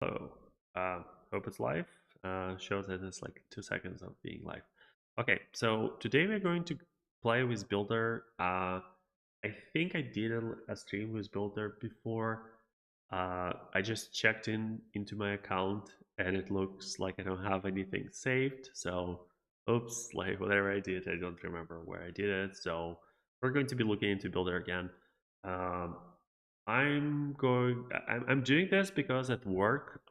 So, hope it's live. Shows that it's like 2 seconds of being live. Okay, so today we're going to play with Builder. I think I did a stream with Builder before. I just checked into my account and it looks like I don't have anything saved. So, oops, like whatever I did, I don't remember where I did it. So, we're going to be looking into Builder again. Um, I'm doing this because at work,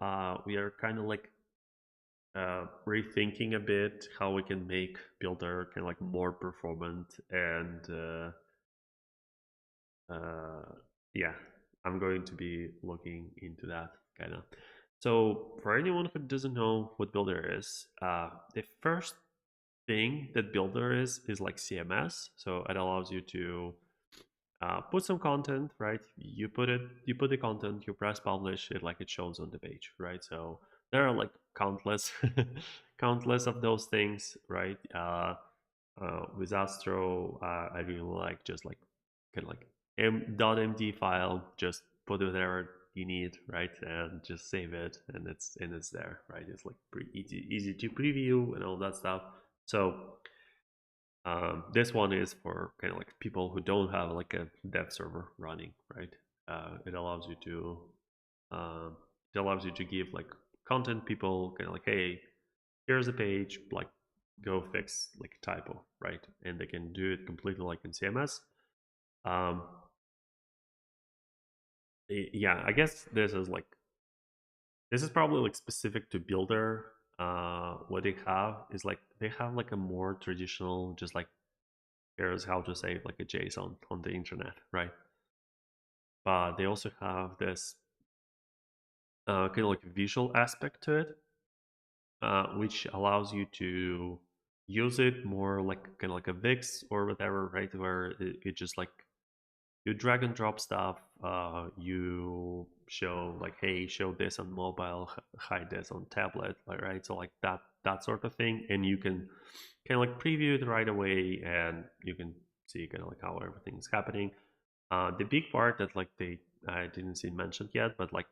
we are kind of like rethinking a bit how we can make Builder kind of like more performant and yeah, I'm going to be looking into that kind of. So for anyone who doesn't know what Builder is, the first thing that Builder is like CMS. So it allows you to put some content, right? You put the content, you press publish, it shows on the page, right? So there are like countless, countless of those things, right? With Astro, I really like just like kind of like .md file, just put whatever you need, right, and just save it, and it's there, right? It's like pretty easy to preview and all that stuff. So this one is for kind of like people who don't have like a dev server running, right? It allows you to give like content people kind of like, hey, here's a page, like go fix like a typo, right? And they can do it completely like in CMS. Um, yeah, I guess this is probably like specific to Builder. What they have is like they have like a more traditional, just like here's how to save like a JSON on the internet, right? But they also have this kind of like visual aspect to it, which allows you to use it more like kind of like a VIX or whatever, right? Where it just like you drag and drop stuff. You show like, hey, show this on mobile, hide this on tablet, right? So like that sort of thing, and you can kind of like preview it right away, and you can see kind of like how everything's happening. The big part that like they I didn't see mentioned yet, but like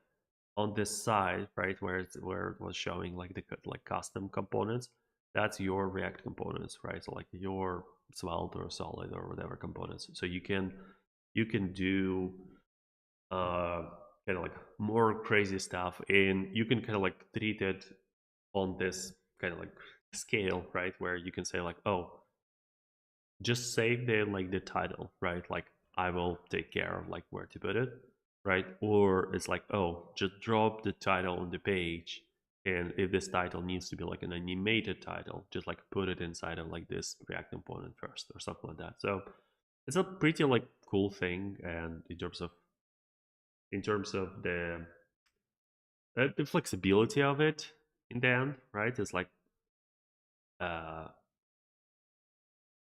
on this side, right, where it was showing like the like custom components, that's your React components, right? So like your Svelte or Solid or whatever components. So you can do uh kind of like more crazy stuff, and you can kind of like treat it on this kind of like scale, right, where you can say like, oh, just save the title, right? Like I will take care of like where to put it, right? Or it's like, oh, just drop the title on the page, and if this title needs to be like an animated title, just like put it inside of like this React component first or something like that. So it's a pretty like cool thing, and in terms of the flexibility of it in the end, right? It's like uh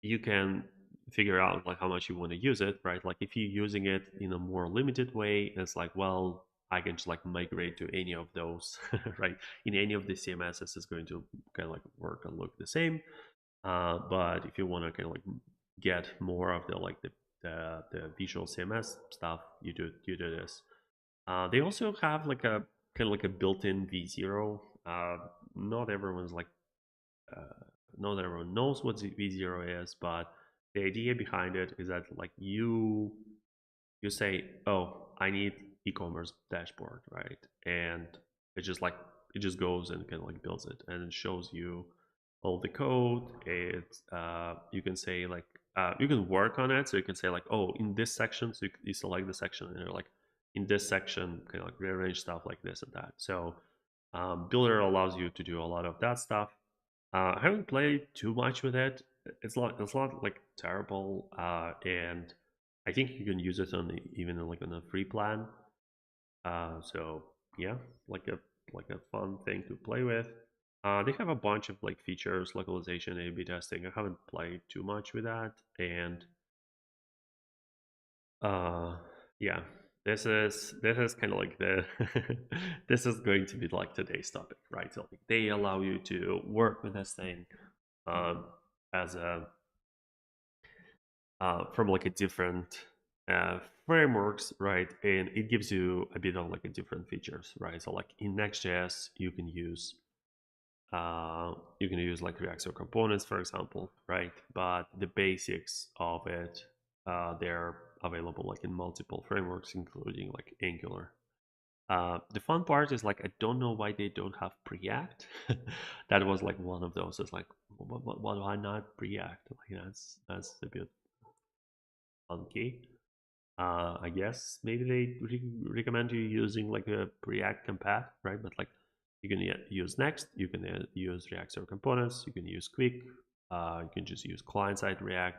you can figure out like how much you want to use it, right? Like if you're using it in a more limited way, it's like, well, I can just like migrate to any of those, right? In any of the CMSs, is going to kind of like work and look the same. But if you want to kind of like get more of the visual CMS stuff, you do this. They also have like a kind of like a built-in V0. Not everyone's like uh, not everyone knows what V0 is, but the idea behind it is that like you say, oh, I need e-commerce dashboard, right? And it just like it just goes and kind of like builds it, and it shows you all the code. It you can say like you can work on it, so you can say like, oh, in this section, so you select the section, and you're like, in this section, kind of like rearrange stuff like this and that. So Builder allows you to do a lot of that stuff. I haven't played too much with it. It's not like terrible, and I think you can use it on even like on a free plan. So yeah, like a fun thing to play with. They have a bunch of like features, localization, A/B testing. I haven't played too much with that, and uh, yeah, this is kind of like the this is going to be like today's topic, right? So like, they allow you to work with this thing um, as a from like a different uh, frameworks, right? And it gives you a bit of like a different features, right? So like in Next.js, you can use like React components, for example, right? But the basics of it, they're available like in multiple frameworks, including like Angular. The fun part is like I don't know why they don't have Preact. That was like one of those. It's like why not Preact? Like that's a bit funky. I guess maybe they recommend you using like a React compat, right? But like you can use Next, you can use React Server Components, you can use Quick, you can just use client-side React,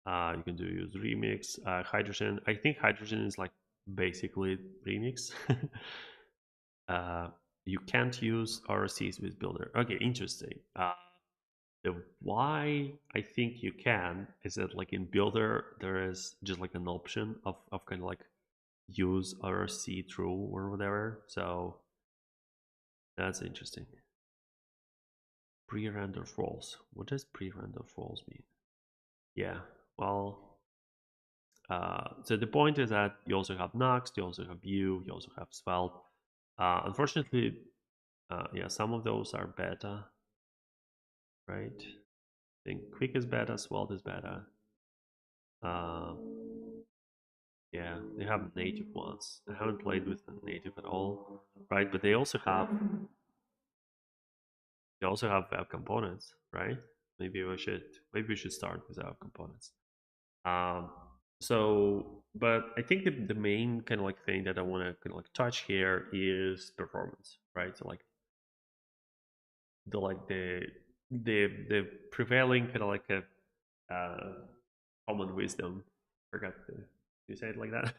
you can do use Remix, Hydrogen. I think Hydrogen is like basically Remix. uh, you can't use RSCs with Builder. Okay, interesting. The why I think you can is that like in Builder there is just like an option of kind of like use RC true or whatever. So that's interesting. Pre-render false. What does pre-render false mean? Yeah. Well, so the point is that you also have Nuxt, you also have Vue, you also have Svelte. Unfortunately, yeah, some of those are beta, right? I think Quick is beta, Svelte is beta. Uh, yeah, they have native ones. I haven't played with the native at all, right? But they also have web components, right? Maybe we should start with web components. Um, but I think the main kind of like thing that I want to kind of like touch here is performance, right? So like the prevailing kind of like a common wisdom. Forgot to say it like that.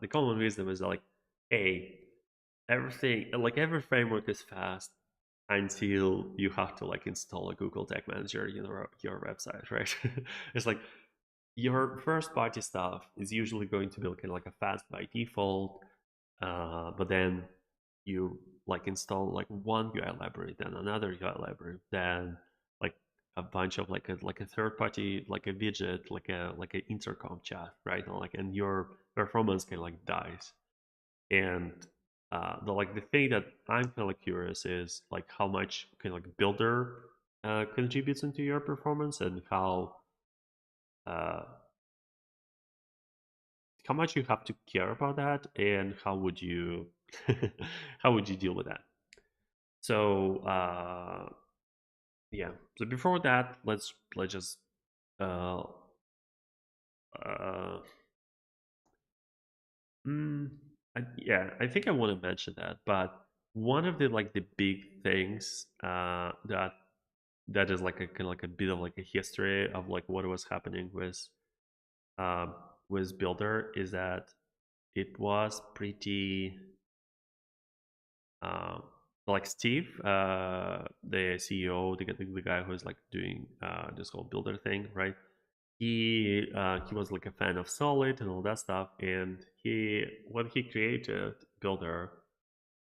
The common wisdom is like, hey, everything like every framework is fast until you have to like install a Google Tag Manager in your website, right? It's like your first party stuff is usually going to be kind of like a fast by default, but then you like install like one UI library, then another UI library, then like a bunch of like a third party like a widget, like an intercom chat, right? And your performance kind of like dies. And the thing that I'm kind of curious is like how much kind of like Builder contributes into your performance, and uh, how much you have to care about that, and how would you how would you deal with that. So yeah, so before that, let's just uh, uh, mm, yeah, I think I want to mention that, but one of the big things that is like a kind of like a bit of like a history of like what was happening um, with Builder is that it was pretty uh, like Steve, the CEO, the guy who's like doing this whole Builder thing, right? He was like a fan of Solid and all that stuff, and when he created Builder,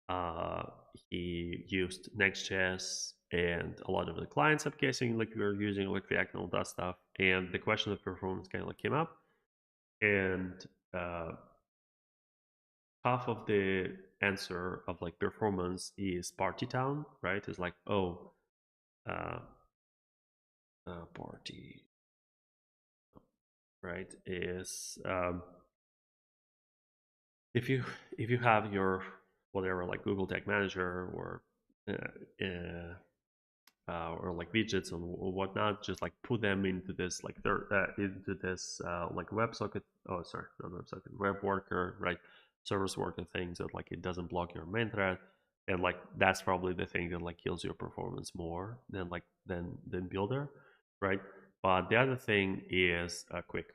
uh, he used Next.js and a lot of the clients, I'm guessing, like we were using like React and all that stuff. And the question of performance kind of like came up, and uh, half of the answer of like performance is party town, right? It's like, oh, uh, party, right? Is if you if you have your whatever like Google Tag Manager or like widgets or whatnot, just like put them into this like into this like WebSocket. Oh, sorry, not WebSocket, web worker, right? Service worker thing, so like it doesn't block your main thread, and like that's probably the thing that like kills your performance more than Builder, right? But the other thing is Quick.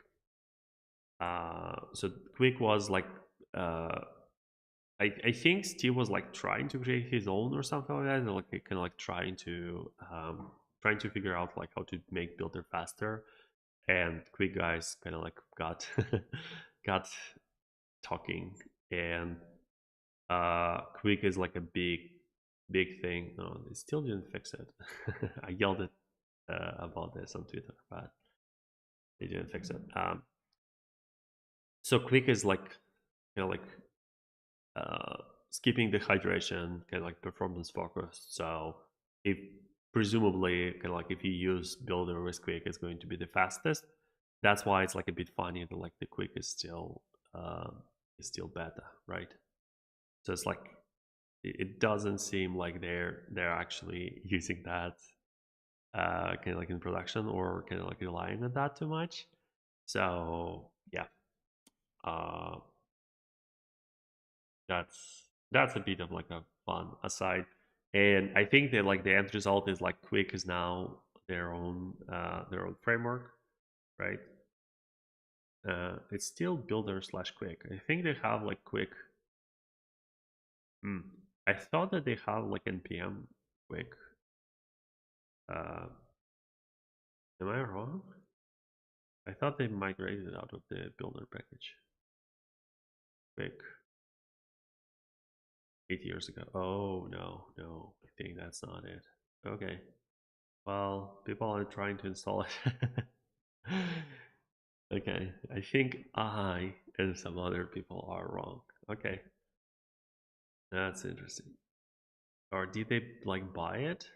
So Quick was like uh, I think Steve was like trying to create his own or something like that, and like kind of like trying to figure out like how to make Builder faster. And Quick guys kind of like got got talking, and Quick is like a big thing. No, they still didn't fix it. I yelled about this on Twitter, but they didn't fix it. So quick is like like uh, skipping the hydration, kind of like performance focused. So if presumably kind of like if you use builder with quick, it's going to be the fastest. That's why it's like a bit funny that like the quick is still beta, right? So it's like it doesn't seem like they're actually using that kind of like in production or kind of like relying on that too much. So yeah, uh, that's a bit of like a fun aside. And I think that like the end result is like Quick is now their own framework, right? It's still Builder slash Quick. I think they have like Quick. Hmm. I thought that they have like npm Quick. Uh, am I wrong? I thought they migrated out of the Builder package. Quick 8 years ago. Oh no, no, I think that's not it. Okay. Well, people are trying to install it. Okay, I think I and some other people are wrong. Okay, that's interesting. Or did they like buy it?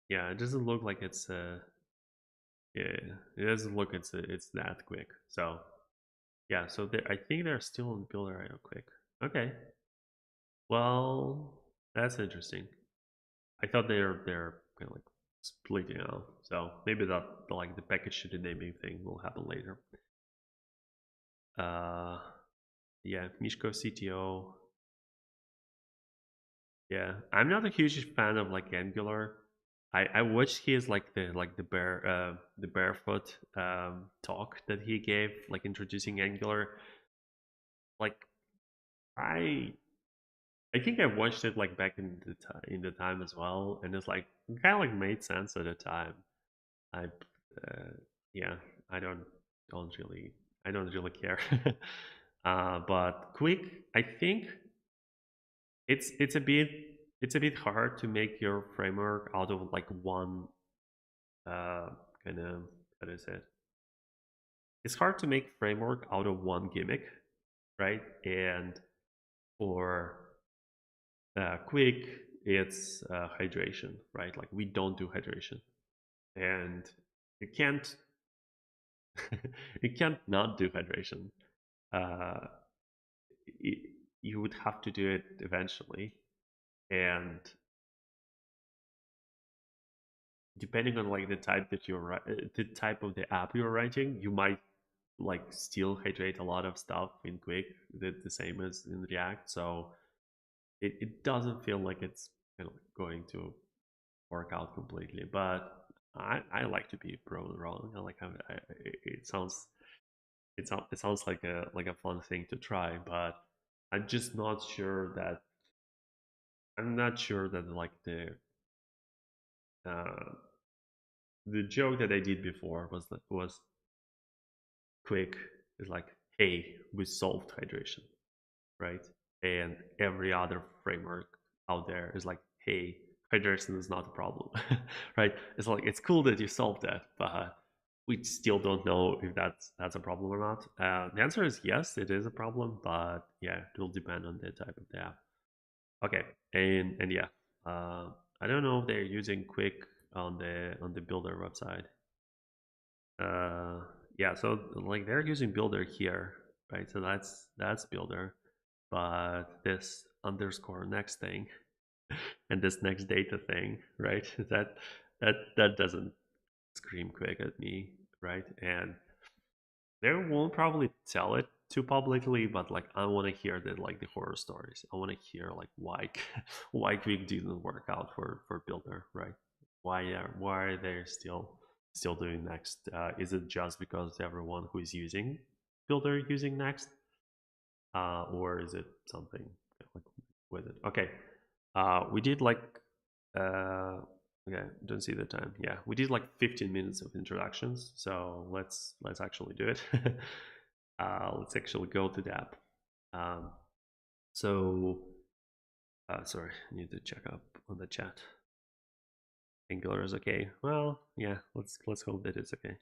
Yeah, it doesn't look like it's yeah, it doesn't look it's that quick. So yeah, so I think they're still in Builder IO quick. Okay, well that's interesting. I thought they're kind of like splitting out. So maybe that like the package renaming thing will happen later. Uh, yeah, Mishko CTO. Yeah, I'm not a huge fan of like Angular. I watched his like the barefoot talk that he gave like introducing Angular. Like I I think I watched it like back in in the time as well, and it's like kind of like made sense at the time. I yeah, I don't really care. But quick, I think it's a bit it's a bit hard to make your framework out of like one uh kind of how do I say it? It's hard to make framework out of one gimmick, right? And for quick, it's hydration, right? Like we don't do hydration, and you can't you can't not do hydration. Uh, y you would have to do it eventually, and depending on like the type that the type of the app you're writing, you might like still hydrate a lot of stuff in quick the same as in react, so it doesn't feel like it's kind of going to work out completely, but I like to be proven wrong. I like how it sounds like a fun thing to try, but i'm just not sure that I'm not sure that like uh the joke that I did before was quick is like, hey, we solved hydration, right? And every other framework out there is like, hey, hydration is not a problem, right? It's like it's cool that you solved that, but we still don't know if that's a problem or not. The answer is yes, it is a problem, but yeah, it will depend on the type of the app. Okay, and yeah, uh, I don't know if they're using Quick on the Builder website. Uh, yeah, so like they're using Builder here, right? So that's Builder, but this underscore next thing and this next data thing, right? That doesn't scream Quick at me, right? And they won't probably tell it too publicly, but like I want to hear the horror stories. I want to hear like why why Quick didn't work out for Builder, right? Why are they still doing Next? Is it just because everyone who is using Builder using Next, or is it something like with it? Okay, we did like okay, don't see the time. Yeah, we did like 15 minutes of introductions, so let's actually do it. Let's actually go to the app. Um, so sorry, I need to check up on the chat. Angular is okay. Well, yeah, let's hope that it's okay.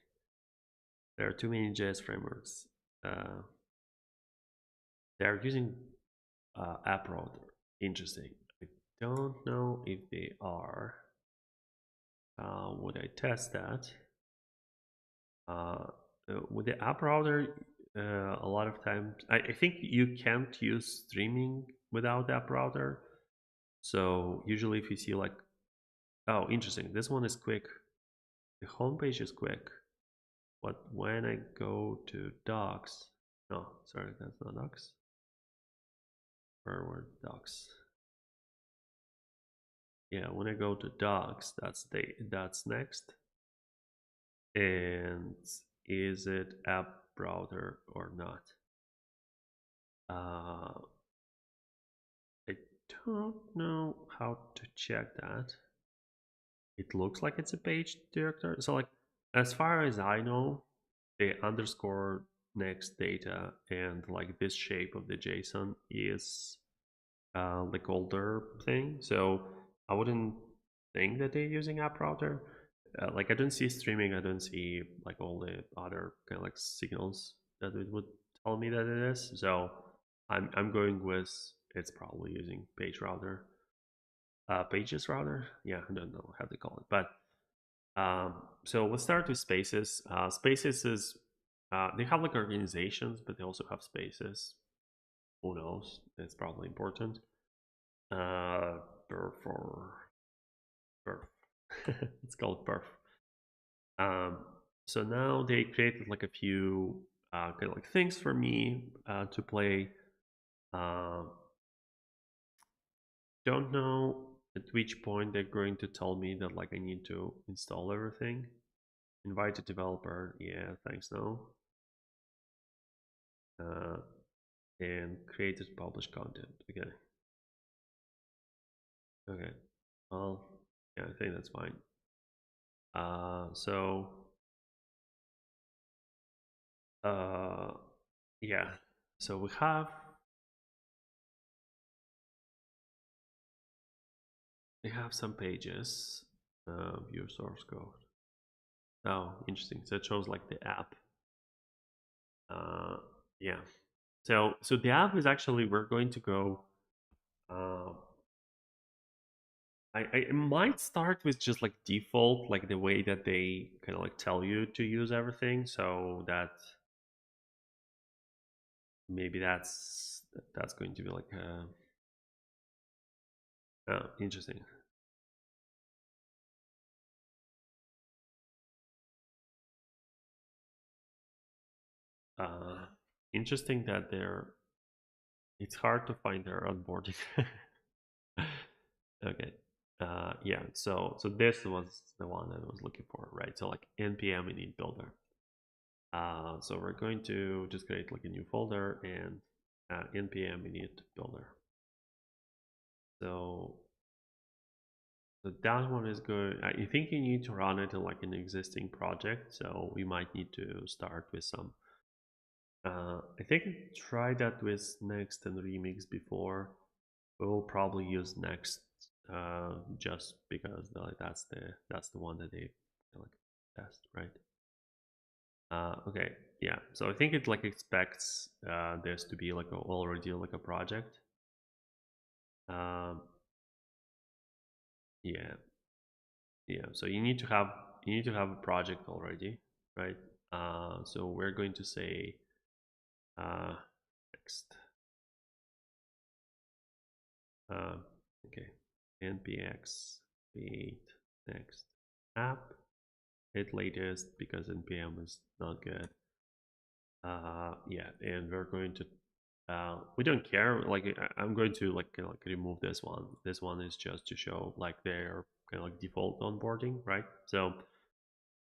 There are too many JS frameworks. Uh, they're using app router. Interesting. I don't know if they are. Would I test that? Uh, with the app router, a lot of times, I think you can't use streaming without the app router. So usually, if you see like, oh, interesting, this one is quick. The homepage is quick, but when I go to docs, no, sorry, that's not docs. Where were docs? Yeah, when I go to docs, that's next. And is it app router or not? Uh, I don't know how to check that. It looks like it's a page director. So like, as far as I know, they underscore next data and like this shape of the JSON is like older thing. So I wouldn't think that they're using app router. Like I don't see streaming. I don't see like all the other kind of like signals that it would tell me that it is. So I'm going with it's probably using page router, pages router. Yeah, I don't know how to call it, but so let's start with spaces. Spaces is they have like organizations, but they also have spaces. Who knows? It's probably important. Uh, perf or perf. It's called perf. Um, so now they created like a few kind of like things for me to play. Uh, don't know at which point they're going to tell me that like I need to install everything. Invite a developer. Yeah, thanks. No. Uh, and created publish content. Okay. Okay. Well, yeah, I think that's fine. So uh, yeah. So we have some pages. View source code. Oh, interesting. So it shows like the app. Uh, yeah. So the app is actually we're going to go. Uh, I might start with just like default, like the way that they kind of like tell you to use everything. So that maybe that's going to be like interesting. Uh, Interesting that they're. It's hard to find their onboarding. Okay. Yeah. So this was the one that I was looking for, right? So like npm init builder. So we're going to just create like a new folder and npm init builder. So that one is good. I think you need to run it in like an existing project. So we might need to start with some. I think I tried that with Next and Remix before. We'll probably use Next just because that's the one that they like test, right? Okay, yeah. So I think it like expects this to be like already like a project. Um, yeah, yeah. So you need to have a project already, right? So we're going to say uh, next. Okay, npx create next app. Hit latest because npm is not good. Yeah, and we're going to we don't care. Like I'm going to like kind of like remove this one. This one is just to show like their kind of like default onboarding, right? So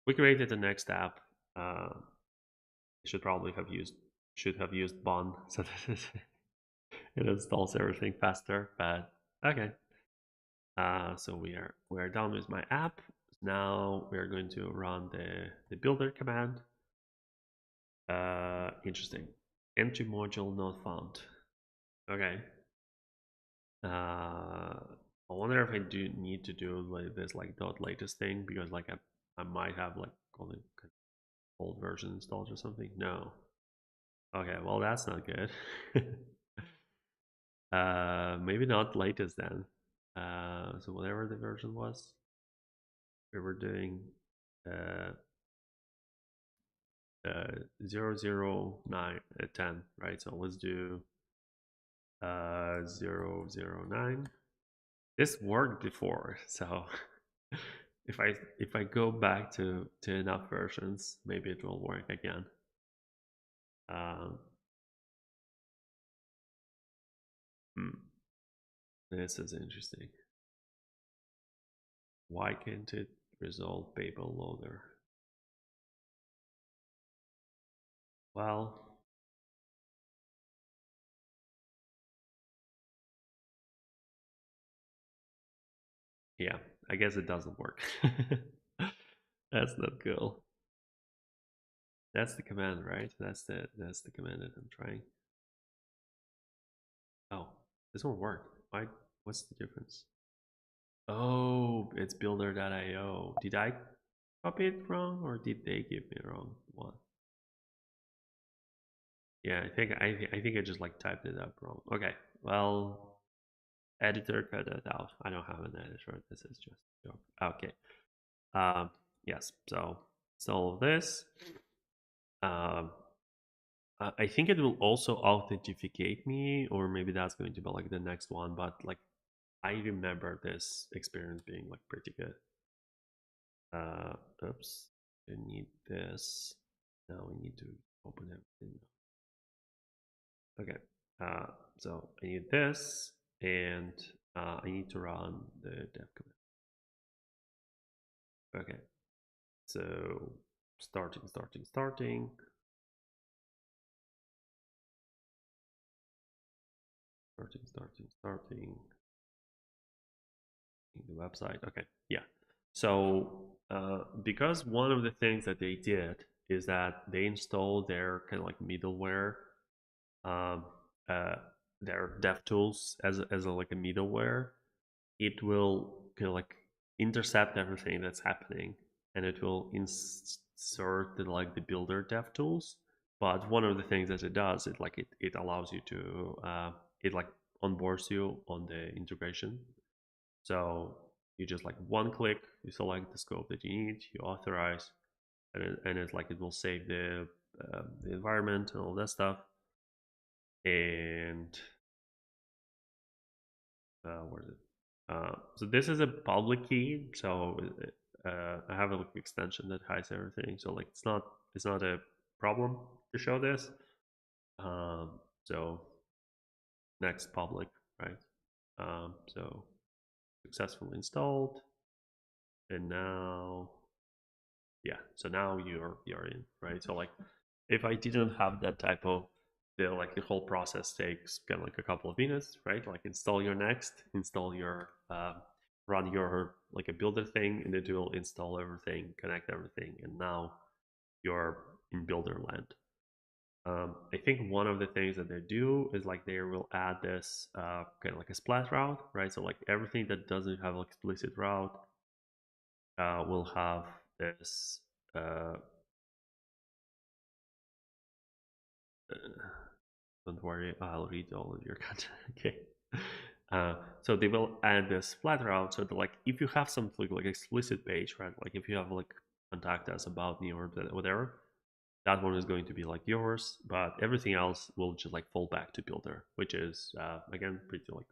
we created the next app. Should probably have used Bond so that it installs everything faster. But okay. So we are done with my app. Now we are going to run the builder command. Interesting. Empty module not found. Okay. I wonder if I do need to do like this like dot latest thing because like I might have like all the old version installed or something? No. Okay, well that's not good. Maybe not latest then. So whatever the version was, we were doing uh, 009 10, right? So let's do 009. This worked before, so if I go back to enough versions, maybe it will work again. Um, hmm, this is interesting. Why can't it resolve Babel loader? Well, yeah, I guess it doesn't work. That's not cool. That's the command, right? That's the command that I'm trying. Oh, this won't work. Why? What's the difference? Oh, it's builder.io. Did I copy it wrong, or did they give me wrong one? Yeah, I think I just like typed it up wrong. Okay, well, editor cut that out. I don't have an editor. This is just a joke. Okay. Um, yes. So solve this. Um, I think it will also authenticate me, or maybe that's going to be like the next one. But like, I remember this experience being like pretty good. Oops, I need this. Now we need to open everything. Okay, uh, so I need this, and I need to run the dev command. Okay, so starting, starting, starting, starting, starting, starting. The website. Okay, yeah. So because one of the things that they did is that they installed their kind of like middleware, um, uh, their dev tools as like a middleware. It will kind of like intercept everything that's happening, and it will insert the builder dev tools. But one of the things that it does, it allows you to it like onboards you on the integration. So you just like one click, you select the scope that you need, you authorize, and it's like it will save the environment and all that stuff. And where is it? So this is a public key. So I have a like, extension that hides everything. So like it's not a problem to show this. So next public, right? So successfully installed, and now yeah. So now you're in, right? So like if I didn't have that typo, the whole process takes kind of like a couple of minutes, right? Like install your Next, install your run your like a builder thing, and it will install everything, connect everything, and now you're in builder land. I think one of the things that they do is like they will add this kind of like a splat route, right? So like everything that doesn't have an explicit route will have this uh, don't worry, I'll read all of your content. Okay. So they will add this flat route. So that, like, if you have some like explicit page, right? Like if you have like contact us about me or whatever, that one is going to be like yours. But everything else will just like fall back to Builder, which is again pretty like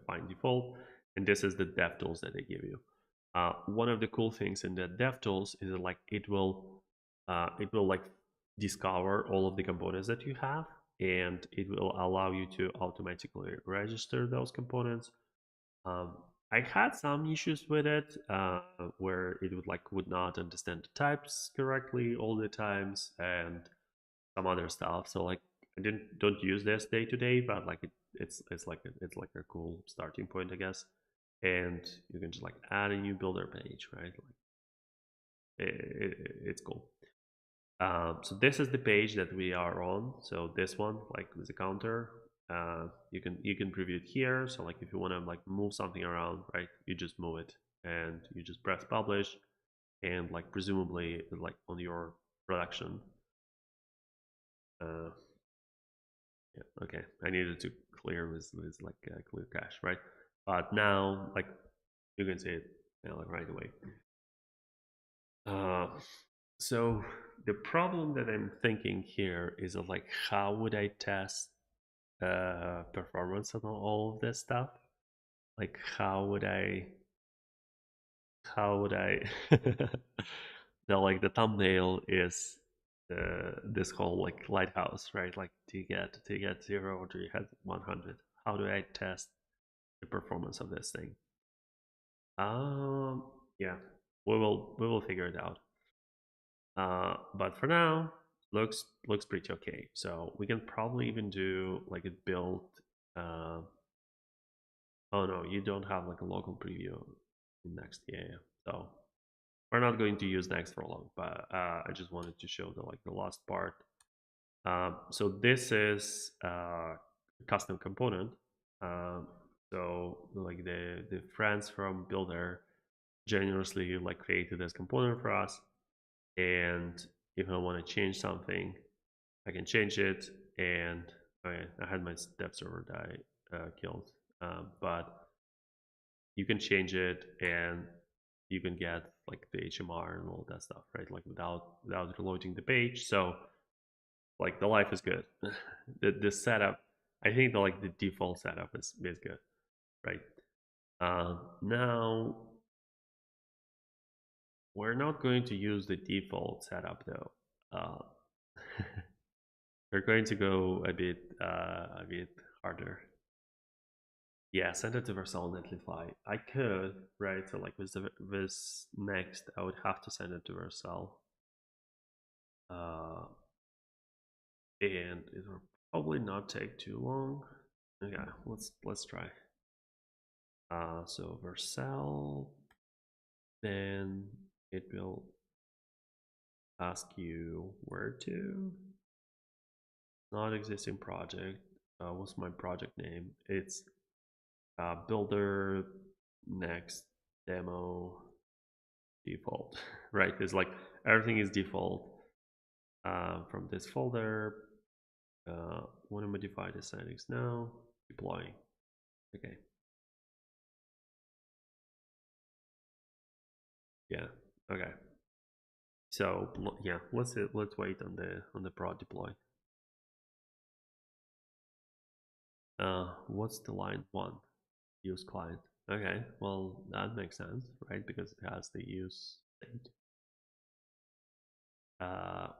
fine default. And this is the dev tools that they give you. One of the cool things in the dev tools is that like it will like discover all of the components that you have, and it will allow you to automatically register those components. um, I had some issues with it where it would not understand the types correctly all the times, and some other stuff. So like I don't use this day to day, but like it's like a cool starting point, I guess. And you can just like add a new builder page, right? Like it's cool. So this is the page that we are on. So this one, like with the counter, you can preview it here. So like if you want to like move something around, right, you just move it and you just press publish, and like presumably like on your production. Uh, yeah, okay. I needed to clear with like clear cache, right? But now, like you can see it, like right away. Uh, so the problem that I'm thinking here is of like, how would I test performance on all of this stuff? Like, how would I the like the thumbnail is this whole like lighthouse, right? Like, do you get 0 or do you get 100? How do I test the performance of this thing? Um, yeah, we will figure it out. But for now, looks pretty okay. So we can probably even do like a build. Uh, oh no, you don't have like a local preview in Next. Yeah, yeah. So we're not going to use Next for long, but I just wanted to show the last part. So this is a custom component. Um, so like the friends from Builder generously like created this component for us, and if I want to change something, I can change it. And I had my dev server die killed, but you can change it and you can get like the HMR and all that stuff, right? Like without reloading the page. So like the life is good. The setup, I think the default setup is good, right? Now we're not going to use the default setup though. We're going to go a bit harder. Yeah, send it to Vercel and Netlify. I could, right? So like with Next, I would have to send it to Vercel. Uh, and it will probably not take too long. Okay, let's try. So Vercel, then it will ask you where to. Not existing project. What's my project name? It's Builder Next Demo default, right? It's like everything is default from this folder. Want to modify the settings now? Deploying. Okay. Yeah. Okay. So yeah, let's wait on the prod deploy. What's the line one? Use client. Okay. Well, that makes sense, right? Because it has the use state.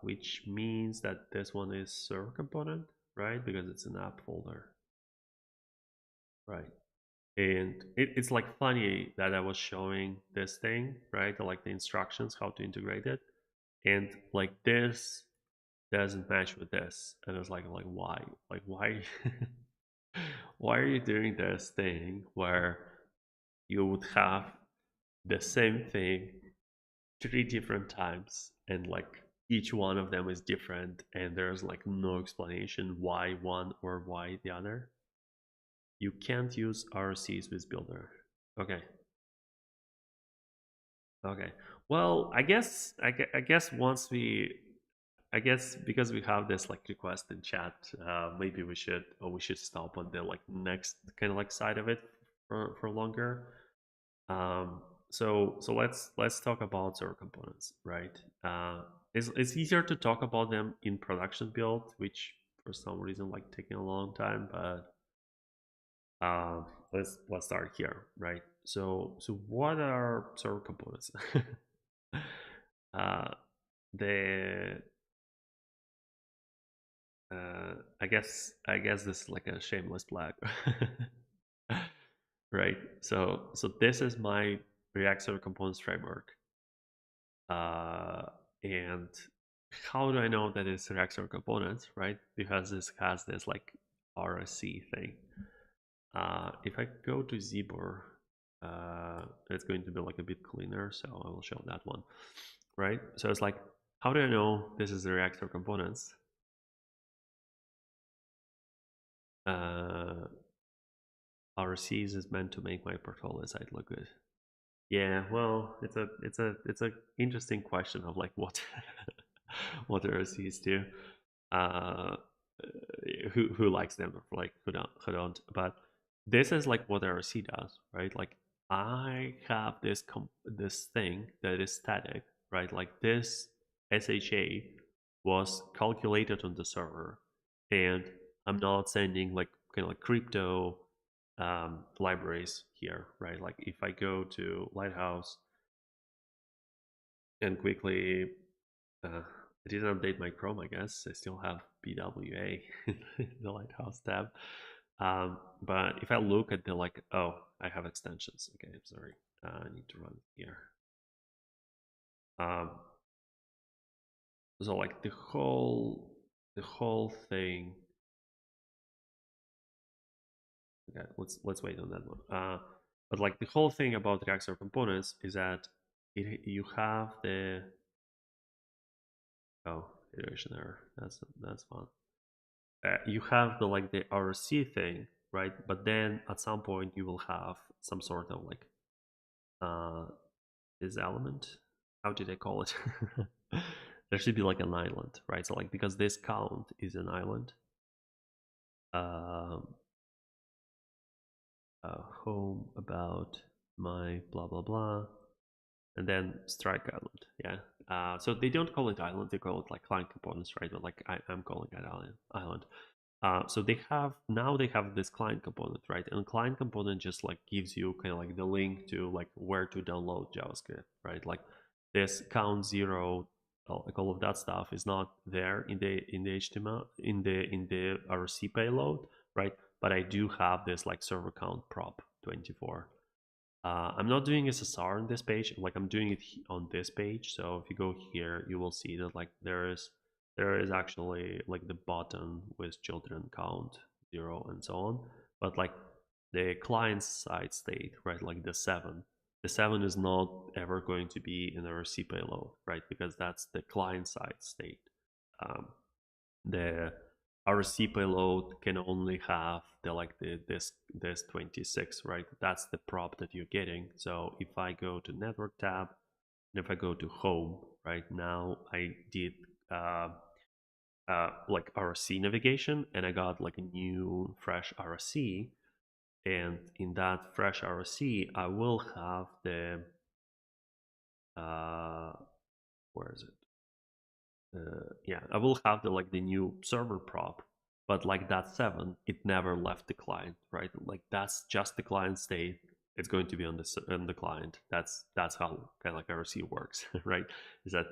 Which means that this one is server component, right? Because it's an app folder, right? And it's like funny that I was showing this thing, right? Like the instructions, how to integrate it. And like this doesn't match with this. And it's like why? Like why why are you doing this thing where you would have the same thing 3 different times and like each one of them is different and there's like no explanation why one or why the other? You can't use RSCs with Builder. Okay. Okay. Well, I guess once I guess because we have this like request in chat, maybe we should stop on the like next kind of like side of it for longer. Um, so let's talk about server components, right? It's easier to talk about them in production build, which for some reason like taking a long time, but uh, let's start here, right? So what are server components? uh, the I guess this is like a shameless plug, right? So this is my React Server Components framework, uh, and how do I know that it's React Server Components, right? Because this has this like RSC thing. If I go to Zbor, it's going to be like a bit cleaner, so I will show that one, right? So it's like, how do I know this is the React Server Components? Uh, RSCs is meant to make my portfolio site look good. Yeah, well, it's a interesting question of like what what RSCs do. Uh, who likes them or like who don't. But this is like what RSC does, right? Like I have this thing that is static, right? Like this SHA was calculated on the server, and I'm not sending like kind of like crypto libraries here, right? Like if I go to Lighthouse and quickly, I didn't update my Chrome, I guess. I still have BWA in the Lighthouse tab. But if I look at the like, oh, I have extensions. Okay, I'm sorry. I need to run here. Um, so like the whole thing. Okay, let's wait on that one. But like the whole thing about React Server Components is that you have the iteration error. That's fun. You have the like the RSC thing, right? But then at some point you will have some sort of like uh this element. How did I call it? There should be like an island, right? So like because this count is an island. Um, home about my blah blah blah, and then strike island. Yeah. So they don't call it island; they call it like client components, right? But like I'm calling it island. So they have this client component, right? And client component just like gives you kind of like the link to like where to download JavaScript, right? Like this count zero, like all of that stuff is not there in the HTML in the RC payload, right? But I do have this like server count prop 24. I'm not doing SSR on this page, like I'm doing it on this page. So if you go here, you will see that like there is actually like the button with children count 0 and so on. But like the client side state, right? Like the seven is not ever going to be in our C payload, right? Because that's the client side state. Um, the RC payload can only have the like this 26, right? That's the prop that you're getting. So if I go to network tab and if I go to home, right now I did like RC navigation and I got like a new fresh RC, and in that fresh RC I will have the uh where is it? Yeah, I will have the like the new server prop, but like that seven, it never left the client, right? Like that's just the client state. It's going to be on the client. That's how kind of like RC works, right? Is that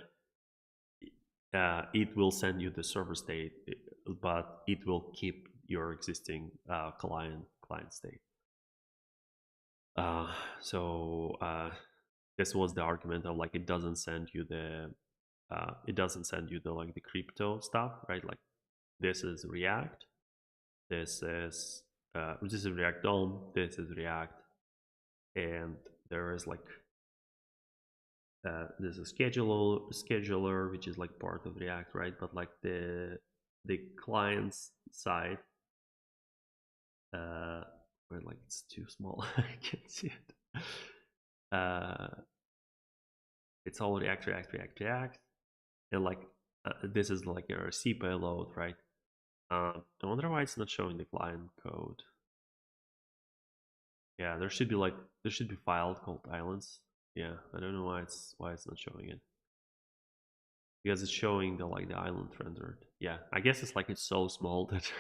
it will send you the server state, but it will keep your existing client state. Uh, so this was the argument of like it doesn't send you the like the crypto stuff, right? Like this is React, this is React DOM, this is React, and there is like there's a scheduler which is like part of React, right? But like the client's side, uh, where like it's too small, I can't see it. Uh, it's all React, and like this is like your C payload, right? I wonder why it's not showing the client code. Yeah, there should be file called islands. Yeah, I don't know why it's not showing it, because it's showing the like the island rendered. Yeah, I guess it's like it's so small that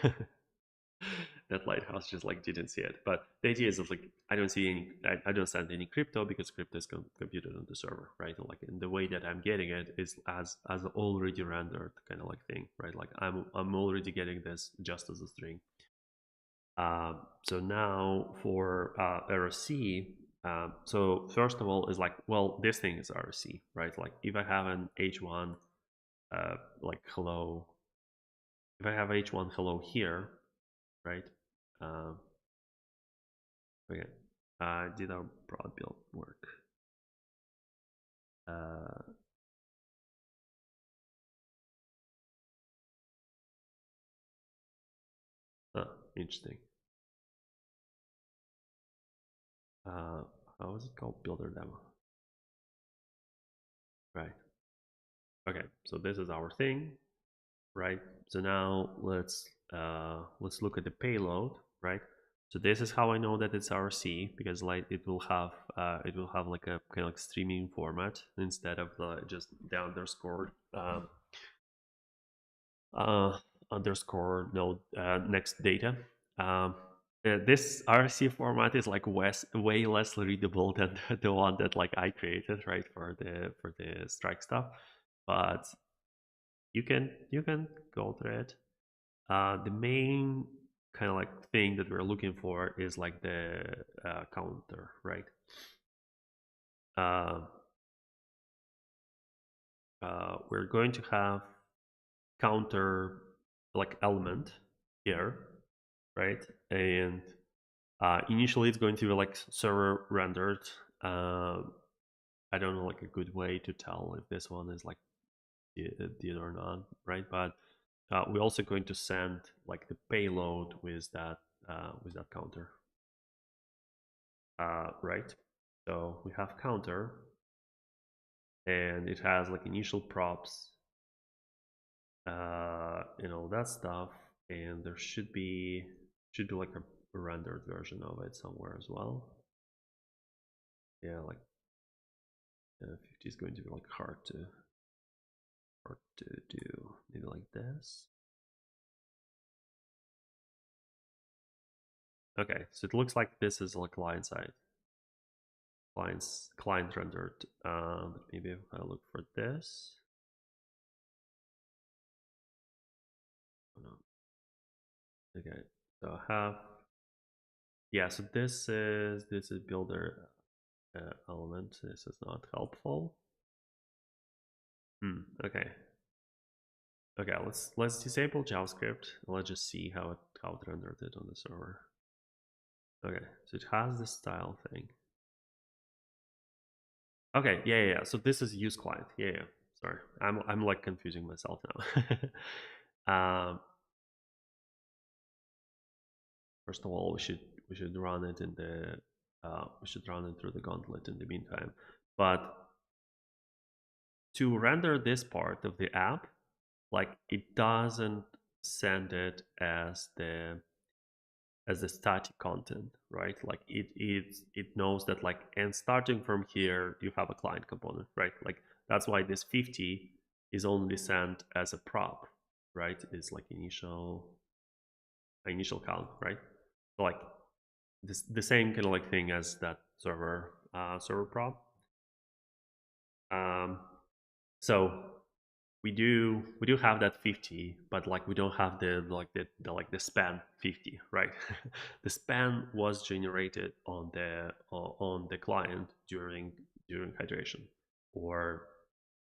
that Lighthouse just like didn't see it. But the idea is like I don't send any crypto because crypto is computed on the server, right? And like in the way that I'm getting it is as already rendered kind of like thing, right? Like I'm already getting this just as a string. So now for RSC, so first of all is like, well, this thing is RSC, right? Like if I have an H1 like hello, if I have H1 hello here, right? Uh, okay, did our broad build work? Uh, Interesting. Uh, how is it called? Builder demo, right? Okay, so this is our thing, right? So now let's look at the payload, right? So this is how I know that it's RC, because like it will have like a kind of like streaming format instead of just the underscore uh, underscore node next data. Um, this RC format is like way less readable than the one that like I created, right, for the strike stuff. But you can go through it. The main kind of like thing that we're looking for is like the counter, right? Uh, we're going to have counter like element here, right? And initially it's going to be like server rendered. I don't know like a good way to tell if this one is like did or not, right? But we're also going to send like the payload with that counter, right? So we have counter, and it has like initial props, and all that stuff, and there should be like a rendered version of it somewhere as well. Yeah, like 50 is going to be like hard to do. Maybe like this. Okay, so it looks like this is like client side, client rendered. But maybe if I look for this, oh no. Okay, so I have, yeah. So this is builder element. This is not helpful. Okay, okay. Let's disable JavaScript. Let's just see how it rendered it on the server. Okay, so it has this style thing. Okay, yeah. So this is use client. Yeah. Sorry, I'm like confusing myself now. First of all, we should run it in the we should run it through the gauntlet in the meantime. But to render this part of the app, like it doesn't send it as the static content, right? Like it knows that like, and starting from here you have a client component, right? Like that's why this 50 is only sent as a prop, right? It's like initial count, right? So like this the same kind of like thing as that server prop. Um, so we do have that 50, but like we don't have the span 50, right? The span was generated on the client during hydration, or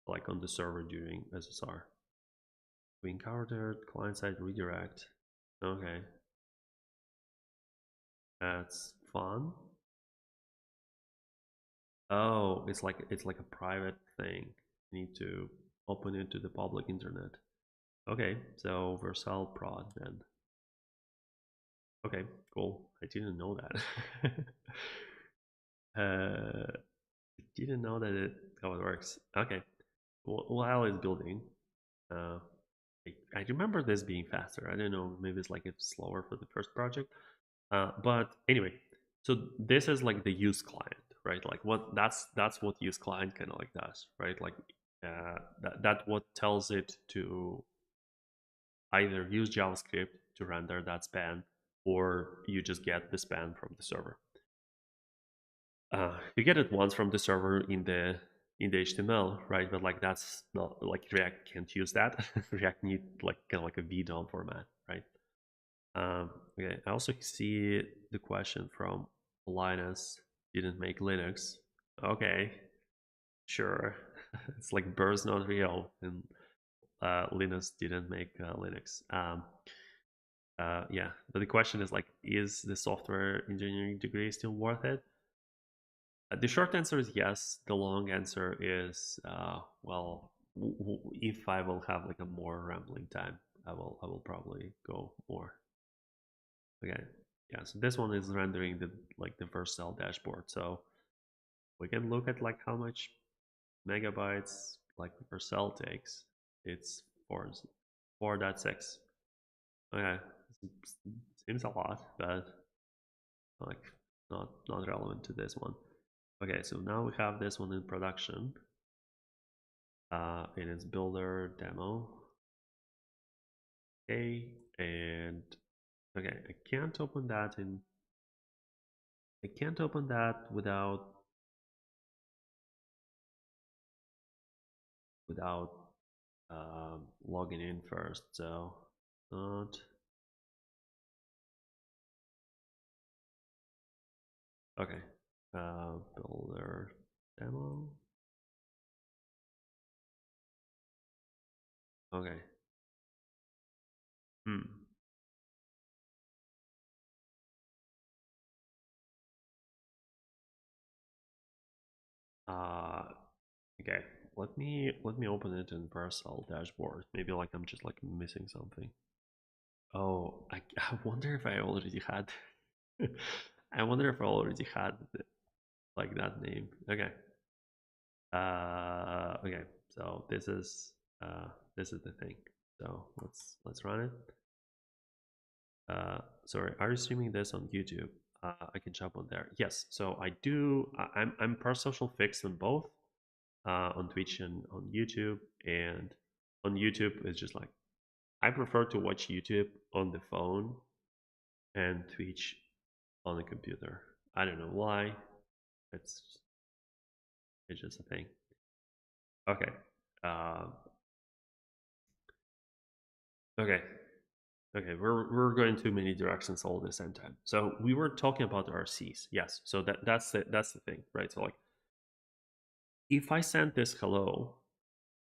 like on the server during SSR. We encountered client-side redirect. Okay, that's fun. Oh, it's like a private thing. You need to open it to the public internet. Okay, so Vercel prod then. Okay, cool. I didn't know that. I didn't know that how it works. Okay, while it's building, uh, I remember this being faster. I don't know, maybe it's like it's slower for the first project. But anyway, so this is like the use client, right? Like that's what use client kind of like does, right? Like that what tells it to either use JavaScript to render that span, or you just get the span from the server. You get it once from the server in the HTML, right? But like that's not like React can't use that. React need like kind of like a VDOM format, right? Okay. I also see the question from Linus didn't make Linux. Okay, sure. It's like birds not real, and Linus didn't make Linux. Yeah, but the question is like, is the software engineering degree still worth it? The short answer is yes. The long answer is well, if I will have like a more rambling time, I will probably go more. Okay, yeah. So this one is rendering the Vercel dashboard. So we can look at like how much megabytes like per cell takes, it's 4.6. Okay, seems a lot, but like not relevant to this one. Okay, so now we have this one in production, and it's builder demo. Okay, and okay, I can't open that without without logging in first. So not okay. Builder demo. Okay. Hmm. Uh, okay. Let me open it in Vercel dashboard. Maybe like I'm just like missing something. Oh, I wonder if I already had. I wonder if I already had like that name. Okay. Okay. So this is the thing. So let's run it. Sorry, are you streaming this on YouTube? I can jump on there. Yes. So I do. I'm per social fixed on both, on Twitch and on YouTube. And on YouTube, it's just like I prefer to watch YouTube on the phone and Twitch on the computer. I don't know why. It's it's just a thing. Okay. Uh, okay. Okay. We're going too many directions all at the same time. So we were talking about RSCs. Yes. So that's the thing, right? So like if I send this hello,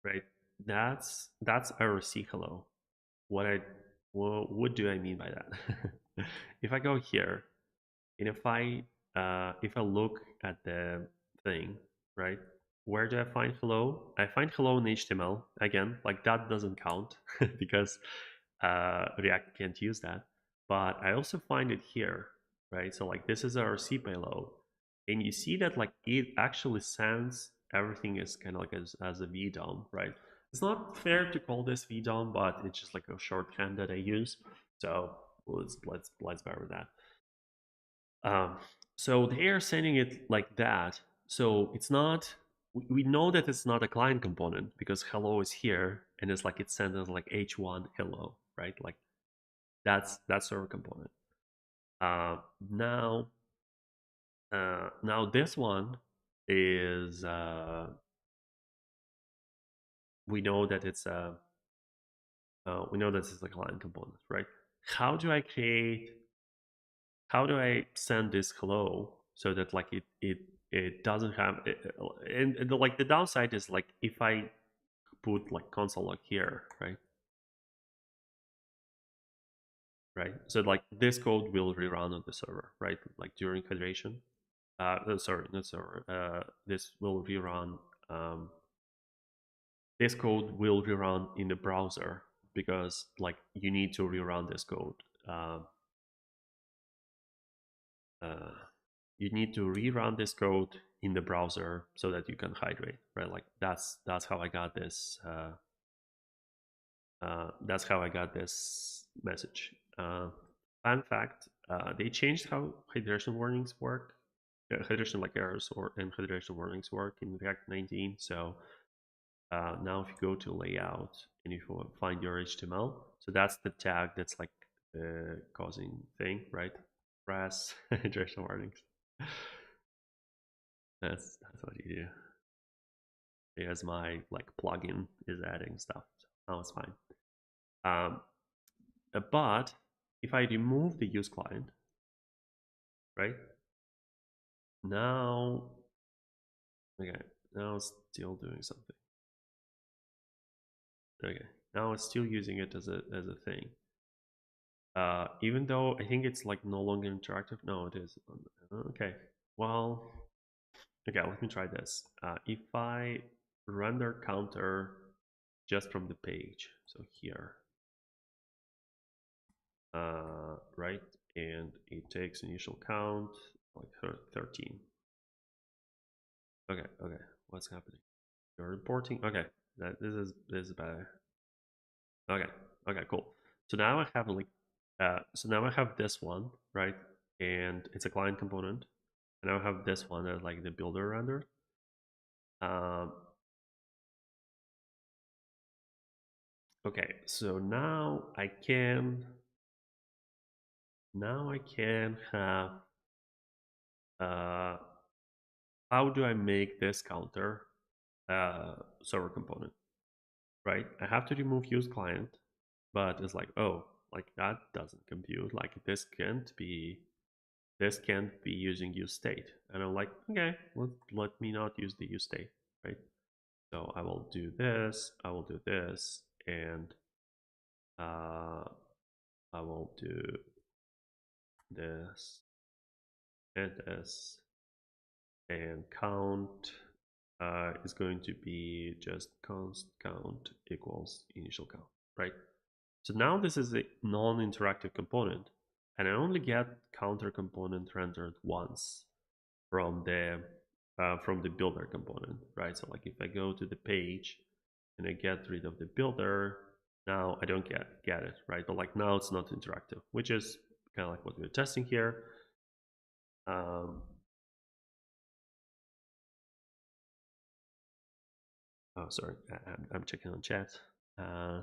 right? That's RSC hello. What do I mean by that? If I go here and if I look at the thing, right? Where do I find hello? I find hello in HTML. Again, like that doesn't count because React can't use that. But I also find it here, right? So like this is our C payload. And you see that like it actually sends everything is kind of like as a VDOM, right? It's not fair to call this VDOM, but it's just like a shorthand that I use. So let's bear with that. Um, so they are sending it like that. So it's not. We know that it's not a client component because hello is here, and it's like it sends us like h1 hello, right? Like that's our component. Uh, now, now this one is we know that it's a we know that it's a client component, right? How do I create how do I send this hello so that like it doesn't have and like the downside is like if I put like console log here, right, so like this code will rerun on the server, right, like during hydration. Sorry, not server. This will rerun. Um, this code will rerun in the browser because like you need to rerun this code. Um, uh, you need to rerun this code in the browser so that you can hydrate, right? Like that's how I got this. That's how I got this message. Fun fact: they changed how hydration warnings work. Hydration like errors or and hydration warnings work in React 19. So now if you go to layout and if you find your HTML, so that's the tag that's like causing thing, right? Press hydration warnings. That's what you do. Here's my like plugin is adding stuff. So now it's fine. But if I remove the use client, right? Now, okay, now it's still doing something. Okay, now it's still using it as a thing. Even though I think it's like no longer interactive. No, it is. Okay, well, okay, let me try this. If I render counter just from the page, so here, right, and it takes initial count like 13. Okay, what's happening? You're reporting. Okay, This is better. Okay. Okay. Cool. So now I have like, so now I have this one, right? And it's a client component. And I have this one as like the builder render. Um, okay. So now I can have, uh, how do I make this counter server component, right? I have to remove use client, but it's like, oh, like that doesn't compute. Like this can't be using use state. And I'm like, okay, let me not use the use state, right? So I will do this, I will do this, and uh, I will do this and this, and count is going to be just const count equals initial count, right? So now this is a non-interactive component, and I only get counter component rendered once from the builder component, right? So like if I go to the page and I get rid of the builder, now I don't get it, right? But like now it's not interactive, which is kind of like what we're testing here. Um, oh, sorry, I'm checking on chat. Uh,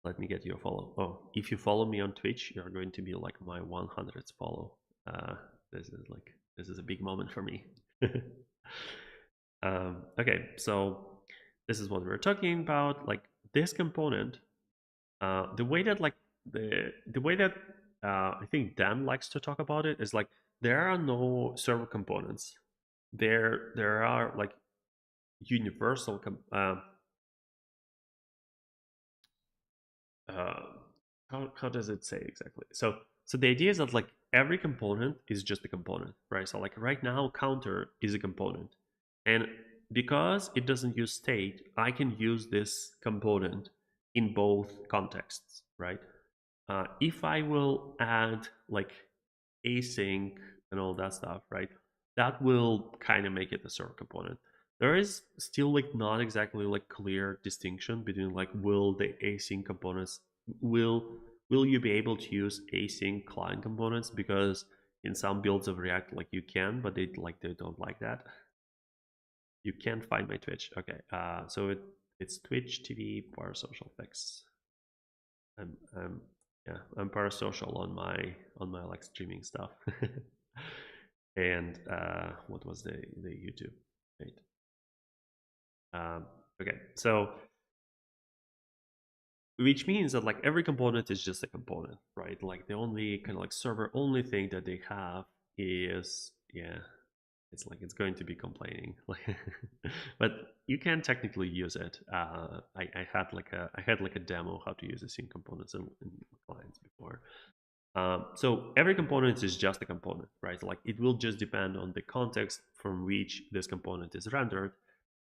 Let me get you a follow. Oh, if you follow me on Twitch, you're going to be like my 100th follow. Uh, this is a big moment for me. Okay, so this is what we're talking about. Like this component, the way that like the way that I think Dan likes to talk about it is like there are no server components. There are like universal uh, how does it say exactly? So the idea is that like every component is just a component, right? So like right now, counter is a component, and because it doesn't use state, I can use this component in both contexts, right? If I will add like async and all that stuff, right? That will kind of make it a server component. There is still like not exactly like clear distinction between like will the async components will will you be able to use async client components, because in some builds of React like you can, but they don't like that. You can't find my Twitch. Okay, so it's Twitch TV Parasocial Fix. I'm yeah, I'm parasocial on my like streaming stuff. And what was the YouTube? Right. Okay, so which means that like every component is just a component, right? Like the only kind of like server only thing that they have is, yeah, it's like it's going to be complaining. But you can technically use it. I had like a demo how to use the sync components in clients before. So every component is just a component, right? Like it will just depend on the context from which this component is rendered,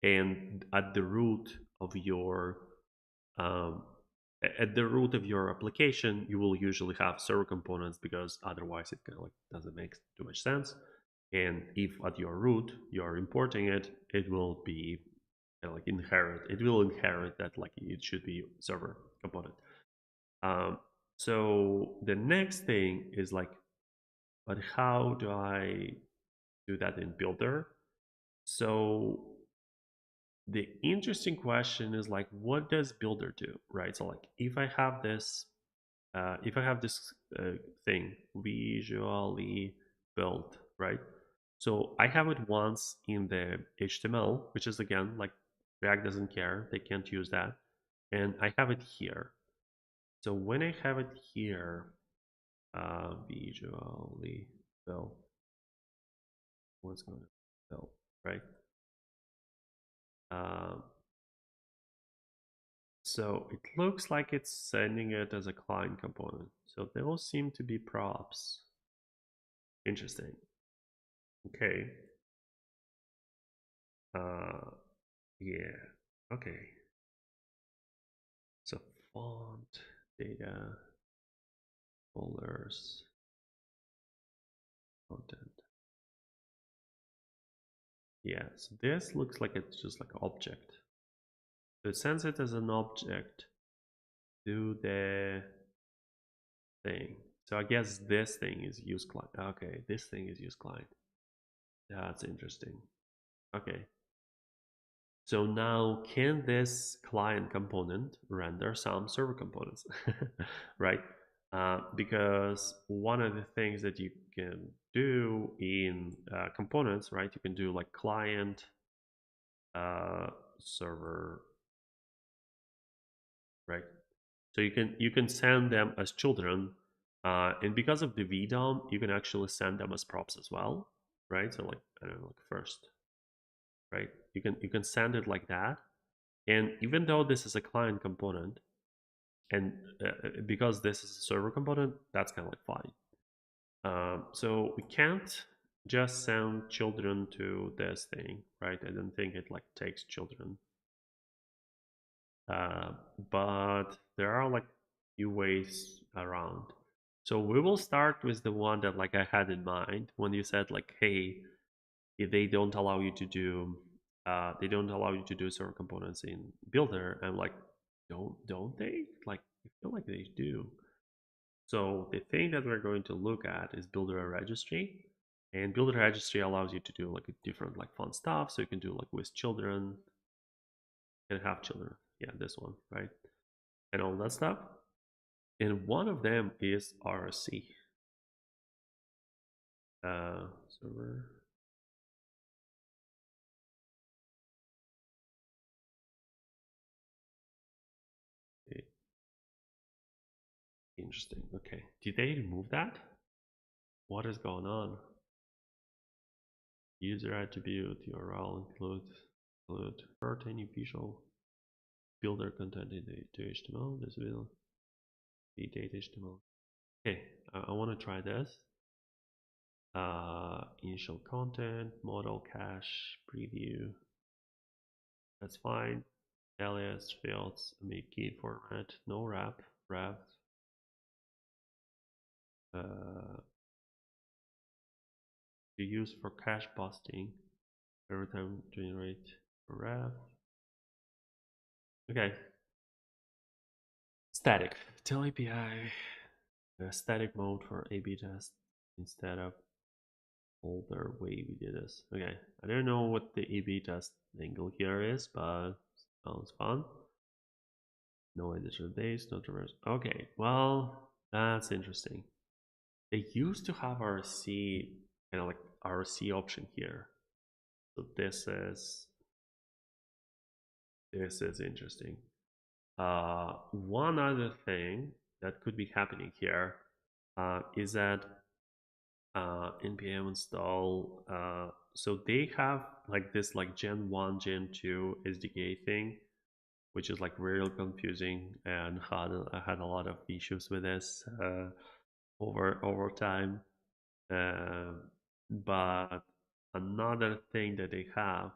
and at the root of your um, at the root of your application, you will usually have server components, because otherwise it kind of like doesn't make too much sense. And if at your root you're importing it, it will be kind of like inherit. It will inherit that like it should be server component. Um, so the next thing is like, but how do I do that in Builder? So the interesting question is like, what does Builder do, right? So like, if I have this thing visually built, right? So I have it once in the HTML, which is again like React doesn't care; they can't use that, and I have it here. So when I have it here, visually built, what's going to build, right? Um, so it looks like it's sending it as a client component. So those seem to be props. Interesting. Okay. Uh, yeah. Okay. So font, data, folders, content. Yeah, so this looks like it's just like an object. So it sends it as an object to the thing. So I guess this thing is use client. Okay, this thing is use client. That's interesting. Okay. So now can this client component render some server components, right? Because one of the things that you can do in components, right? You can do like client server, right? So you can send them as children, and because of the VDOM, you can actually send them as props as well, right? So like I don't know, like first, right? You can send it like that, and even though this is a client component, and because this is a server component, that's kind of like fine. So we can't just send children to this thing, right? I don't think it like takes children. Uh, but there are like few ways around. So we will start with the one that like I had in mind when you said like, hey, if they don't allow you to do, they don't allow you to do server components in Builder. I'm like, don't they? Like, I feel like they do. So the thing that we're going to look at is Builder registry, and Builder registry allows you to do like a different like fun stuff. So you can do like with children and have children. Yeah, this one, right? And all that stuff. And one of them is RSC. Server. Okay, interesting. Okay. Did they remove that? What is going on? User attribute URL include convert any visual builder content into HTML. This will be data HTML. Okay, I want to try this. Initial content, model cache, preview. That's fine. Alias fields, make key format, no wrap. You use for cache busting every time generate a wrap. Okay. Static. Tell API static mode for A/B test instead of older way we did this. Okay. I don't know what the A/B test angle here is, but sounds fun. No editor base, no traverse. Okay. Well, that's interesting. They used to have RSC, kind of like RSC option here. So this is interesting. One other thing that could be happening here is that npm install. So they have like this like Gen 1, Gen 2 SDK thing, which is like real confusing, and I had a lot of issues with this over time. But another thing that they have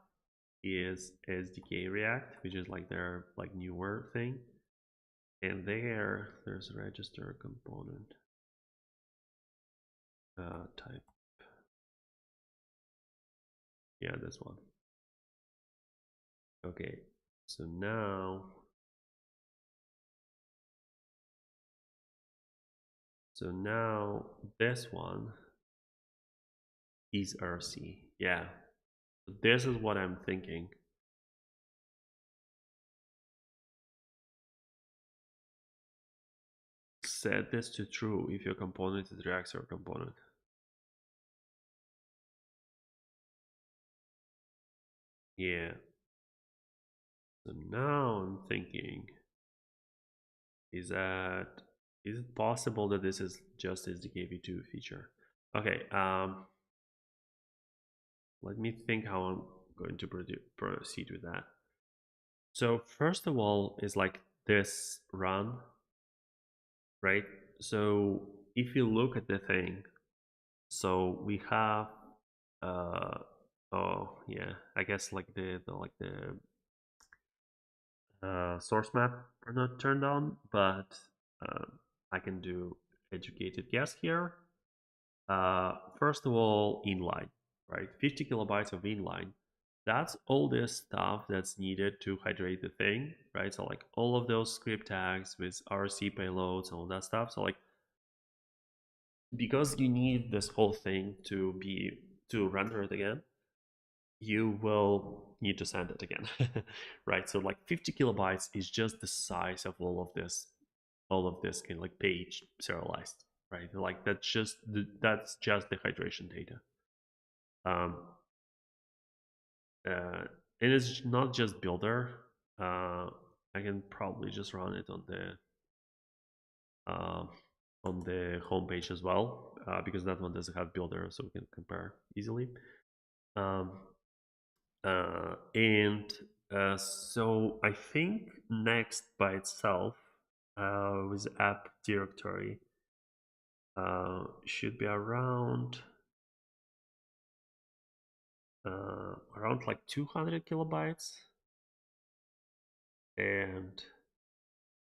is SDK React, which is like their like newer thing. And there's a register component type. Yeah, this one. Okay, so now this one is RC. Yeah, this is what I'm thinking. Set this to true if your component is React server component. Yeah. So now I'm thinking, is it possible that this is just SDK v2 feature? Okay. Let me think how I'm going to proceed with that. So first of all is like this run, right? So if you look at the thing, so we have oh yeah, I guess like the source map are not turned on, but uh, I can do educated guess here. First of all, inline, right? 50 kilobytes of inline. that's all this stuff that's needed to hydrate the thing, right? So like all of those script tags with RSC payloads and all that stuff. So like because you need this whole thing to render it again, you will need to send it again, right? So like 50 kilobytes is just the size of all of this kind of like page serialized, right? Like that's just the hydration data. Um, uh, it is not just Builder. Uh, I can probably just run it uh, on the homepage as well, because that one doesn't have Builder, so we can compare easily. Um, and so I think Next by itself, with app directory, should be around like 200 kilobytes. And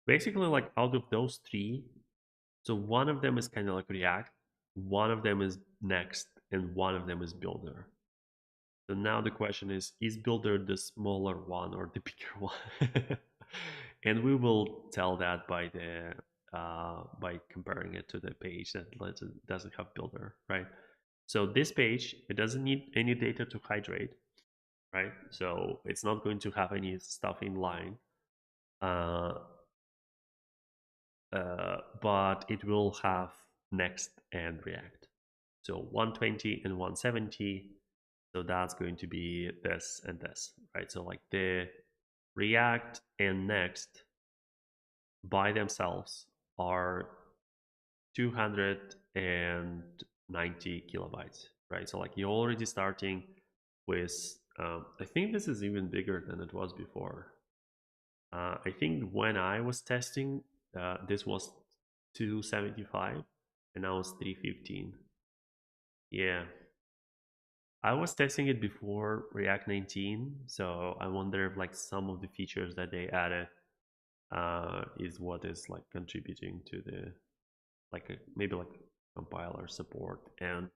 basically, like out of those three, so one of them is kind of like React, one of them is Next, and one of them is Builder. So now the question is Builder the smaller one or the bigger one? And we will tell that by comparing it to the page that doesn't have Builder, right? So this page, it doesn't need any data to hydrate, right? So it's not going to have any stuff in line. Uh, but it will have Next and React. So 120 and 170. So that's going to be this and this, right? So like the React and Next by themselves are 290 kilobytes, right? So like you're already starting with, I think this is even bigger than it was before. I think when I was testing, this was 275 and now it's 315. Yeah. I was testing it before React 19, so I wonder if like some of the features that they added is what is like contributing to the like maybe like compiler support and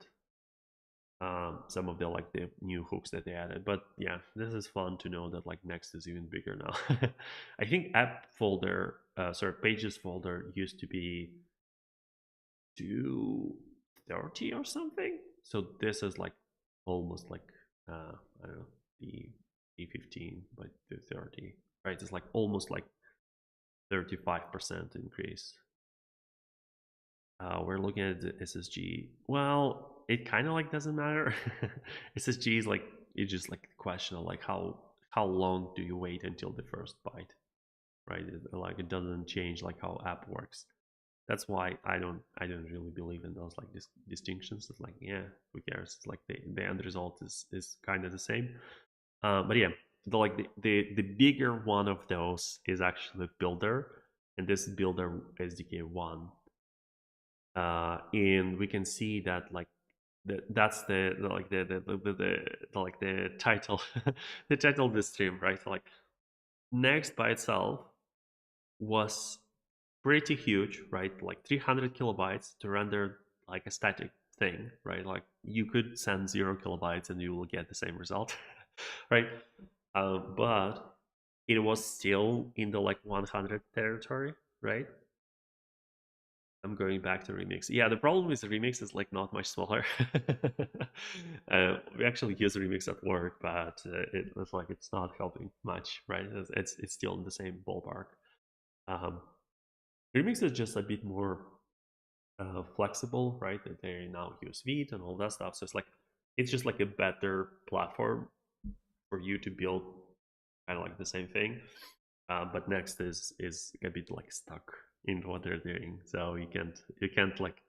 some of the like the new hooks that they added. But yeah, this is fun to know that like Next is even bigger now. I think app folder, sorry, pages folder used to be 230 or something. So this is like almost like I don't know, the E15 by 230, right? It's like almost like 35% increase. We're looking at the SSG. Well, it kind of like doesn't matter. SSG is like it's just like the question of like how long do you wait until the first byte, right? Like it doesn't change like how app works. That's why I don't really believe in those like distinctions. It's like yeah, who cares? It's like the end result is kind of the same. But yeah, the bigger one of those is actually Builder, and this Builder SDK 1. And we can see that like that's the like the like the title the title of the stream, right? So, like Next by itself was pretty huge, right? Like 300 kilobytes to render like a static thing, right? Like you could send 0 kilobytes and you will get the same result, right? But it was still in the like 100 territory, right? I'm going back to remix. Yeah, the problem is the remix is like not much smaller. We actually use remix at work, but it's like it's not helping much, right? It's still in the same ballpark. Um, remix is just a bit more flexible, right? That they now use Vite and all that stuff. So it's just like a better platform for you to build kind of like the same thing. But Next is a bit like stuck in what they're doing, so you can't like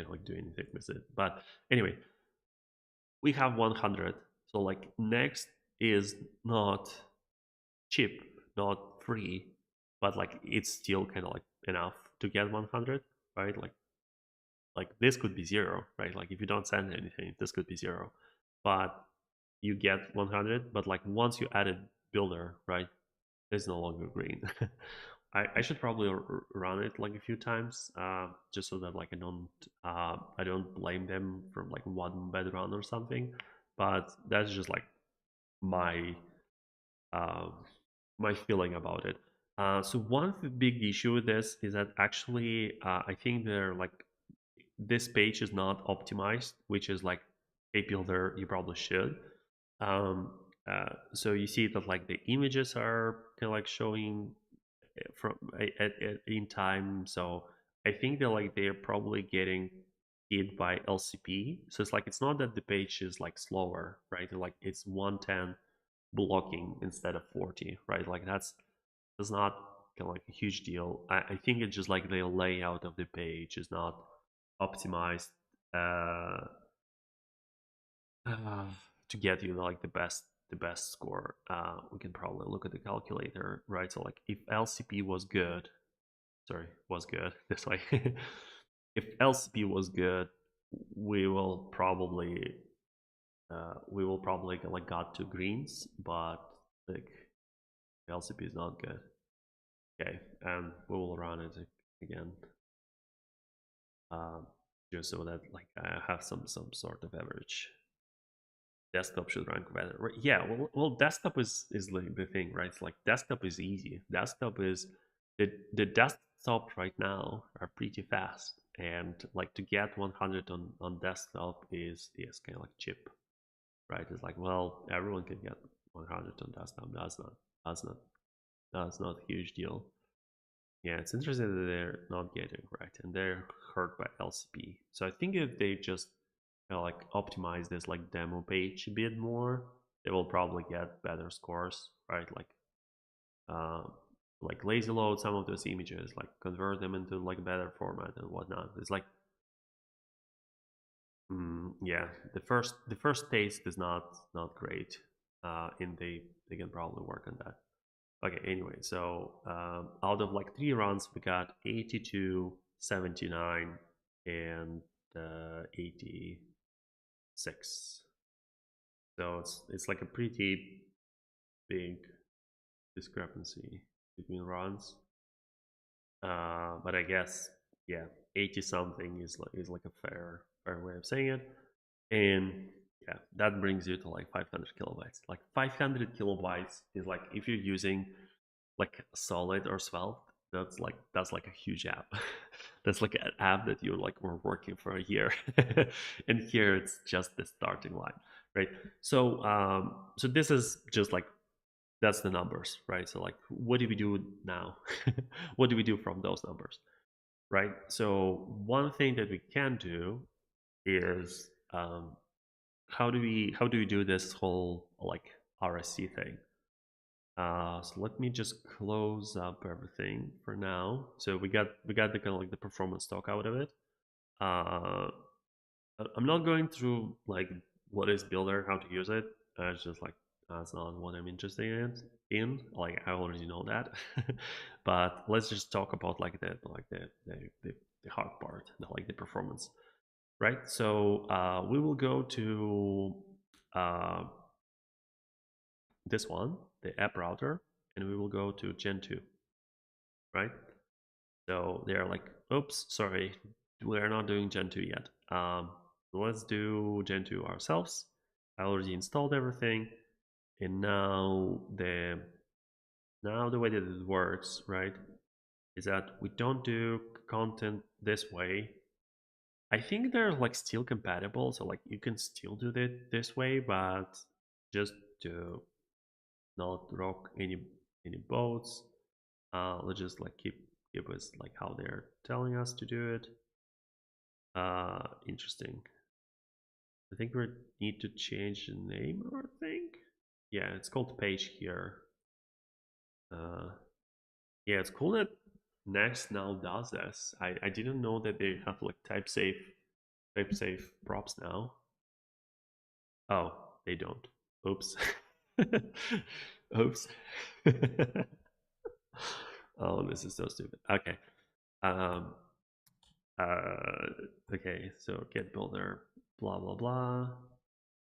like do anything with it. But anyway, we have 100. So like Next is not cheap, not free, but like it's still kind of like enough to get 100, right? Like this could be 0, right? Like if you don't send anything, this could be 0, but you get 100. But like once you added Builder, right, it's no longer green. I should probably run it like a few times, just so that like I don't blame them from like one bad run or something. But that's just like my um, my feeling about it. So one of the big issue with this is that actually I think they're like this page is not optimized, which is like a builder you probably should. Um, so you see that like the images are kind of like showing from in time. So I think they're probably getting hit by LCP. So it's like it's not that the page is like slower, right? Like it's 110 blocking instead of 40, right? Like that's not kind of like a huge deal. I think it's just like the layout of the page is not optimized uh, uh, to get you like the best score. We can probably look at the calculator, right? So like if LCP was good, sorry, was good this way. If LCP was good, we will probably like got to greens, but like LCP is not good. Okay, and we will run it again, um, just so that like I have some sort of average. Desktop should rank better. Right? Yeah, well, desktop is like the thing, right? It's like desktop is easy. Desktop is the desktop right now are pretty fast, and like to get 100 on desktop is kind of like cheap, right? It's like, well, everyone can get 100 on desktop. That's not that's not a huge deal. Yeah, it's interesting that they're not getting right, and they're hurt by LCP. So I think if they just like optimize this like demo page a bit more, they will probably get better scores, right? Uh, like lazy load some of those images, like convert them into like better format and whatnot. It's like, yeah, the first taste is not great, and they can probably work on that. Okay, anyway, so out of like 3 runs, we got 82, 79, and 86. So it's like a pretty big discrepancy between runs. But I guess yeah, 80 something is like a fair way of saying it. And yeah, that brings you to like 500 kilobytes. Like 500 kilobytes is like if you're using like Solid or Svelte, that's like a huge app. That's like an app that you like were working for a year, and here it's just the starting line, right? So this is just like that's the numbers, right? So like, what do we do now? What do we do from those numbers, right? So one thing that we can do is how do we do this whole like RSC thing? So let me just close up everything for now. So we got the kind of like the performance talk out of it. Uh, I'm not going through like what is Builder, how to use it. It's just like that's not what I'm interested in. Like I already know that, but let's just talk about like the hard part, like the performance, right? So we will go to uh, this one, the app router, and we will go to Gen 2, right? So they're like, oops, sorry, we're not doing Gen 2 yet. Let's do Gen 2 ourselves. I already installed everything, and now the way that it works, right, is that we don't do content this way. I think they're like still compatible, so like you can still do it this way, but just to not rock any boats, let's just like keep us like how they're telling us to do it. Interesting. I think we need to change the name, I think. Yeah, it's called page here. Uh, yeah, it's cool that Next now does this. I didn't know that they have like type safe props now. Oh, they don't. Oops. Oops. Oh, this is so stupid. Okay. Um. Okay. So get builder. Blah blah blah.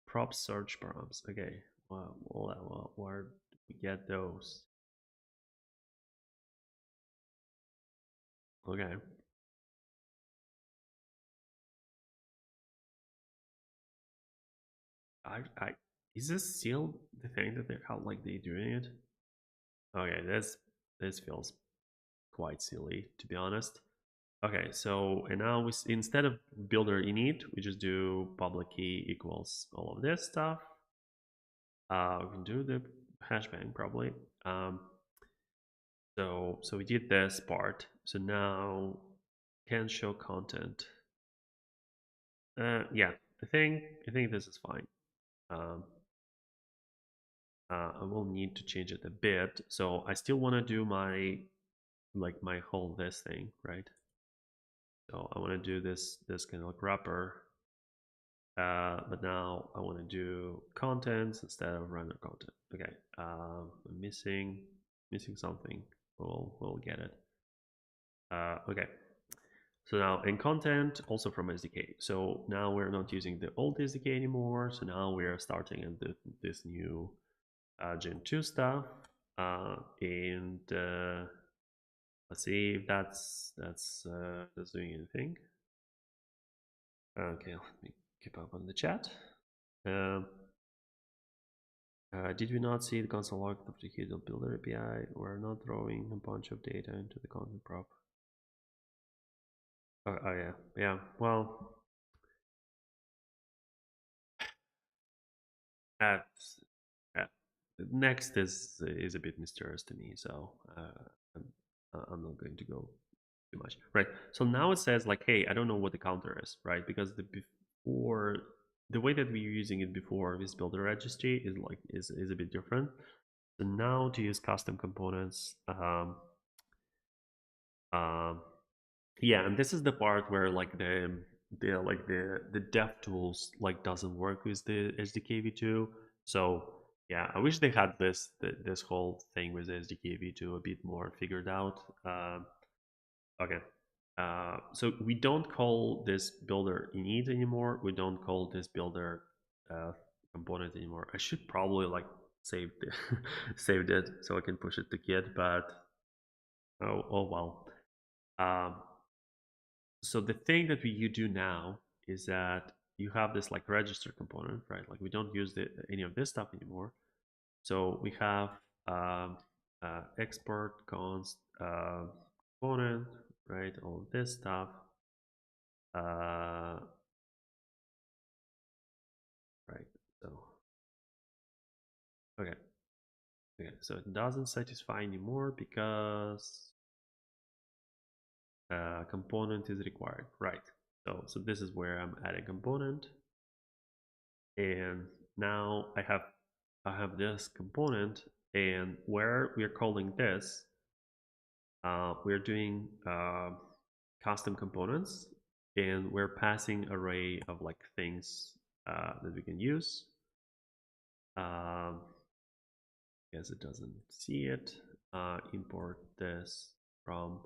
Prop search prompts. Okay. Where do we get those? Okay. I Is this still the thing that they're how like they doing it? Okay, this feels quite silly to be honest. Okay, so and now instead of builder init, we just do public key equals all of this stuff. We can do the hashbang probably. Um, so we did this part. So now can show content. Yeah, I think this is fine. Um, I will need to change it a bit. So I still want to do my whole this thing, right? So I want to do this kind of like wrapper, but now I want to do contents instead of random content. Okay, I'm missing something. We'll get it. Okay, so now in content, also from SDK. So now we're not using the old SDK anymore. So now we are starting in this new Gen 2 stuff. And let's see if that's doing anything. Okay, let me keep up on the chat. Um, did we not see the console log of the Hidden Builder API? We're not throwing a bunch of data into the content prop. Oh yeah, yeah. Well, that's uh, next is a bit mysterious to me, so I'm, I'm not going to go too much. Right. So now it says like, hey, I don't know what the counter is, right? Because before the way that we were using it before this builder registry is a bit different. So now to use custom components, um, yeah, and this is the part where like the dev tools like doesn't work with the SDK v2. So yeah, I wish they had this whole thing with the SDK v2 a bit more figured out. Okay. So we don't call this builder init anymore. We don't call this builder uh, component anymore. I should probably like save the saved it so I can push it to Git, but oh well. Um, so the thing that you do now is that you have this like register component, right? Like we don't use any of this stuff anymore. So we have export const component, right? All of this stuff. Uh, right. So okay, okay. So it doesn't satisfy anymore because component is required, right? So this is where I'm adding component, and now I have this component, and where we are calling this, we're doing custom components, and we're passing array of like things that we can use. Guess it doesn't see it. Import this from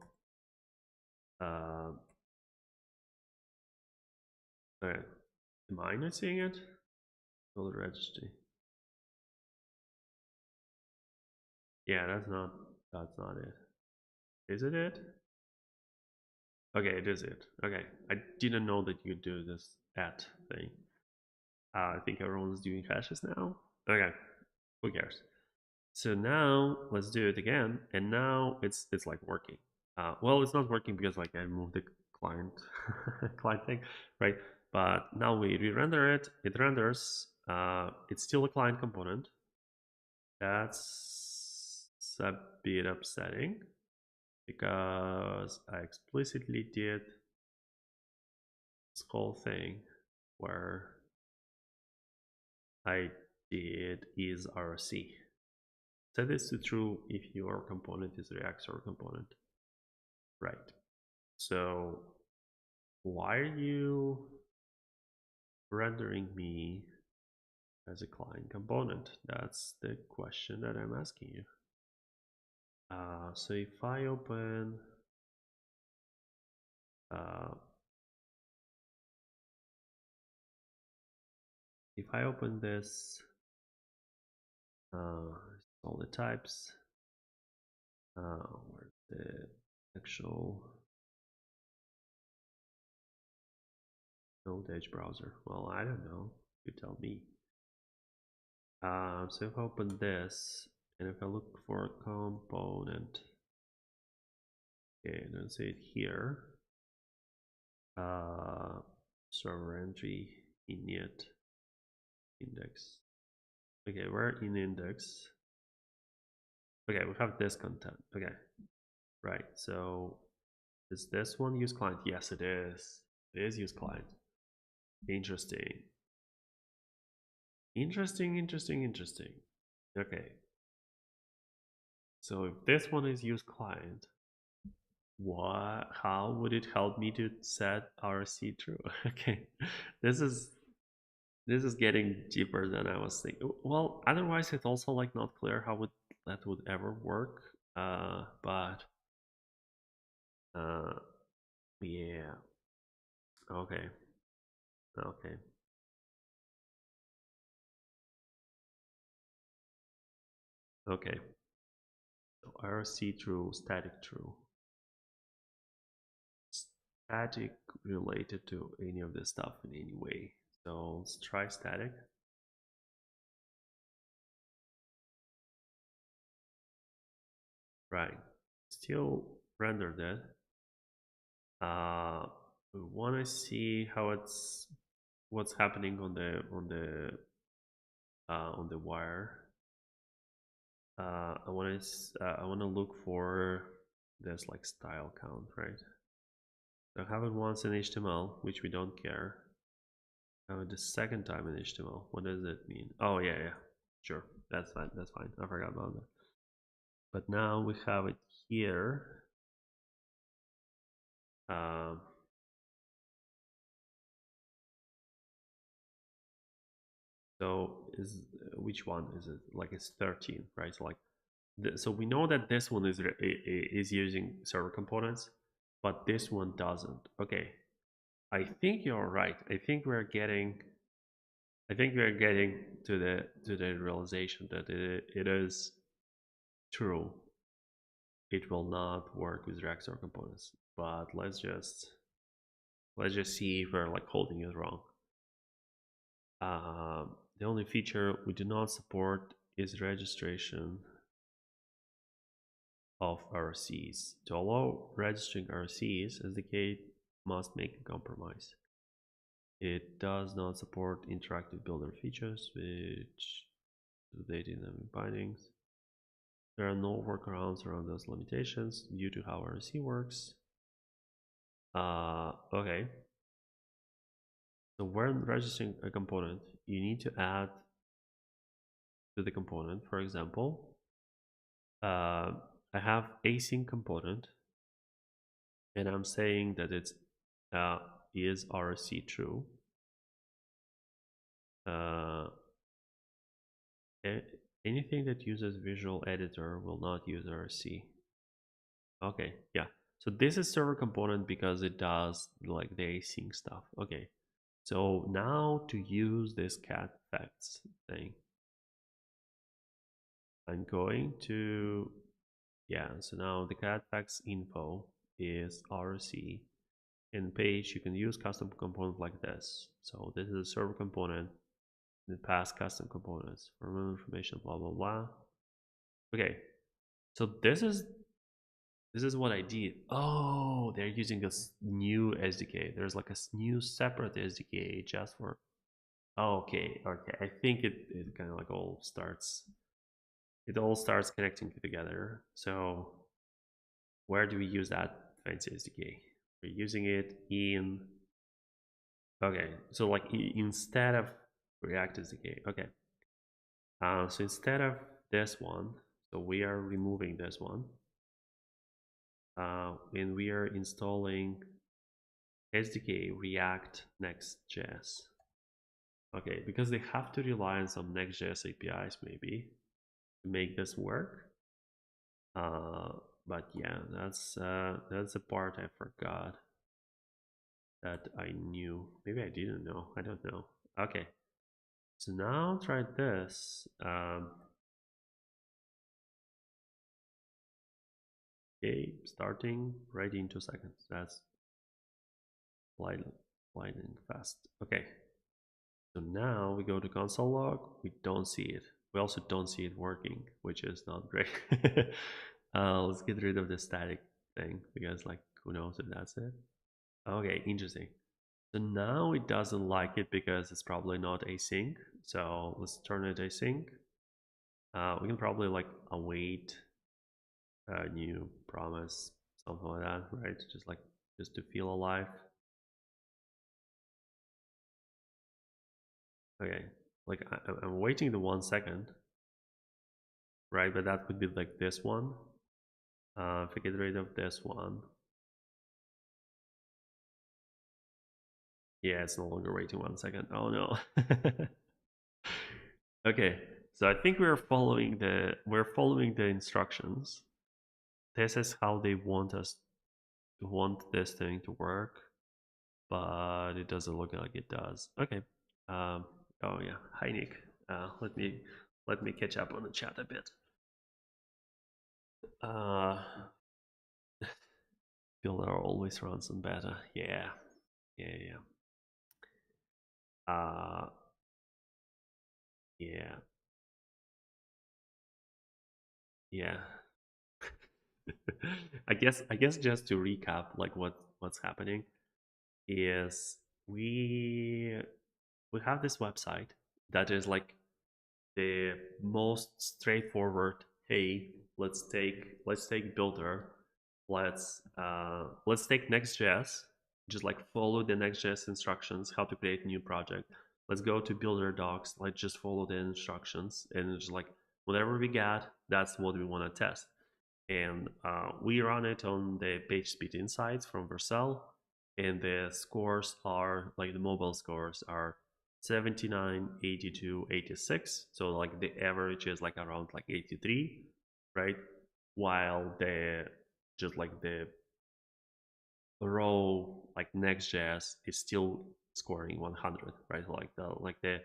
okay. Am I not seeing it? Build registry. Yeah, that's not it. Is it it? Okay, it is it. Okay, I didn't know that you do this at thing. I think everyone's doing hashes now. Okay, who cares? So now let's do it again, and now it's like working. Well, it's not working because like I moved the client client thing, right? But now we re-render it. It renders. It's still a client component. That's a bit upsetting because I explicitly did this whole thing where I did is RSC. Set this to true if your component is a React Store component. Right. So why are you rendering me as a client component? That's the question that I'm asking you. So if I open uh, this, all the types, where's the actual Node Edge browser? Well, I don't know. You tell me. So if I open this, and if I look for a component, okay, let's say it here, server entry init index. Okay, we're in index. Okay, we have this content. Okay, right. So is this one use client? Yes, it is. It is use client. Interesting. Interesting. Okay. So if this one is use client, what? How would it help me to set RSC true? Okay, this is this is getting deeper than I was thinking. Well, otherwise it's also like not clear how would that would ever work. But uh, yeah. Okay. Okay. Okay. So RSC true, static true. Static related to any of this stuff in any way. So let's try static. Right. Still render that. We want to see how what's happening on the wire. I want to look for this like style count, right? So I have it once in HTML, which we don't care. I have it the second time in HTML. What does it mean? Oh yeah. Sure, that's fine. That's fine. I forgot about that. But now we have it here. Um, so is which one is it? Like it's 13, right? So like, so we know that this one is using server components, but this one doesn't. Okay, I think you're right. I think we're getting to the realization that it is true. It will not work with React server components. But let's just see if we're like holding it wrong. The only feature we do not support is registration of RSCs. To allow registering RSCs, SDK must make a compromise. It does not support interactive builder features, which the dynamic bindings. There are no workarounds around those limitations due to how RSC works. Okay. So when registering a component, you need to add to the component. For example, I have async component, and I'm saying that it's is RSC true. Uh, anything that uses visual editor will not use RSC. Okay, yeah. So this is server component because it does like the async stuff. Okay. So now to use this cat facts thing, I'm going to, yeah, so now the cat facts info is RC. In page, you can use custom component like this. So this is a server component and pass custom components for more information, blah, blah, blah. Okay, so this is what I did. Oh, they're using this new SDK. There's like a new separate SDK just for, oh, okay. I think it kind of like it all starts connecting together. So where do we use that fancy SDK? We're using it in, okay, so like instead of React SDK, okay. So instead of this one, so we are removing this one, and we are installing SDK React Next.js. Okay, because they have to rely on some Next.js APIs maybe to make this work. But yeah, that's the part I forgot that I knew. Maybe I didn't know. I don't know. Okay, so now try this. Okay, starting right in 2 seconds. That's lightning fast. Okay, so now we go to console log. We don't see it. we also don't see it working, which is not great. Let's get rid of the static thing because like who knows if that's it. Okay, interesting. So now it doesn't like it because it's probably not async. So let's turn it async. We can probably like await a new promise, something like that, right? Just to feel alive. Okay, like I'm waiting the 1 second, right? But that could be like this one. If I get rid of this one, yeah, it's no longer waiting 1 second. Oh no. Okay, so I think we're following the instructions. This is how they want this thing to work, but it doesn't look like it does. Okay. Um, oh yeah. Hi Nick. Let me catch up on the chat a bit. Uh, Builder always runs on beta. Yeah. Yeah. Yeah. Uh, yeah. Yeah. I guess just to recap, like what's happening is we we have this website that is like the most straightforward. Hey, let's take Builder, let's take Next.js, just like follow the Next.js instructions how to create a new project. Let's go to Builder docs, let's just follow the instructions, and it's just like whatever we got, that's what we want to test. And we run it on the page speed insights from Vercel, and the scores are like the mobile scores are 79, 82, 86. So like the average is like around like 83, right? While the just like the raw like Next.js is still scoring 100, right? Like the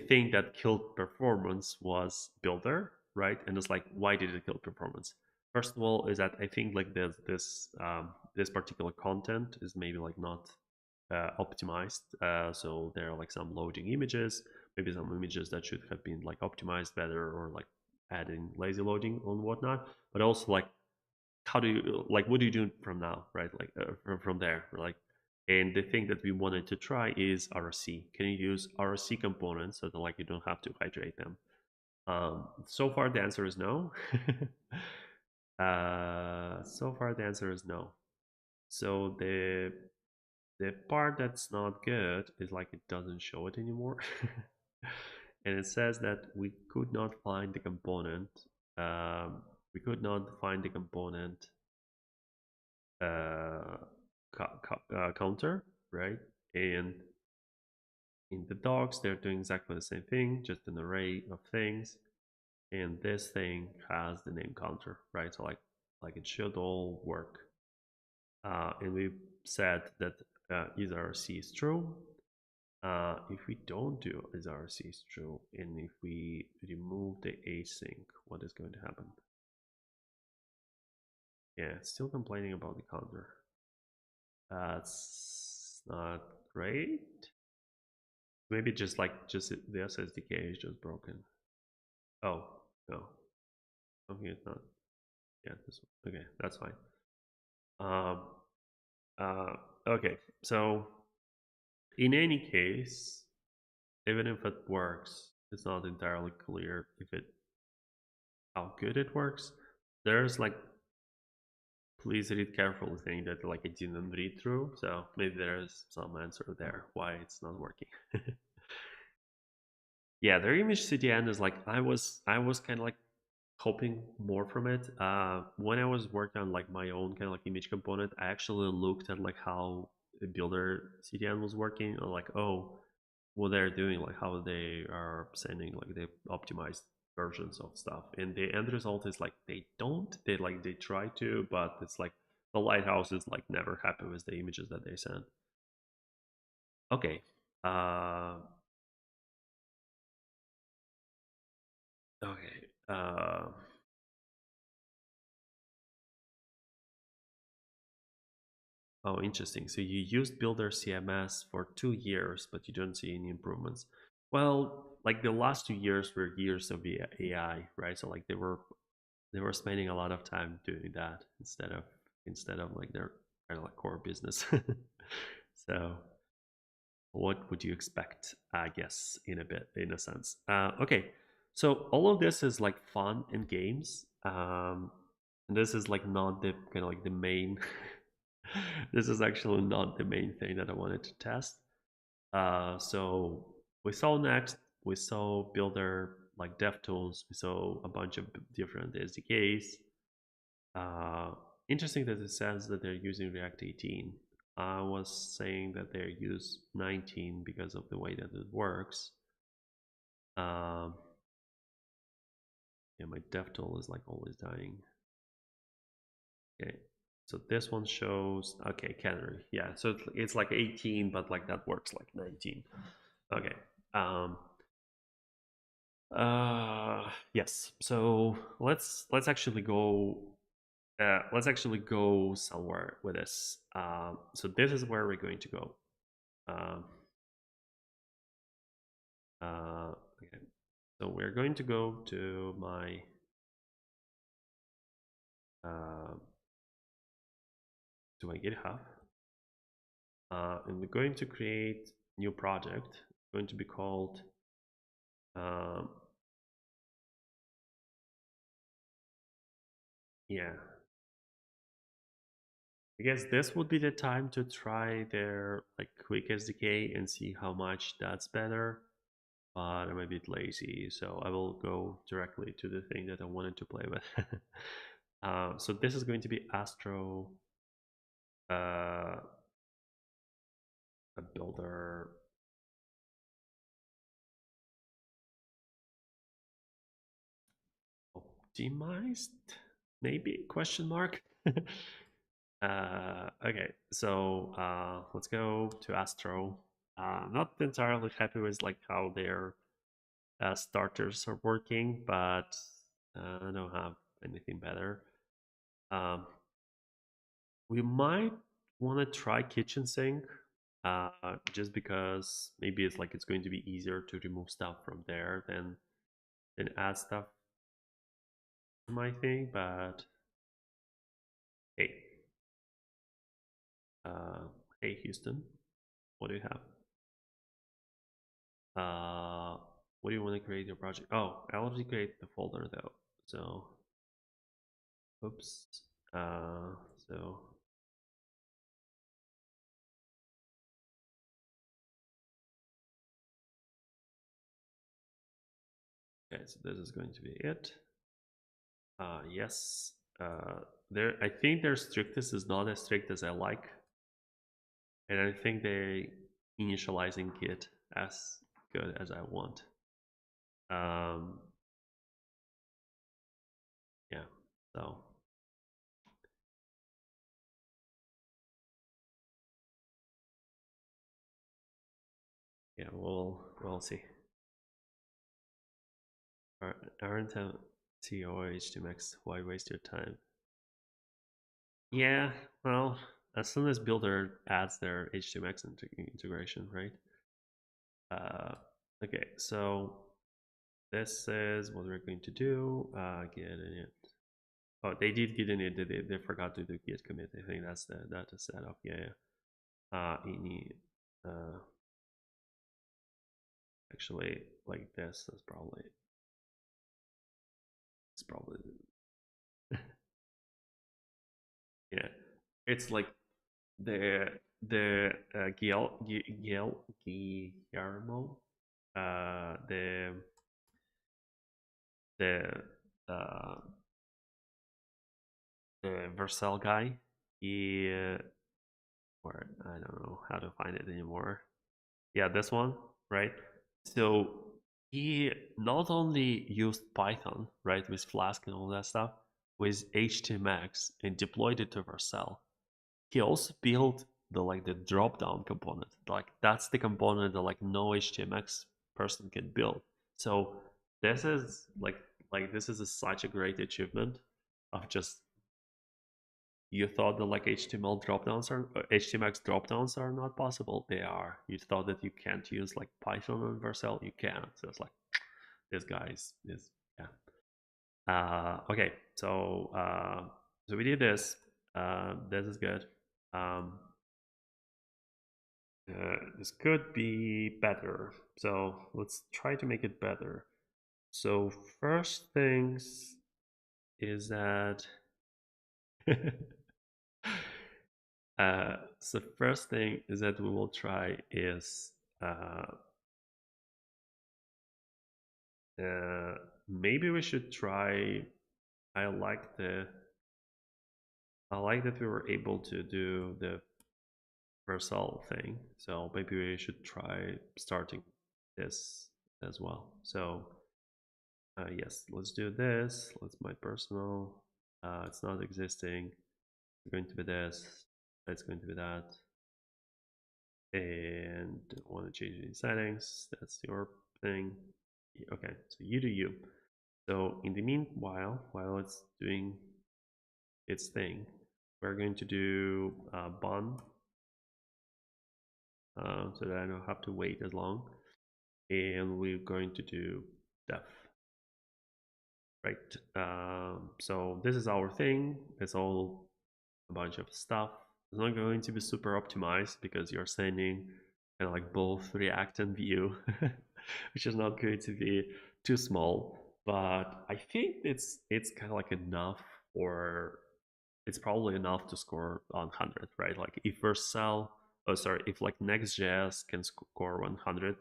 thing that killed performance was Builder, right? And it's like, why did it kill performance? First of all, is that I think like this particular content is maybe like not optimized. So there are like some loading images, maybe some images that should have been like optimized better, or like adding lazy loading and whatnot. But also like, how do you like what do you do from now, right? Like from there, like. And the thing that we wanted to try is RSC. Can you use RSC components so that like you don't have to hydrate them? So far the answer is no. So far the answer is no. So the part that's not good is like it doesn't show it anymore. And it says that we could not find the component. Um, we could not find the component uh, counter, right? And in the docs, they're doing exactly the same thing, just an array of things. And this thing has the name counter, right? So like it should all work. And we said that is RC is true. If we don't do is RC is true, and if we remove the async, what is going to happen? Yeah, it's still complaining about the counter. That's not great. Maybe just the SSDK is just broken. Oh no, something is not. Yeah, this one. Okay, that's fine. Um. Okay. So in any case, even if it works, it's not entirely clear if it how good it works. There's like, please read carefully thing that like I didn't read through. So maybe there's some answer there why it's not working. Yeah, their image CDN is like I was kind of like hoping more from it. When I was working on like my own kind of like image component, I actually looked at like how the Builder CDN was working, and like, oh, what they're doing, like how they are sending like the optimized versions of stuff. And the end result is like they try to, but it's like the lighthouse is like never happy with the images that they send. Okay. Uh, okay. Oh, interesting. So you used Builder CMS for 2 years, but you don't see any improvements. Well, like the last 2 years were years of the AI, right? So like they were spending a lot of time doing that instead of like their kind of like core business. So what would you expect? I guess in a sense. Okay, so all of this is like fun and games. And this is like not the kind of like the main. This is actually not the main thing that I wanted to test. So we saw Next, we saw Builder, like DevTools, we saw a bunch of different SDKs. Uh, Interesting that it says that they're using React 18. I was saying that they use 19 because of the way that it works. Um, yeah, my DevTool is like always dying. Okay, so this one shows, okay, Canary. Yeah, so it's like 18, but like that works like 19. Okay. Um, yes. So let's actually go. Let's actually go somewhere with this. So this is where we're going to go. Um, okay. So we're going to go to my uh, GitHub, and we're going to create new project. It's going to be called. Um, yeah, I guess this would be the time to try their like quick SDK and see how much that's better. But I'm a bit lazy, so I will go directly to the thing that I wanted to play with. So this is going to be Astro, a builder. Optimized, maybe question mark. Okay, so let's go to Astro. Not entirely happy with like how their starters are working, but I don't have anything better. Um, we might want to try kitchen sink, just because maybe it's going to be easier to remove stuff from there than add stuff to my thing. But hey, uh, hey Houston, what do you have? Uh, what do you want to create your project? Oh, I already create the folder though. So, oops. So okay, so this is going to be it. Yes. There, I think their strictest is not as strict as I like, and I think they initializing Git as good as I want. Um, yeah. So yeah, we'll see. Aren't TO HTMX? Why waste your time? Yeah. Well, as soon as Builder adds their HTMX integration, right? Uh, okay. So this is what we're going to do. Get in it. Oh, they did get in it. They forgot to do git commit. I think that's the setup. Yeah, yeah. Ini, uh, actually, like this is probably it's probably yeah. It's like the Guillermo, the the uh the Vercel guy. He or I don't know how to find it anymore. Yeah, this one, right? So he not only used Python, right, with Flask and all that stuff, with HTMX and deployed it to Vercel. He also built the drop down component. Like that's the component that like no HTMX person can build. So this is such a great achievement of just You thought that like HTML dropdowns are HTMX dropdowns are not possible. They are. You thought that you can't use like Python and Vercel. You can. So it's like this guy's is yeah. Okay, so we did this. This is good. Um, this could be better. So let's try to make it better. So first things is that so first thing is that we will try is uh, uh, maybe we should try. I like the I like that we were able to do the Vercel thing. So maybe we should try starting this as well. So yes, let's do this. Let's my personal. It's not existing. It's going to be this. It's going to be that. And don't want to change any settings. That's your thing. Okay, so you do you. So in the meanwhile, while it's doing its thing, we're going to do bun so that I don't have to wait as long. And we're going to do def. Right. So this is our thing. It's all a bunch of stuff. It's not going to be super optimized because you're sending kind of like both React and Vue, which is not going to be too small. But I think it's kind of like enough, or it's probably enough to score 100, right? Like if Vercel, oh sorry, if like Next.js can score 100,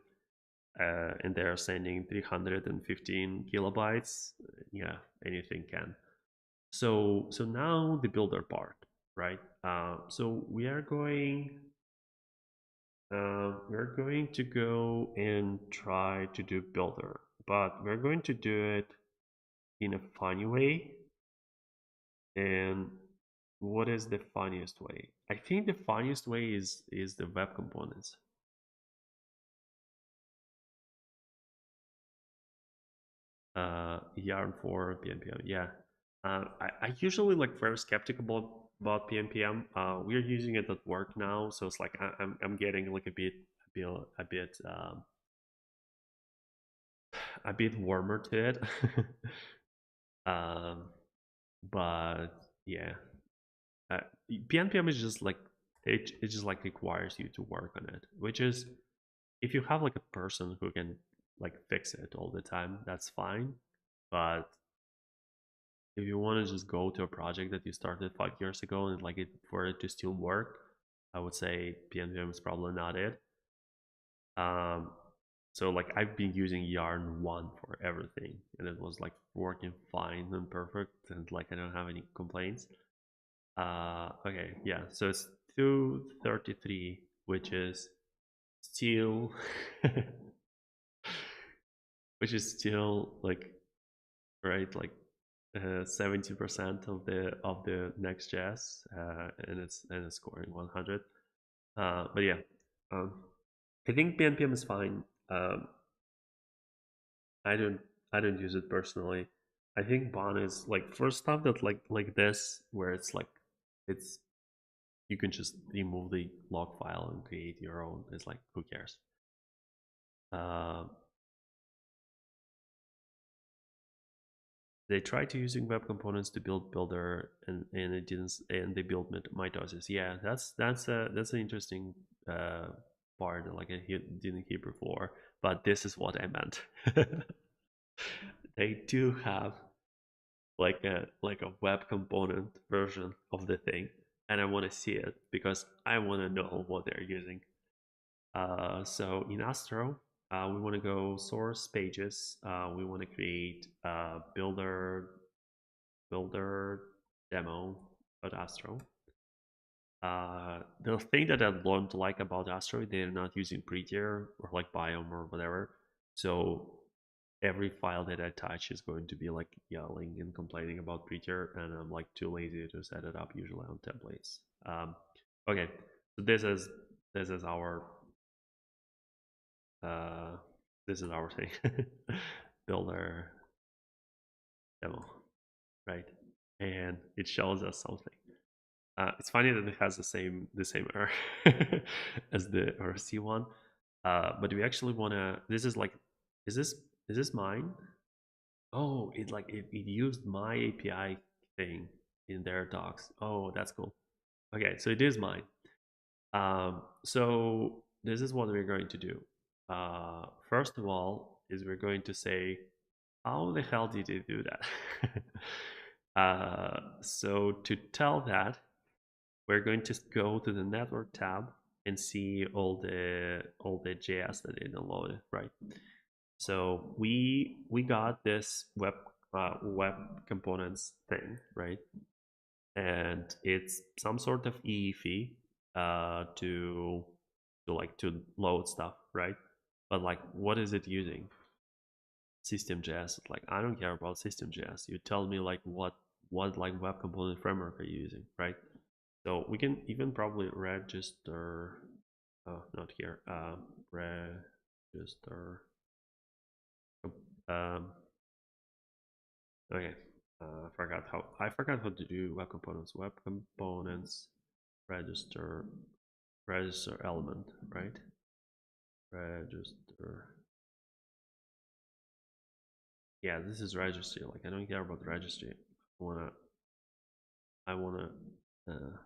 and they're sending 315 kilobytes, yeah, anything can. So now the builder part, right? So we're going to go and try to do builder, but we're going to do it in a funny way. And what is the funniest way? I think the funniest way is the web components. Yarn for PNPM. Yeah. I usually like very skeptical about PNPM. We're using it at work now, so it's like I'm getting like a bit a bit warmer to it. um, but yeah, uh, PNPM is just like it just like requires you to work on it, which is if you have like a person who can like fix it all the time, that's fine. But if you want to just go to a project that you started 5 years ago and like it for it to still work, I would say PNVM is probably not it. Um, so like I've been using Yarn one for everything, and it was like working fine and perfect, and like I don't have any complaints. Okay, yeah. So it's 233, which is still, which is still like right, like 70% of the Next.js, and it's scoring 100. But yeah, um, I think PNPM is fine. I don't I don't use it personally. I think Bon is like for stuff that like this, where it's like it's you can just remove the log file and create your own. It's like who cares? Uh, they tried to using web components to build builder, and it didn't, and they built mitosis. Yeah, that's an interesting part that like didn't hear before, but this is what I meant. They do have like a web component version of the thing, and I want to see it because I want to know what they're using. So in Astro, we want to go source pages. We want to create builder demo at Astro. The thing that I don't like about Astro, they're not using prettier or like biome or whatever. So every file that I touch is going to be like yelling and complaining about prettier, and I'm like too lazy to set it up usually on templates. Okay, so this is our uh, this is our thing, builder demo, right? And it shows us something. It's funny that it has the same error as the RSC one. But we actually wanna. This is like, is this is this mine? Oh, it used my API thing in their docs. Oh, that's cool. Okay, so it is mine. So this is what we're going to do. First of all, is we're going to say, how the hell did you do that? So to tell that, we're going to go to the network tab and see all the JS that they downloaded, right? So we got this web components thing, right? And it's some sort of EE fee to load stuff, right? But like, what is it using? System.js. Like, I don't care about System.js. You tell me like what like web component framework are you using, right? So we can even probably register. Oh, not here. Register. Um, okay. I forgot how to do web components. Web components register element, right? Register. Yeah, this is registry. Like, I don't care about the registry. I wanna. Uh,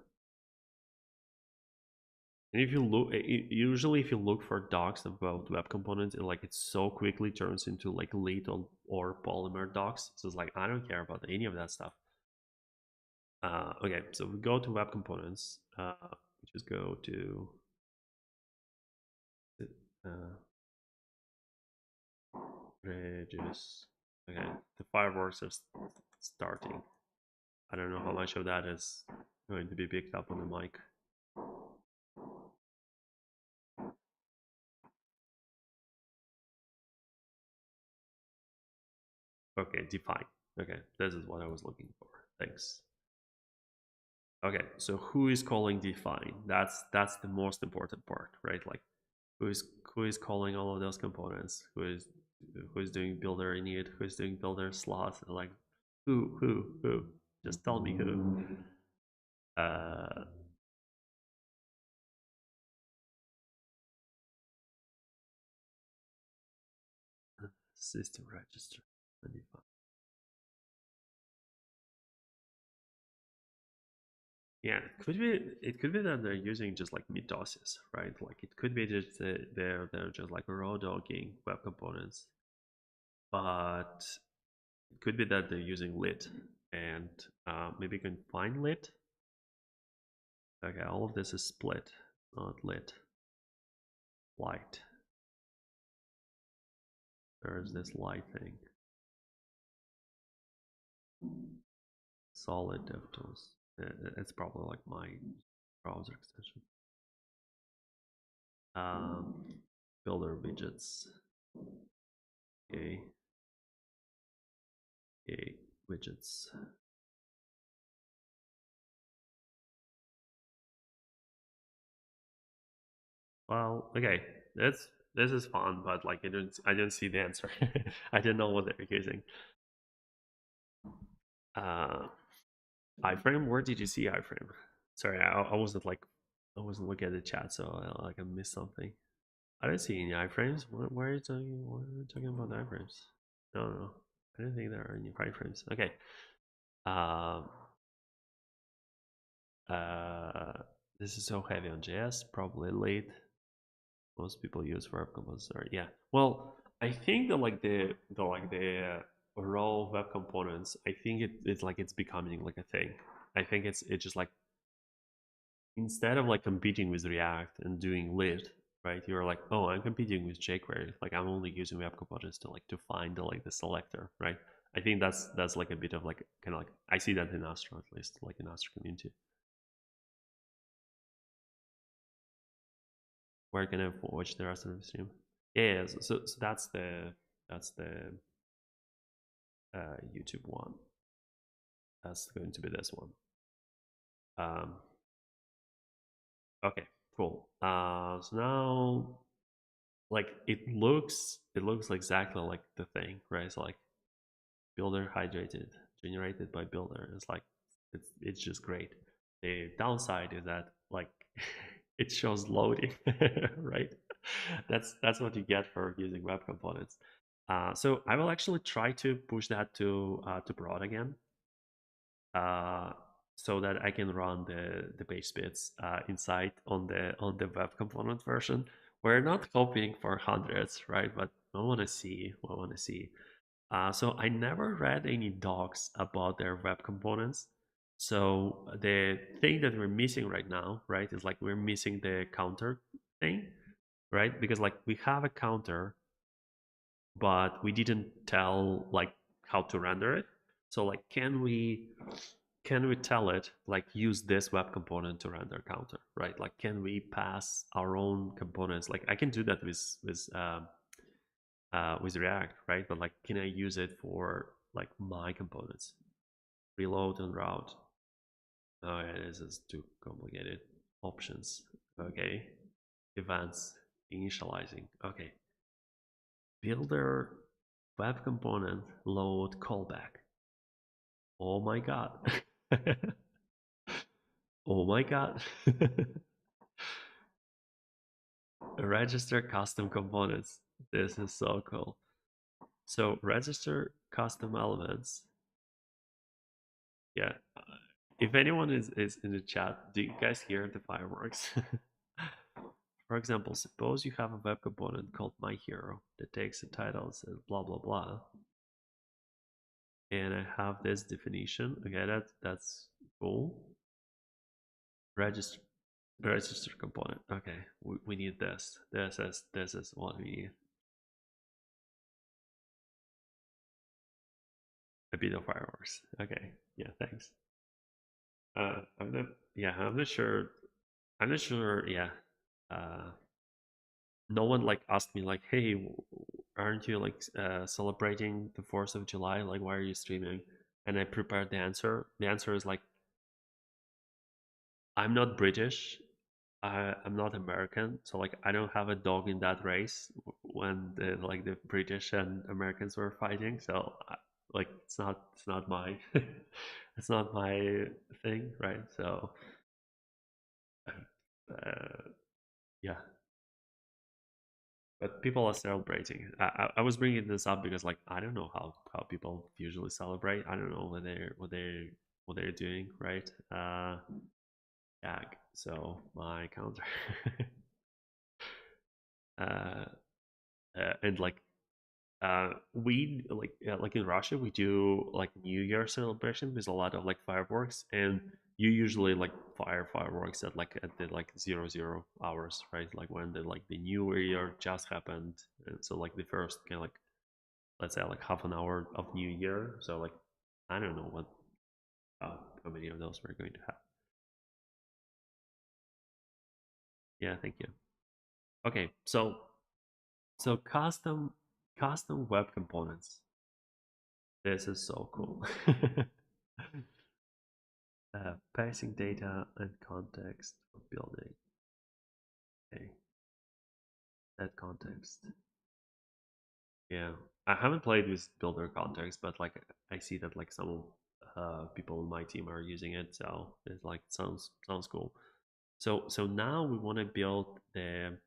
and if you look, usually if you look for docs about web components, it so quickly turns into like lit or Polymer docs. So it's like, I don't care about any of that stuff. Okay, so we go to web components. We just go to uh, regis. Okay, the fireworks are starting. I don't know how much of that is going to be picked up on the mic. Okay, define. Okay, this is what I was looking for. Thanks. Okay, so who is calling define? That's the most important part, right? Like, who is calling all of those components? Who is doing builder init? Who is doing builder slot? Like, who? Just tell me who. Uh, System register. Yeah, it could be that they're using just like mitosis, right? Like, it could be just they're just like raw dogging web components, but it could be that they're using lit, and maybe you can find lit. Okay, all of this is split, not lit. Light. There's this light thing. Solid DevTools. It's probably like my browser extension. Um, Builder widgets. Okay. Okay, widgets. Well, okay, this is fun, but like, I didn't see the answer. I didn't know what they're using. Uh, iframe. Where did you see iframe? Sorry, I wasn't looking at the chat, so I missed something. I don't see any iframes. Why are you talking? Why are you talking about iframes? No, no, I didn't think there are any iframes. Okay. Um. This is so heavy on JS. Probably late. Most people use web components. Or yeah. Well, I think that like the raw web components. I think it's becoming like a thing. I think it's just like, instead of like competing with React and doing lit, right? You're like, oh, I'm competing with jQuery. Like, I'm only using web components to find the selector, right? I think that's like a bit of like, kind of like, I see that in Astro, at least like in Astro community. Where can I watch the rest of the stream? Yeah, so that's the YouTube one. That's going to be this one. Um, okay, cool. So now, like, it looks exactly like the thing, right? So like, builder hydrated, generated by builder. It's like, it's just great. the downside is that like it shows loading, right? That's what you get for using web components. So I will actually try to push that to prod again, uh, so that I can run the page speeds inside on the web component version. We're not hoping for hundreds, right? But I want to see. I want to see. So I never read any docs about their web components. So the thing that we're missing right now, right, is like we're missing the counter thing, right? Because like we have a counter, but we didn't tell like how to render it. So like can we tell it like use this web component to render counter, right? Like can we pass our own components? Like I can do that with React, right? But like, can I use it for like my components? Reload and route. Oh, yeah, this is too complicated. Options. Okay. Events. Initializing. Okay. Builder web component load callback. Oh my god. Oh my god. Register custom components. This is so cool. So register custom elements. Yeah. If anyone is in the chat, do you guys hear the fireworks? For example, suppose you have a web component called my hero that takes the title and says blah blah blah, and I have this definition. Okay, that's cool. Register register component. Okay, we need this. This is what we need. A bit of fireworks. Okay, yeah, thanks. I'm not. Yeah, I'm not sure. I'm not sure. Yeah. Uh, no one like asked me like, hey, aren't you like celebrating the 4th of July? Like, why are you streaming? And I prepared the answer. The answer is like, I'm not British. I'm not American, so like I don't have a dog in that race when the British and Americans were fighting. So like it's not my it's not my thing, right? So uh, yeah, but people are celebrating. I was bringing this up because like I don't know how people usually celebrate. I don't know what they're doing, right? Yeah. So my counter, uh, and we like in Russia we do like New Year celebration with a lot of like fireworks, and you usually like fire fireworks at the like 00 hours, right? Like when the new year just happened, and so like the first kind of like let's say like half an hour of New Year. So like I don't know what how many of those we're going to have. Yeah, thank you. Okay, so custom web components. This is so cool. Passing data and context for building. Okay, that context. Yeah, I haven't played with builder context, but like I see that like some people in my team are using it, so it's like sounds cool. So now we want to build the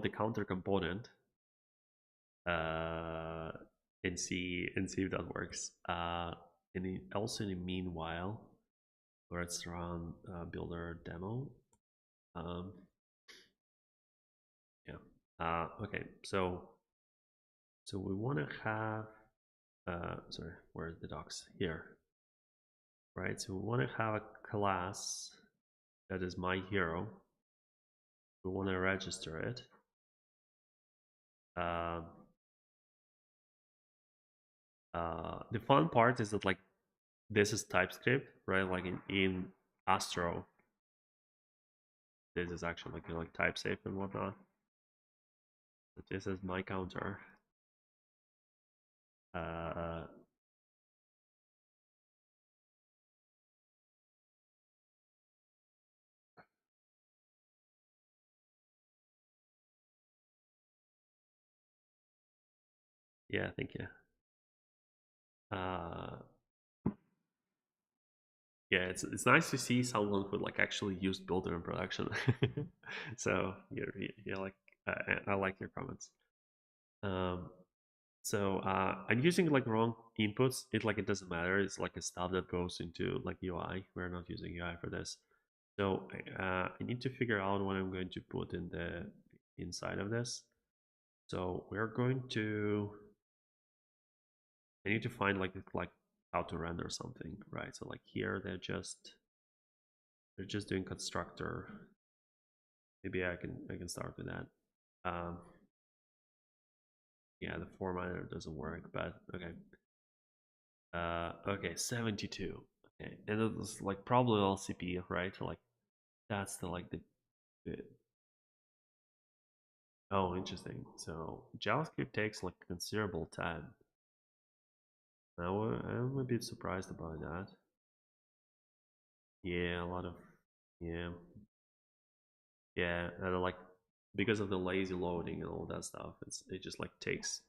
counter component, uh, and see if that works. Also in the meanwhile, let's run builder demo. Um, yeah. Okay. So we want to have. Sorry, where are the docs? Here. Right. So we want to have a class that is my hero. We want to register it. Um, the fun part is that like this is TypeScript, right? Like in Astro, this is actually like type safe and whatnot. But this is my counter. Uh, yeah, thank you. Uh, yeah, it's nice to see someone who like actually used Builder in production. So you're like I like your comments. Um, so I'm using like wrong inputs. It doesn't matter. It's like a stuff that goes into like UI. We're not using UI for this. So I need to figure out what I'm going to put in the inside of this. So we're going to. I need to find like how to render something, right? So like here they're just doing constructor. Maybe I can start with that. Um, yeah, the formatter doesn't work, but okay. Okay, 72. Okay, and it was like probably LCP, right? So like that's the oh, interesting. So JavaScript takes like considerable time. Now I'm a bit surprised about that. Yeah, a lot of yeah, yeah, and like because of the lazy loading and all that stuff, it just like takes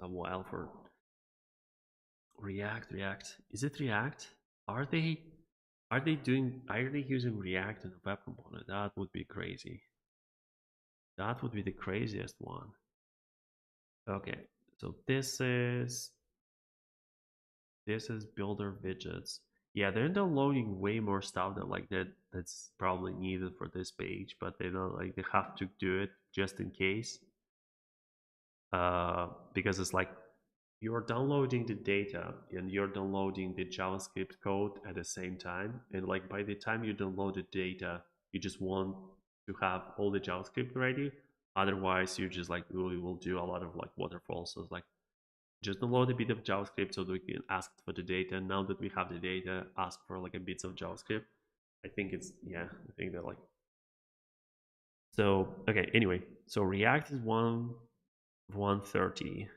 a while for React. Is it React? Are they are they using React in a web component? That would be crazy. That would be the craziest one. Okay, so this is builder widgets. Yeah, they're downloading way more stuff that like that's probably needed for this page, but they don't like they have to do it just in case. Because it's like you're downloading the data and you're downloading the JavaScript code at the same time. And like by the time you download the data, you just want to have all the JavaScript ready. Otherwise, you just like really will do a lot of like waterfalls. So it's like just download a bit of JavaScript so that we can ask for the data. Now that we have the data, ask for like a bits of JavaScript. I think it's yeah, I think that like so okay, anyway. So React is 130.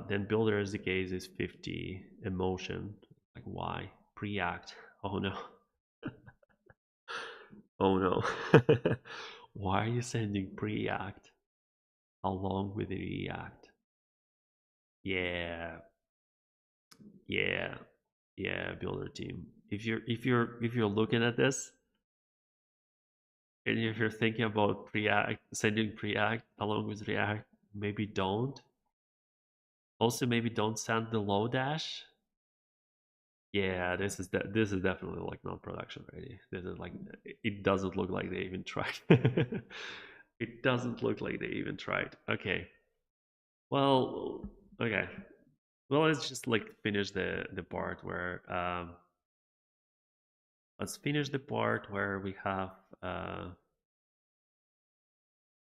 Then Builder as the case is 50. Emotion, like why? Preact. Oh no. Oh no. Why are you sending Preact along with the React? Yeah, yeah, yeah, Builder team. If you're looking at this and if you're thinking about Preact sending Preact along with React, maybe don't. Also, maybe don't send the Lodash. Yeah, this is definitely like not production ready. This is like it doesn't look like they even tried. It doesn't look like they even tried. Okay. Well, okay. Well, let's just like finish the part where let's finish the part where we have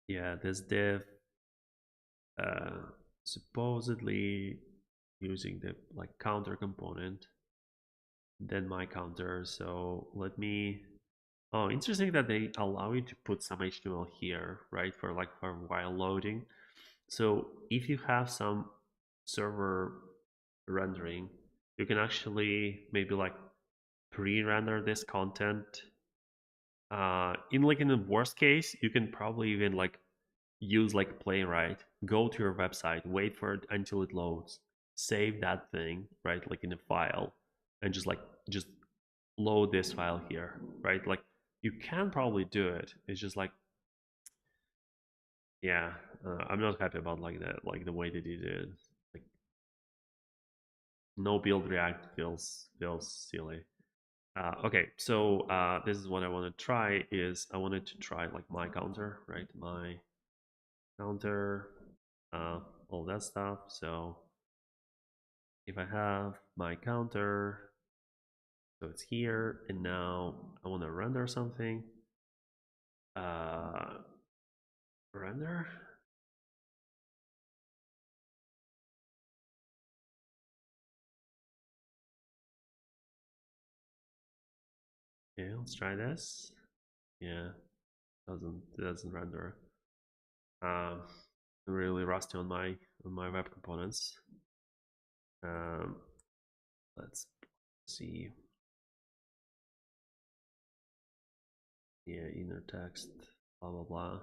yeah, this div uh supposedly using the like counter component, then my counter. So let me oh, interesting that they allow you to put some HTML here, right? For like for while loading. So if you have some server rendering, you can actually maybe like pre-render this content. In the worst case, you can probably even like use like Playwright, go to your website, wait for it until it loads, save that thing, right? Like in a file, and just load this file here, right? Like you can probably do it. It's just like, yeah, I'm not happy about like the way they did it. Like no build React feels silly. Okay, so this is what I want to try. Is I wanted to try like my counter, right? My counter, uh, all that stuff. So if I have my counter, so it's here, and now I want to render something. Uh, render. Okay, let's try this. Yeah, doesn't render. I'm really rusty on my web components. Um, let's see. Yeah, inner text, blah blah blah.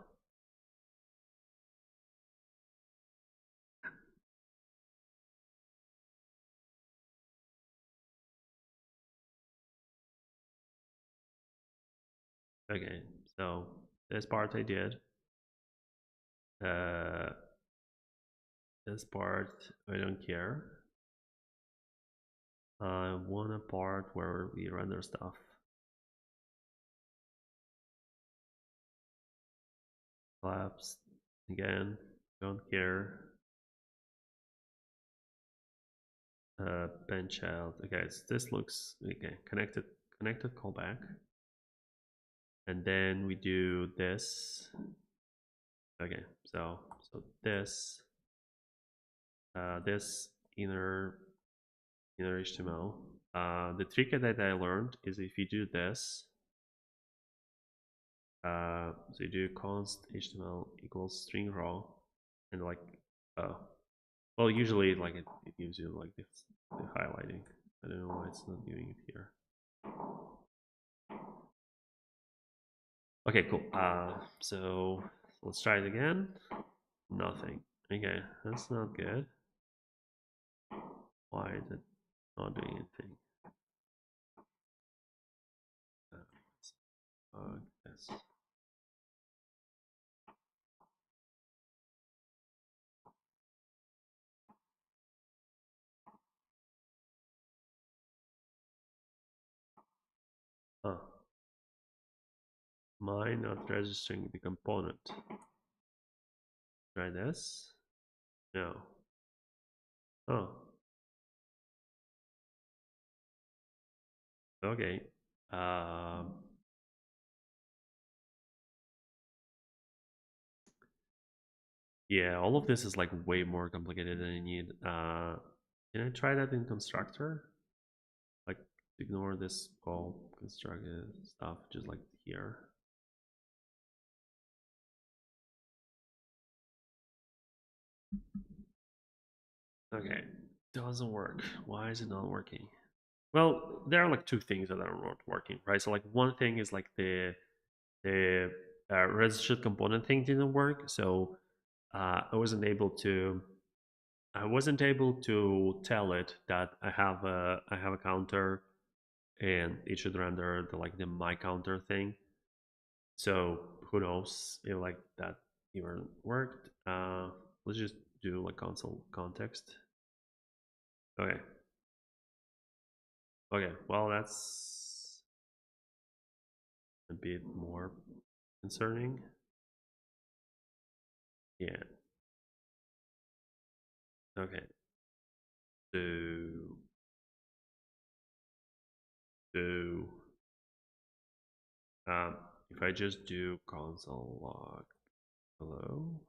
Okay, so this part I did. Uh, this part I don't care. I want a part where we render stuff. Collapse again. Don't care. Ben child. Okay, so this looks okay. Connected callback, and then we do this. Okay, so this this inner HTML. The trick that I learned is if you do this, so you do const HTML equals string raw, and like, well, usually like it gives you like this the highlighting. I don't know why it's not doing it here. Okay, cool. So let's try it again. Nothing. Okay, that's not good. Why is it not doing anything? This. Huh. Mine not registering the component. Try this. No. Oh. Okay. Yeah, all of this is like way more complicated than I need. Can I try that in constructor? Like ignore this all constructed stuff, just like here. Okay, doesn't work. Why is it not working? Well, there are like two things that are not working, right? So like one thing is like the registered component thing didn't work, so I wasn't able to tell it that I have a counter and it should render the my counter thing. So who knows if like that even worked. Let's just do like console context. Okay. Okay. Well, that's a bit more concerning. Yeah. Okay. So so um, if I just do console log hello.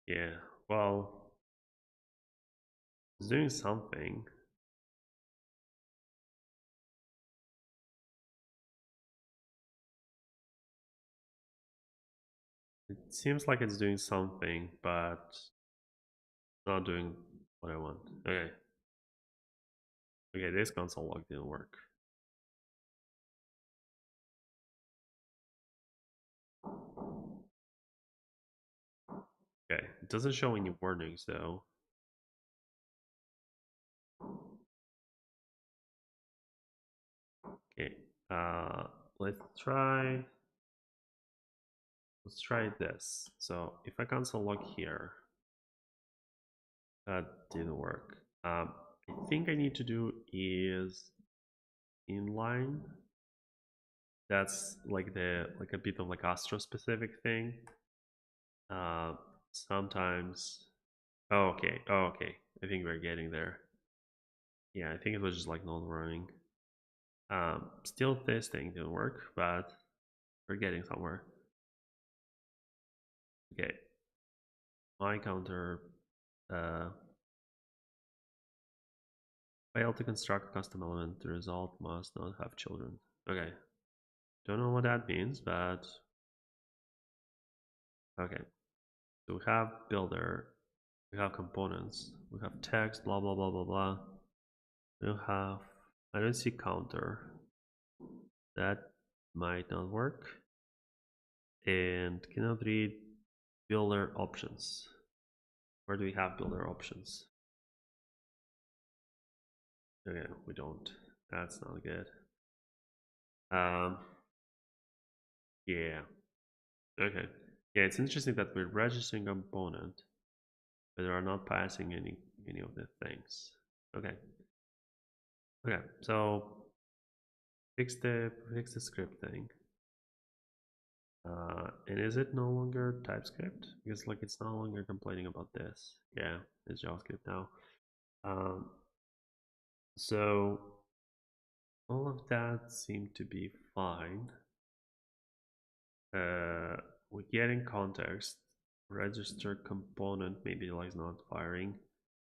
Yeah. Well, it's doing something. It seems like it's doing something, but not doing what I want. Okay. Okay, this console log didn't work. Okay, it doesn't show any warnings though. Okay, uh, let's try let's try this. So if I console log here, that didn't work. I think I need to do is inline. That's like a bit of like Astro specific thing. Uh, sometimes. Oh, okay. Oh, okay. I think we're getting there. Yeah, I think it was just like not running. Still this thing didn't work, but we're getting somewhere. Okay, my counter failed to construct custom element. The result must not have children. Okay, don't know what that means, but okay. So we have builder, we have components, we have text, blah blah blah blah blah. We have I don't see counter. That might not work. And cannot read builder options. Where do we have builder options? Okay, we don't. That's not good. Um, yeah. Okay. Yeah, it's interesting that we're registering component, but we are not passing any of the things. Okay. Okay. So fix the script thing. And is it no longer TypeScript? Because like it's no longer complaining about this. Yeah, it's JavaScript now. Um, so all of that seemed to be fine. We get in context, register component maybe like not firing,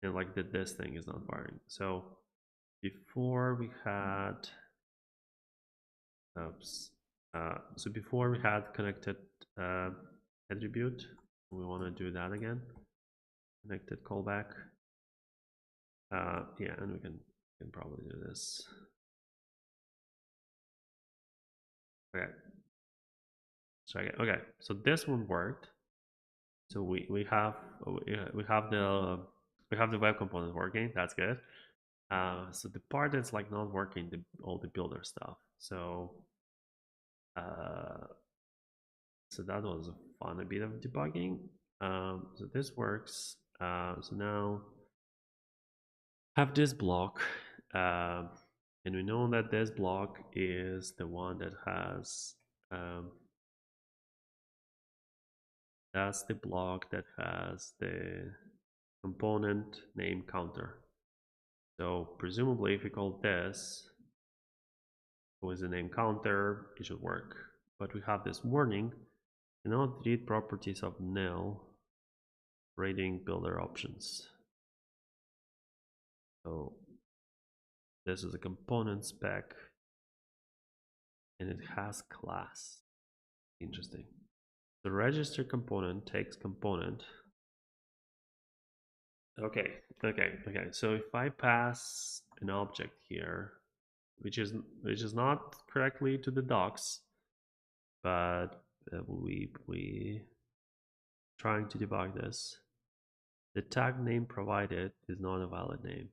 and like that this thing is not firing. So before we had, oops, so before we had connected uh, attribute. We want to do that again. Connected callback. Yeah, and we can probably do this. Okay. So okay, so this one worked. So we have the web component working. That's good. So the part that's like not working, all the builder stuff. Uh, so that was a fun a bit of debugging. So this works. So now have this block, um, and we know that this block is the one that has um, that's the block that has the component name counter. So presumably if we call this with the name counter, it should work. But we have this warning, cannot read properties of nil rating builder options. So this is a component spec and it has class. Interesting. The register component takes component. Okay. So if I pass an object here, which is not correctly to the docs, but we trying to debug this. The tag name provided is not a valid name.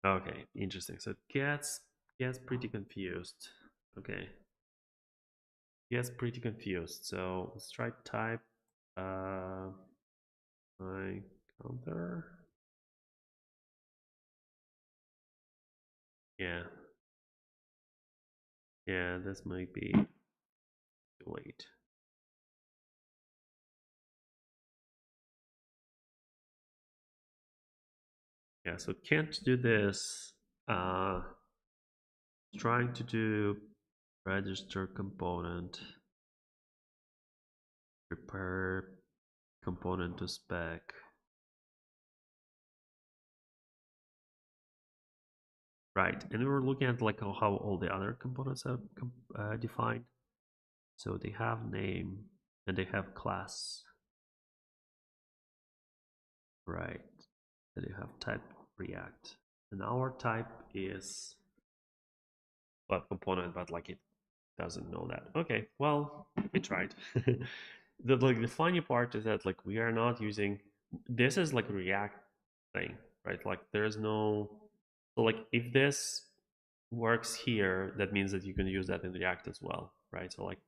Okay, interesting. So it gets pretty confused. Okay, gets pretty confused. So let's try type my counter. Yeah, yeah, this might be wait. Yeah, so can't do this. Trying to do register component, prepare component to spec. Right, and we were looking at like how all the other components are defined. So they have name and they have class. Right, and they have type react. And our type is web component, but like it doesn't know that. Okay, well, we tried. The funny part is that like we are not using this is like React thing, right? Like there's no so like if this works here, that means that you can use that in React as well, right? So like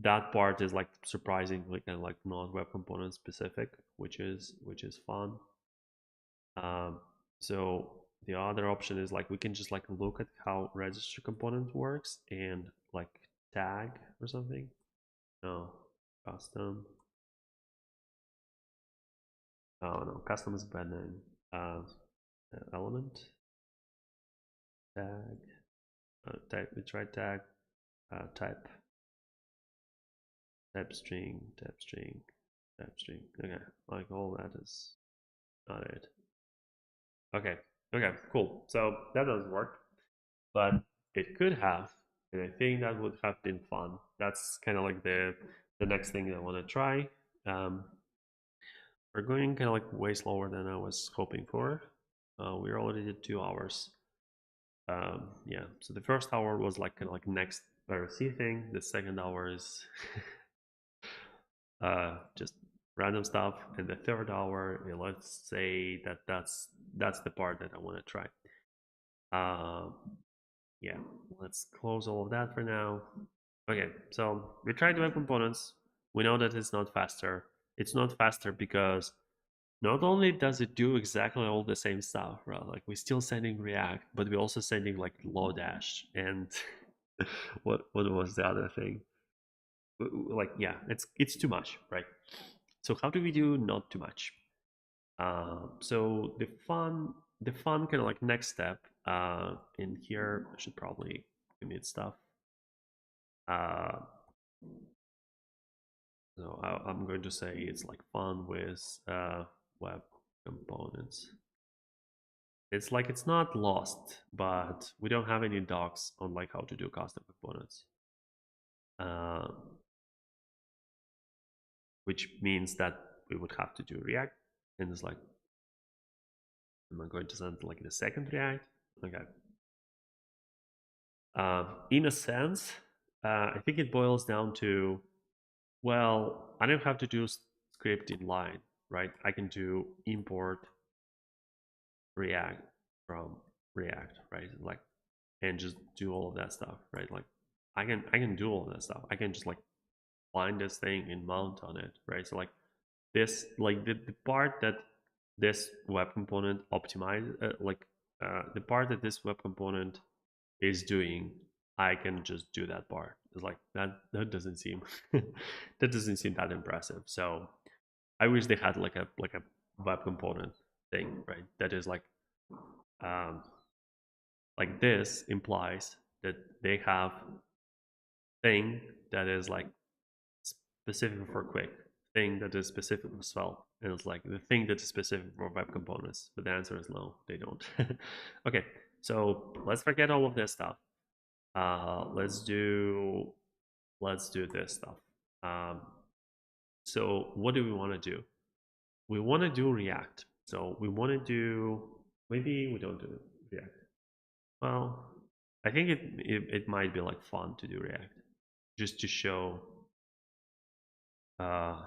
that part is like surprisingly kind of like not web component specific, which is fun. Um, so the other option is like we can just like look at how register component works and like tag or something. No, custom. Oh no, custom is a bad name. Element tag. Type. We try tag. Type. Type string. Type string. Type string. Okay, like all that is not it. Okay. Okay. Cool. So that doesn't work, but it could have, and I think that would have been fun. That's kind of like the next thing I want to try. Um, we're going kind of like way slower than I was hoping for. We're already at 2 hours. Yeah, so the first hour was like kind of like next RSC thing. The second hour is just random stuff, and the third hour, let's say that's the part that I want to try. Uh, yeah, let's close all of that for now. Okay, so we tried web components. We know that it's not faster. It's not faster because not only does it do exactly all the same stuff, right? Like we're still sending React, but we're also sending like Lodash and what was the other thing? Like yeah, it's too much, right? So how do we do not too much? So the fun kind of like next step in here, I should probably commit stuff. Uh, so I'm going to say it's like fun with web components. It's like it's not lost, but we don't have any docs on like how to do custom components, uh, which means that we would have to do React. And it's like, am I going to send like the second React? Okay. In a sense, I think it boils down to, well, I don't have to do script in line, right? I can do import React from React, right? Like, and just do all of that stuff, right? Like, I can do all of that stuff. I can just like find this thing and mount on it, right? So like this, like the part that this web component optimize, the part that this web component is doing, I can just do that part. It's like that doesn't seem that doesn't seem that impressive. So I wish they had like a web component thing, right? That is um like this implies that they have thing that is like specific for quick, thing that is specific for svelte, and it's like the thing that is specific for web components. But the answer is no, they don't. Okay, so let's forget all of this stuff. Let's do this stuff. Um, so what do we want to do? We want to do React. So we want to do, maybe we don't do React. Well, I think it might be like fun to do React just to show. Uh,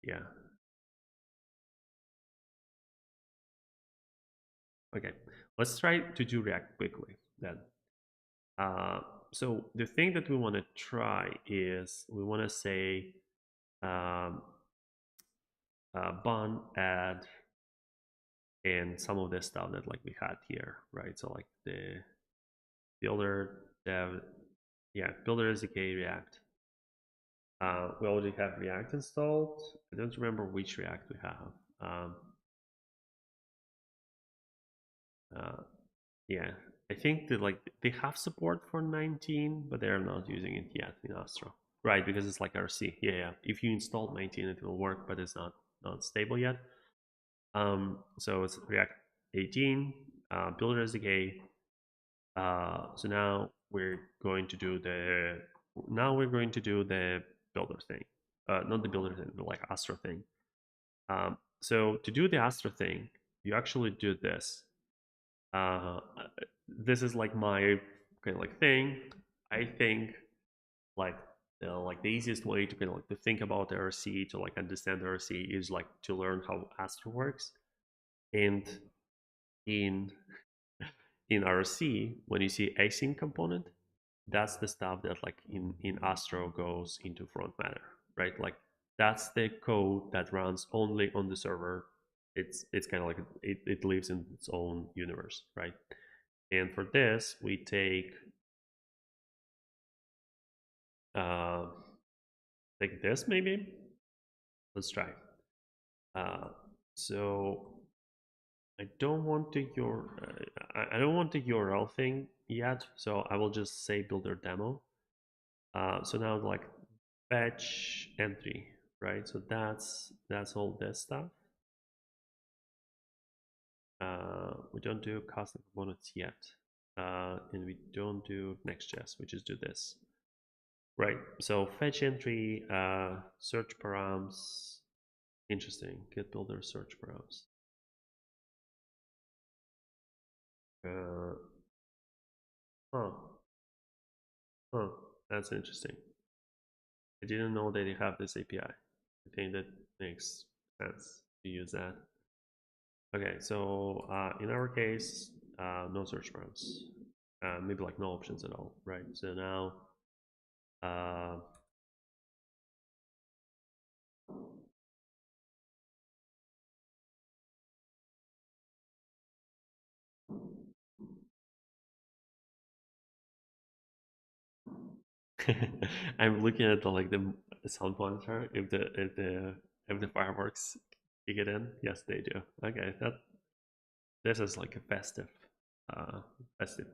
yeah. Okay. Let's try to do React quickly then. Uh, so the thing that we want to try is we want to say um, bun add and some of the stuff that like we had here, right? So like the builder dev, yeah, builder SDK React. We already have React installed. I don't remember which React we have. Uh, yeah, I think that like they have support for 19, but they're not using it yet in Astro, right? Because it's like RC. Yeah, yeah. If you install 19, it will work, but it's not stable yet. So it's React 18, Builder SDK. So now we're going to do the builder thing, not the builder thing, but like Astro thing. So to do the Astro thing, you actually do this. This is like my kind of like thing. I think like the easiest way to kind of like to think about the RC, to like understand the RC, is like to learn how Astro works. And in RC, when you see async component, that's the stuff that like in Astro goes into front matter, right? Like that's the code that runs only on the server. It's kind of like it lives in its own universe, right? And for this, we uh, take this maybe. Let's try. Uh, so I don't want the I don't want the URL thing yet. So I will just say builder demo. So now like fetch entry, right? So that's all this stuff. We don't do custom components yet, and we don't do Next.js. We just do this, right? So fetch entry, search params. Interesting. Get builder search params. Uh, huh, huh. That's interesting. I didn't know that they have this API. I think that makes sense to use that. Okay, so in our case, no search terms, maybe like no options at all, right? So now, uh, I'm looking at the like the sound monitor. If the fireworks kick it in, yes, they do. Okay, that this is like a uh, festive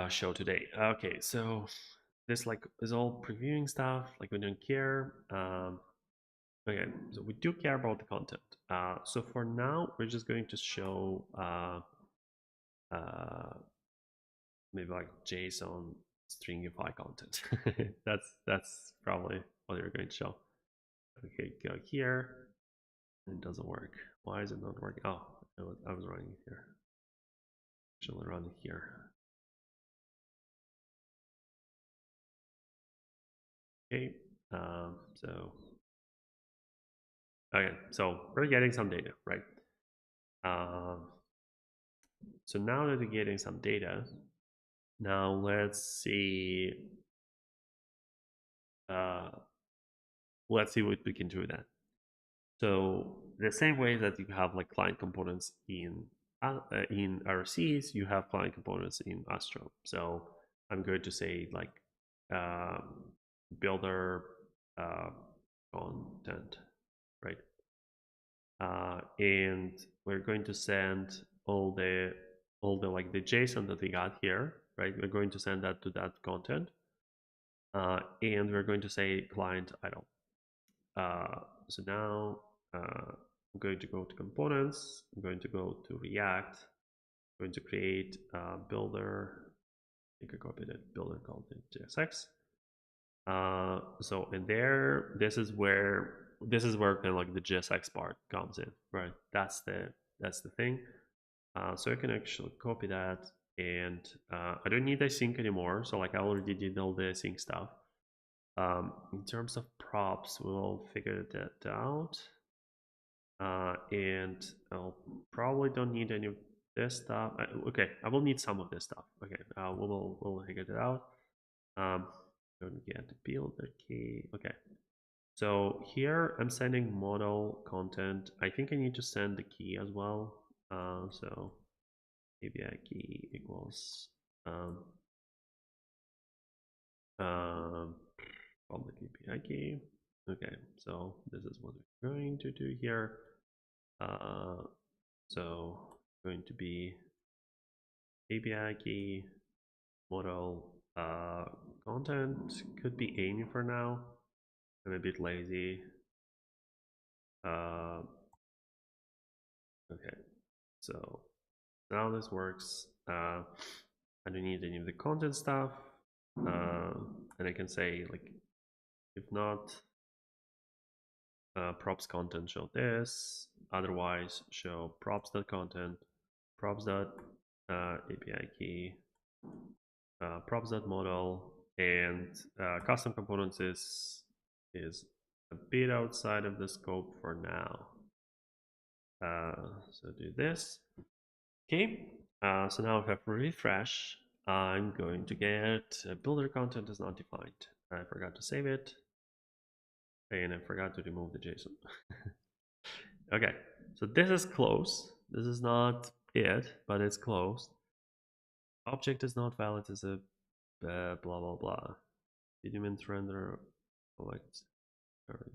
show today. Okay, so this like is all previewing stuff. Like we don't care. Okay, so we do care about the content. So for now, we're just going to show uh, maybe like JSON stringify content. That's probably what you're going to show. Okay, go here. It doesn't work. Why is it not working? Oh, I was running here. Actually running here. Okay. So okay, so we're getting some data, right? Um, so now that we're getting some data, now uh, let's see what we can do with that. So the same way that you have like client components in RSCs, you have client components in Astro. So I'm going to say like builder uh, content, right? And we're going to send all the like the JSON that we got here, right? We're going to send that to that content, and we're going to say client idle. So now I'm going to go to components. I'm going to go to React. I'm going to create a builder. I think I copied it. Builder called it JSX. So in there, this is where kind of like the JSX part comes in, right? That's the thing. So I can actually copy that, and I don't need async anymore. So like I already did all the async stuff. In terms of props, we'll figure that out. And I'll probably don't need any of this stuff. Okay, I will need some of this stuff. Okay, we'll figure it out. Um, don't get the builder key. Okay, so here I'm sending model content. I think I need to send the key as well. So API key equals um, um, public API key. Okay, so this is what we're going to do here. So going to be API key model content could be Amy for now. I'm a bit lazy. Uh, okay, so now this works. I don't need any of the content stuff, and I can say like if not props content show this, otherwise show props.content, props.api key, props.model, and custom components is a bit outside of the scope for now. So do this. Okay, so now if I refresh, I'm going to get builder content is not defined. I forgot to save it, and I forgot to remove the JSON. Okay, so this is close. This is not it, but it's close. Object is not valid as a blah blah blah. Element render collect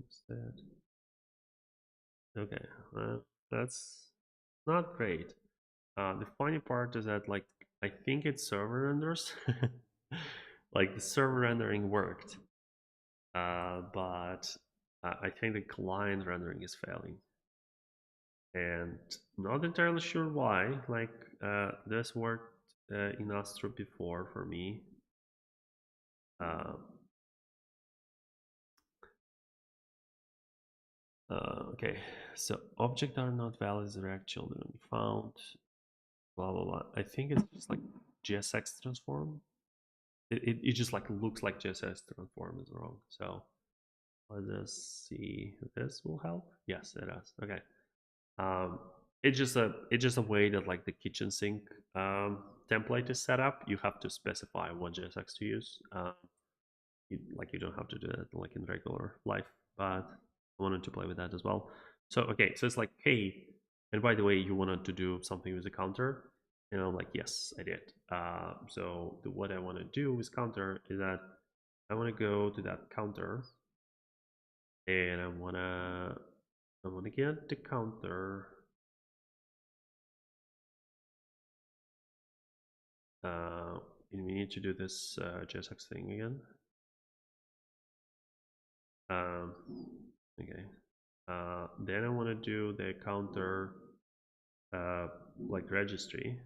instead. Okay, that's not great. The funny part is that like I think it's server renders. Like the server rendering worked, but I think the client rendering is failing, and not entirely sure why. Like this worked in Astro before for me. Uh, okay, so object are not valid as React children found. Blah blah blah. I think it's just like JSX transform. It just like looks like JSX transform is wrong. So Let us see if this will help. Yes, it does. Okay. Um, it's just a way that like the kitchen sink template is set up. You have to specify what JSX to use. You don't have to do that like in regular life, but I wanted to play with that as well. So okay, so it's like, hey, and by the way, you wanted to do something with the counter, and I'm like, yes, I did. So what I want to do with counter is that I want to go to that counter, and I wanna get the counter. Uh, and we need to do this JSX thing again. Um, okay. Then I want to do the counter like registry.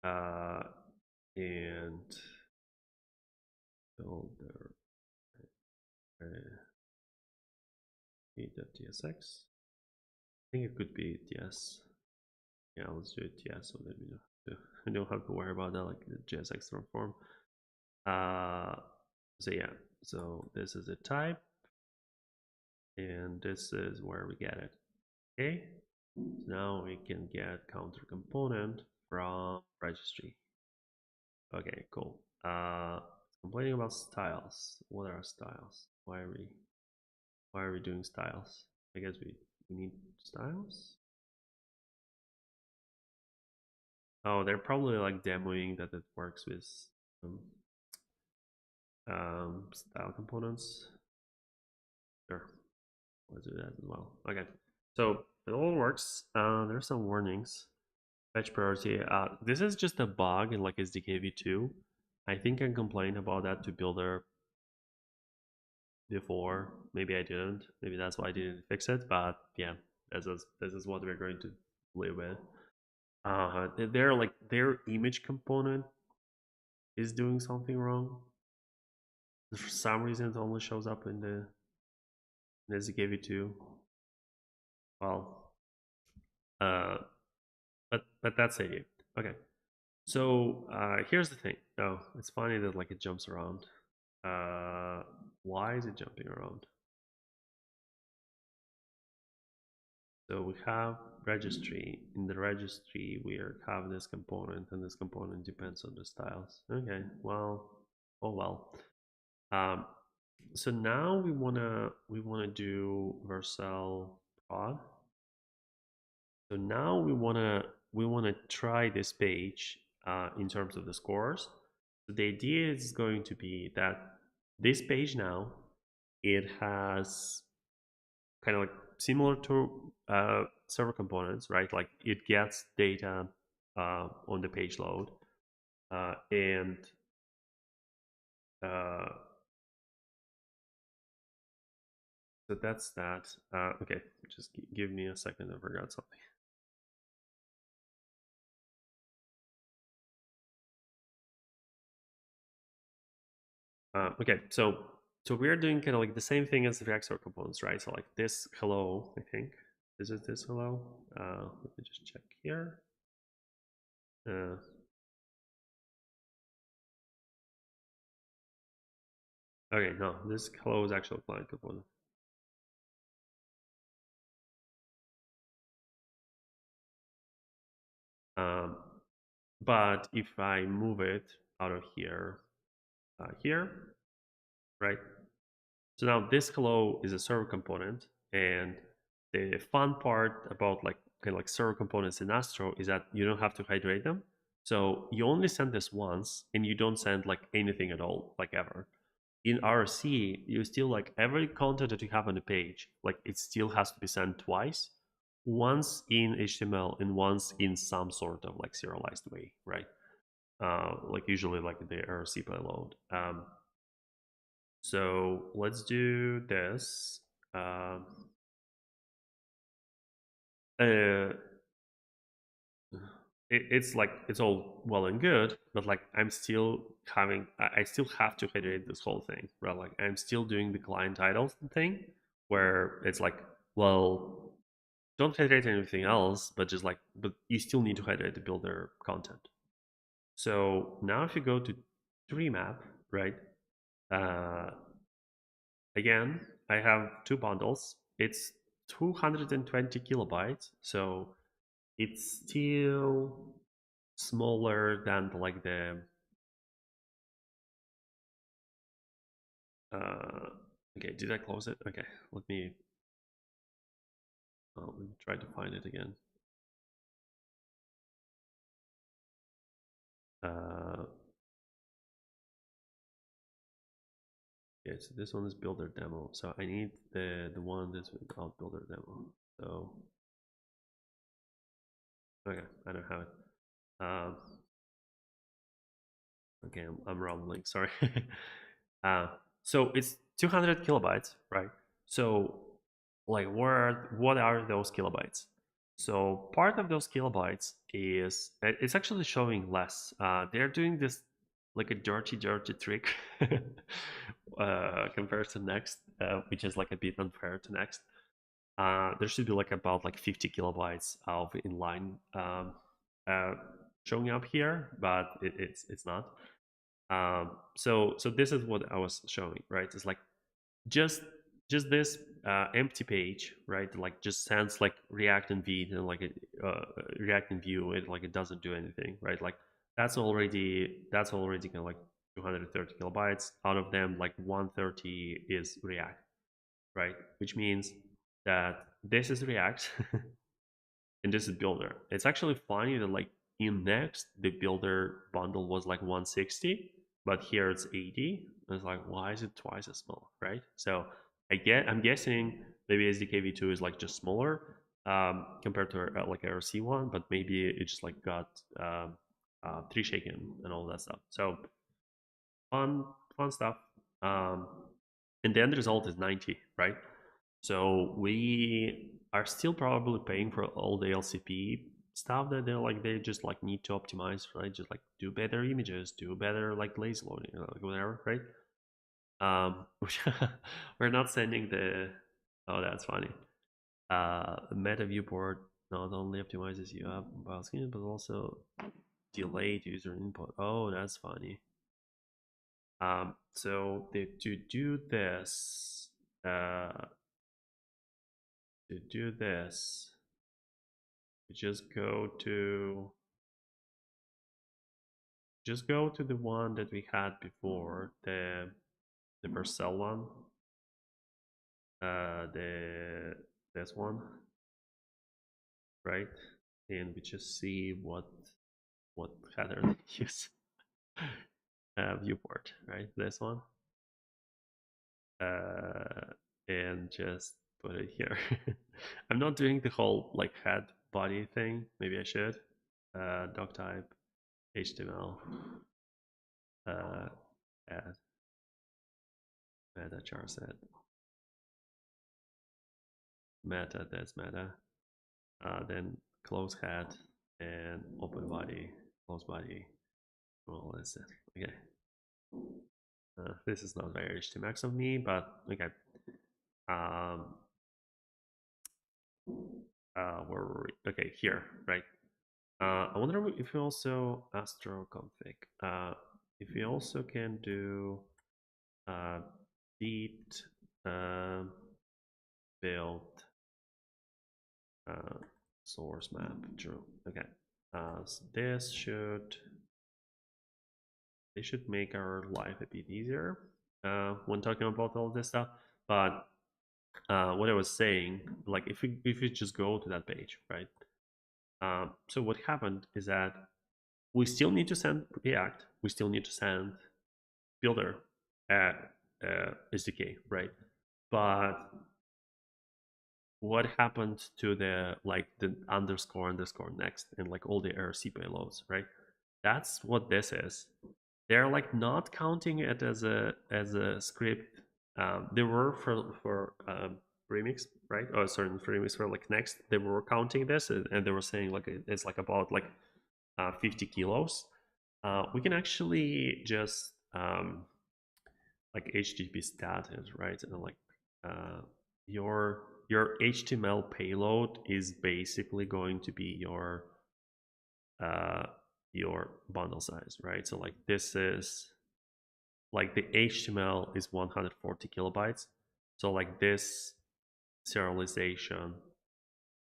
Uh, and builder .tsx. I think it could be TS. Yeah, let's do it TS so that we don't have to worry about that like the JSX transform. So yeah, so this is the type, and this is where we get it. Okay, so now we can get counter component from registry. Okay, cool. Complaining about styles. What are styles? Why are we doing styles? I guess we need styles. Oh, they're probably like demoing that it works with um, style components. Sure, let's do that as well. Okay, so it all works. There's some warnings. Fetch priority. This is just a bug in like SDK v2. I think I complained about that to Builder before. Maybe I didn't. Maybe that's why I didn't fix it. But yeah, this is what we're going to live with. They're like their image component is doing something wrong. For some reason, it only shows up in the gave it to. Well, uh, but that's it. Okay. So here's the thing. Oh, it's funny that like it jumps around. Why is it jumping around? So we have registry. In the registry, we have this component, and this component depends on the styles. Okay, well, oh well. Um, so now we wanna do Vercel prod. So now we wanna try this page in terms of the scores. So the idea is going to be that this page now it has kind of like similar to server components, right? Like it gets data on the page load, and uh, so that's that. Okay, just give me a second. I forgot something. Okay, so we're doing kind of like the same thing as the React server components, right? So like this hello, I think. Is it this hello? Let me just check here. Uh, okay, no, this hello is actual client component. Um, but if I move it out of here, here, right? So now this hello is a server component, and the fun part about like kind of like server components in Astro is that you don't have to hydrate them. So you only send this once, and you don't send like anything at all, like ever. In RSC, you still like every content that you have on the page, like it still has to be sent twice, once in HTML and once in some sort of like serialized way, right? Like usually like the RSC payload. So let's do this. Um, uh, it's like it's all well and good, but like I'm still having, I still have to hydrate this whole thing, right? Like I'm still doing the client titles thing, where it's like, well, don't hydrate anything else, but just like, but you still need to hydrate the builder content. So now if you go to tree map, right? Uh, again, I have two bundles. It's 220 kilobytes, so it's still smaller than like the okay, did I close it? Okay, let me try to find it again. Uh, okay, so this one is builder demo. So I need the one that's without builder demo. So okay, I don't have it. Um, okay, I'm rambling. Sorry. uh, so it's 200 kilobytes, right? So like, what are those kilobytes? So part of those kilobytes is it's actually showing less. They're doing this like a dirty trick compared to Next, which is like a bit unfair to Next. There should be like about like 50 kilobytes of inline uh, showing up here, but it's not. So this is what I was showing, right? It's like just just this empty page, right? Like just sends like React and V and like React and View. It like it doesn't do anything, right? Like that's already kind of like 230 kilobytes. Out of them, like 130 is React, right? Which means that this is React and this is Builder. It's actually funny that like in Next, the Builder bundle was like 160, but here it's 80. It's like, why is it twice as small, right? So I'm guessing maybe SDK v2 is like just smaller compared to like RSC one, but maybe it just like got tree shaken and all that stuff. So fun, fun stuff. Um, and the end result is 90, right? So we are still probably paying for all the LCP stuff that they just like need to optimize, right? Just like do better images, do better like lazy loading, like whatever, right? Um, we're not sending the. Oh, that's funny. Meta viewport not only optimizes you up mobile screen, but also delayed user input. Oh, that's funny. So to do this, uh, to do this, you just go to the one that we had before, the Vercel one, the this one, right? And we just see what header they use. Viewport, right? This one, uh, and just put it here. I'm not doing the whole like head body thing. Maybe I should. Doc type, HTML, uh, add meta char set, meta, that's meta. Then close head and open body, close body. Well, that's it. Okay. This is not very HTMX of me, but okay. Um, where were we? Okay, here, right? I wonder if we also astro config. If we also can do beat build uh, source map true. Okay. So they should make our life a bit easier when talking about all this stuff. But what I was saying, like if you just go to that page, right? So what happened is that we still need to send React, we still need to send Builder SDK, right? But what happened to the like the underscore next and like all the RC payloads, right? That's what this is. They're like not counting it as a script. They were for remix, right? Oh, sorry, for remix for like next. They were counting this and they were saying like it's like about like 50 kilos. We can actually just like HTTP status, right? And like uh, your HTML payload is basically going to be uh, your bundle size, right? So like this is like the HTML is 140 kilobytes. So like this serialization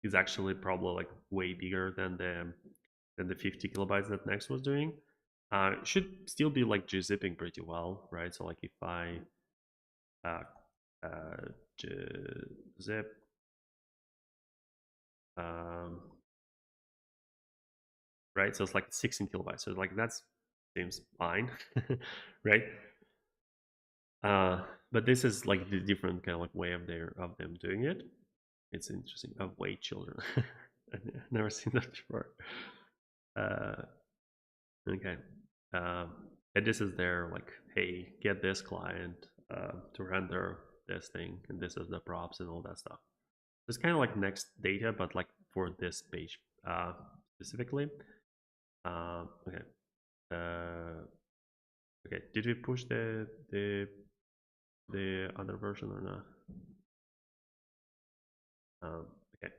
is actually probably like way bigger than the 50 kilobytes that Next was doing. It should still be like gzipping pretty well, right? So like if I uh, uh, gzip, um, right? So it's like 16 kilobytes. So like that's seems fine, right? Uh, but this is like the different kind of like way of them doing it. It's interesting. Await children. I've never seen that before. Uh, okay. Um, and this is their like, hey, get this client to render this thing, and this is the props and all that stuff. It's kind of like Next data, but like for this page specifically. Okay. Uh, okay. Did we push the other version or not? Okay.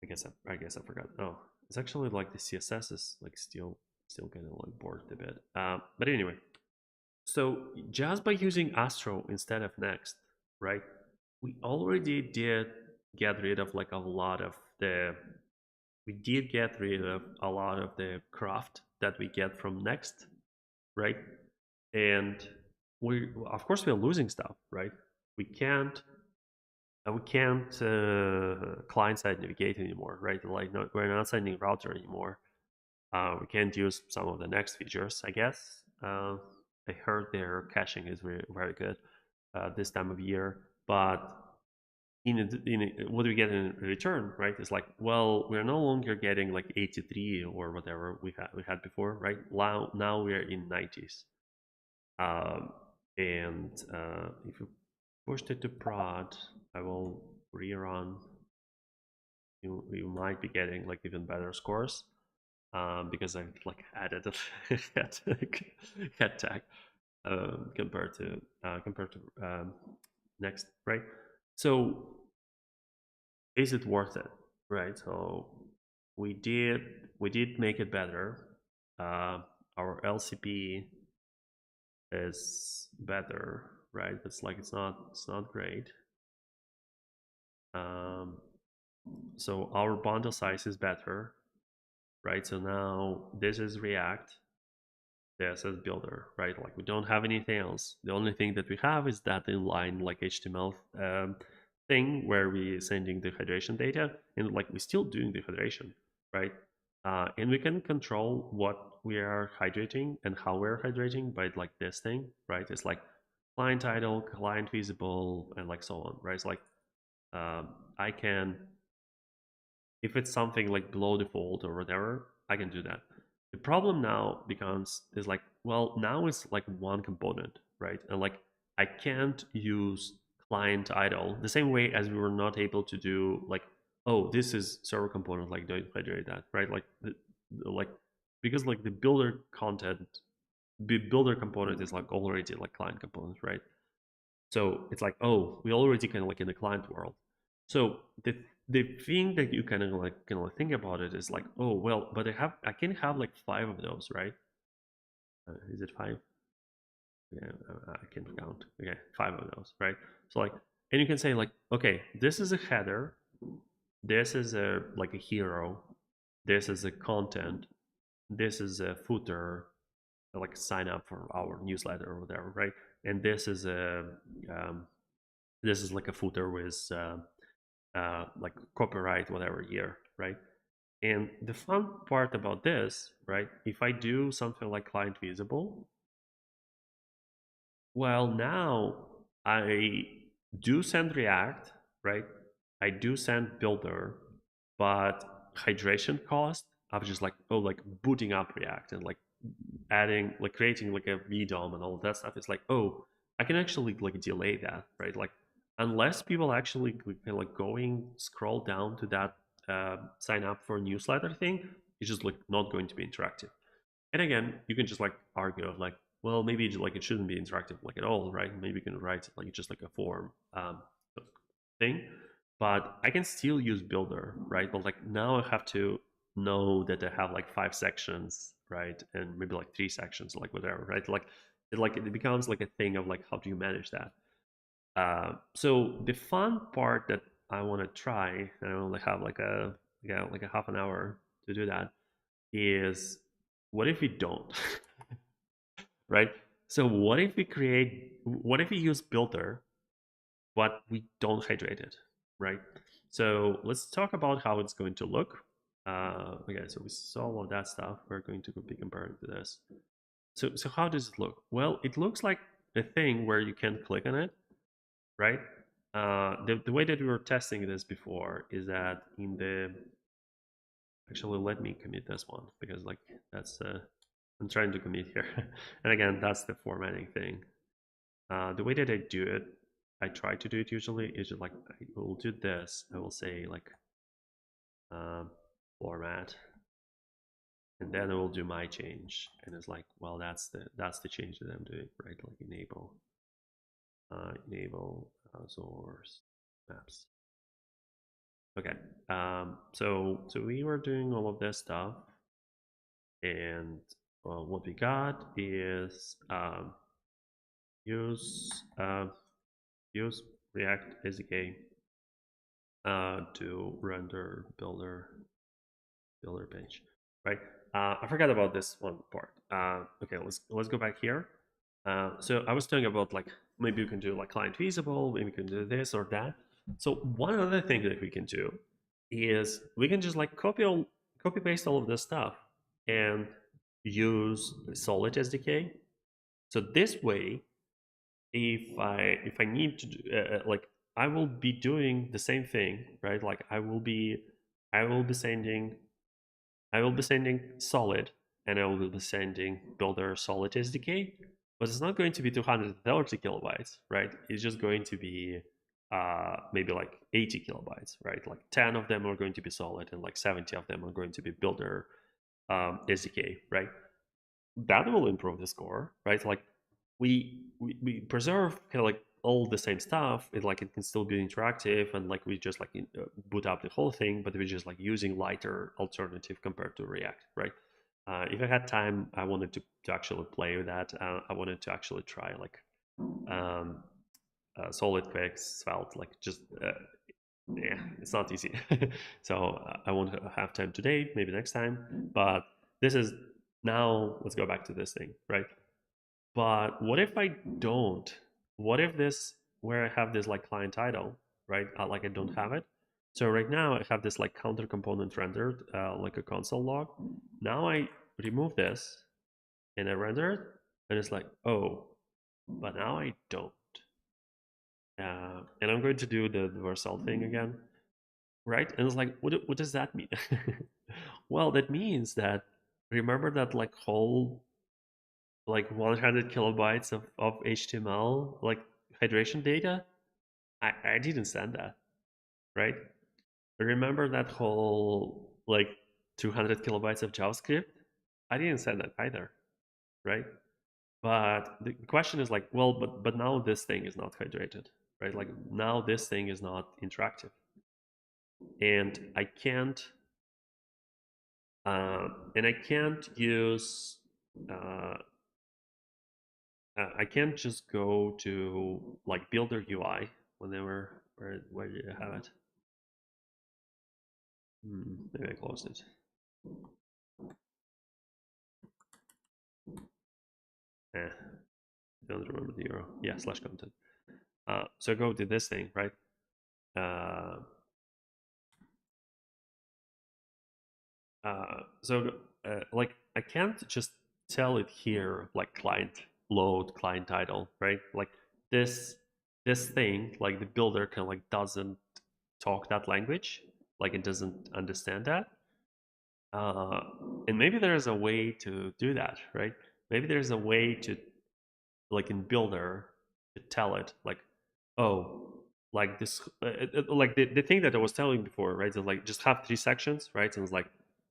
I guess I forgot. Oh, it's actually like the CSS is like still kind of like bored a bit. But anyway, so just by using Astro instead of Next, right? We already did get rid of like a lot of the. We did get rid of a lot of the craft that we get from Next, right? And we, of course, we are losing stuff, right? We can't client side navigate anymore, right? Like we're not sending router anymore. We can't use some of the next features, I guess. I heard their caching is very, very good this time of year, but what do we get in return, right? It's like, well, we're no longer getting like 83 or whatever we had before, right? Now we're in 90s, um, and if you pushed it to prod, I will rerun. You might be getting like even better scores because I like added a head tag compared to Next, right? So is it worth it, right? So we did make it better. Our LCP is better, right? It's like it's not great. Um, so our bundle size is better, right? So now this is React, this is Builder, right? Like we don't have anything else. The only thing that we have is that inline like HTML thing where we sending the hydration data, and like we're still doing the hydration, right? And we can control what we are hydrating and how we're hydrating by like this thing, right? It's like client title, client visible, and like so on, right? It's like um, I can, if it's something like below default or whatever, I can do that. The problem now becomes is like, well, now it's like one component, right? And like I can't use client idle the same way as we were not able to do like, oh, this is server component, like don't hydrate that, right? Like like because like the builder content, the builder component is like already like client component, right? So it's like, oh, we already kind of like in the client world. So the thing that you kind of like think about it is like, oh well, but I can have like five of those, right? Is it five? Yeah, I can count. Okay, five of those, right? So like, and you can say like, okay, this is a header, this is a like a hero, this is a content, this is a footer, like sign up for our newsletter or whatever, right? And um, this is like a footer with like copyright whatever year, right? And the fun part about this, right? If I do something like client visible, well, now I do send React, right? I do send Builder, but hydration cost of just like, oh, like booting up React and like adding, like creating like a VDOM and all of that stuff. It's like, oh, I can actually like delay that, right? Like, unless people actually kind of like going scroll down to that sign up for newsletter thing, it's just like not going to be interactive. And again, you can just like argue of like, well, maybe like it shouldn't be interactive like at all, right? Maybe you can write like just like a form thing, but I can still use Builder, right? But like now I have to know that I have like five sections, right, and maybe like three sections, like whatever, right? Like it becomes like a thing of like how do you manage that? So the fun part that I want to try, and I only have like a half an hour to do that, is what if we don't, right? So what if we use Builder, but we don't hydrate it, right? So let's talk about how it's going to look. Okay, so we saw all of that stuff. We're going to be comparing to this. So how does it look? Well, it looks like a thing where you can click on it, right? The way that we were testing this before is that in the actually let me commit this one because like that's I'm trying to commit here, and again that's the formatting thing. The way that I do it, I try to do it usually is just like I will do this. I will say like um, format, and then I will do my change, and it's like well that's the change that I'm doing, right? Like enable source maps. Okay. So we were doing all of this stuff, and what we got is use use React SDK to render builder page, right? I forgot about this one part. Okay, let's go back here. So I was talking about like maybe you can do like client feasible, maybe you can do this or that. So one other thing that we can do is we can just like copy paste all of this stuff and use Solid SDK. So this way, if I need to do, like I will be doing the same thing, right? Like I will be sending solid, and I will be sending builder solid SDK, but it's not going to be 230 kilobytes, right? It's just going to be maybe like 80 kilobytes, right? Like 10 of them are going to be solid, and like 70 of them are going to be builder SDK, right? That will improve the score, right? Like we preserve kind of like all the same stuff. It can still be interactive, and like we just like boot up the whole thing, but we're just like using lighter alternative compared to React, right? If I had time, I wanted to actually play with that. I wanted to actually try like um, solid quicks felt like just yeah, it's not easy. So I won't have time today, maybe next time. But this is now. Let's go back to this thing, right? But what if I don't? What if this where I have this like client title, right? Like I don't have it. So right now I have this like counter component rendered, like a console log. Now I remove this and I render it, and it's like, oh, but now I don't. And I'm going to do the Vercel thing again, right? And it's like, what does that mean? Well, that means that remember that like whole like 100 kilobytes of HTML like hydration data. I didn't send that, right? Remember that whole like 200 kilobytes of JavaScript. I didn't send that either, right? But the question is like, well, but now this thing is not hydrated, right? Like now this thing is not interactive, and I can't use uh, I can't just go to like Builder UI whenever where do you have it? Maybe I closed it. Eh, I don't remember the URL. Yeah, slash content. So go to this thing, right? Uh, like I can't just tell it here like client load client title, right? Like this this thing, like the builder kind of like doesn't talk that language, like it doesn't understand that. Uh, and maybe there's a way to do that, right? Maybe there's a way to, like in Builder, to tell it, like, oh, like this, like the thing that I was telling before, right? Is like just have three sections, right? And it's like,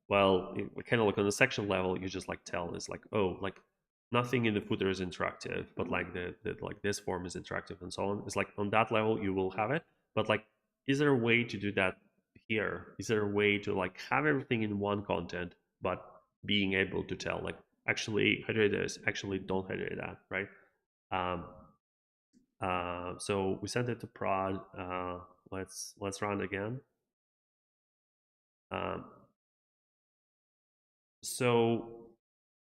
well, kind of like on the section level, you just like tell it's like, oh, like nothing in the footer is interactive, but like the like this form is interactive and so on. It's like on that level you will have it, but like, is there a way to do that here? Is there a way to like have everything in one content, but being able to tell like actually hydrate this, actually don't hydrate that, right? Um, So we sent it to prod. Let's run again. Um, so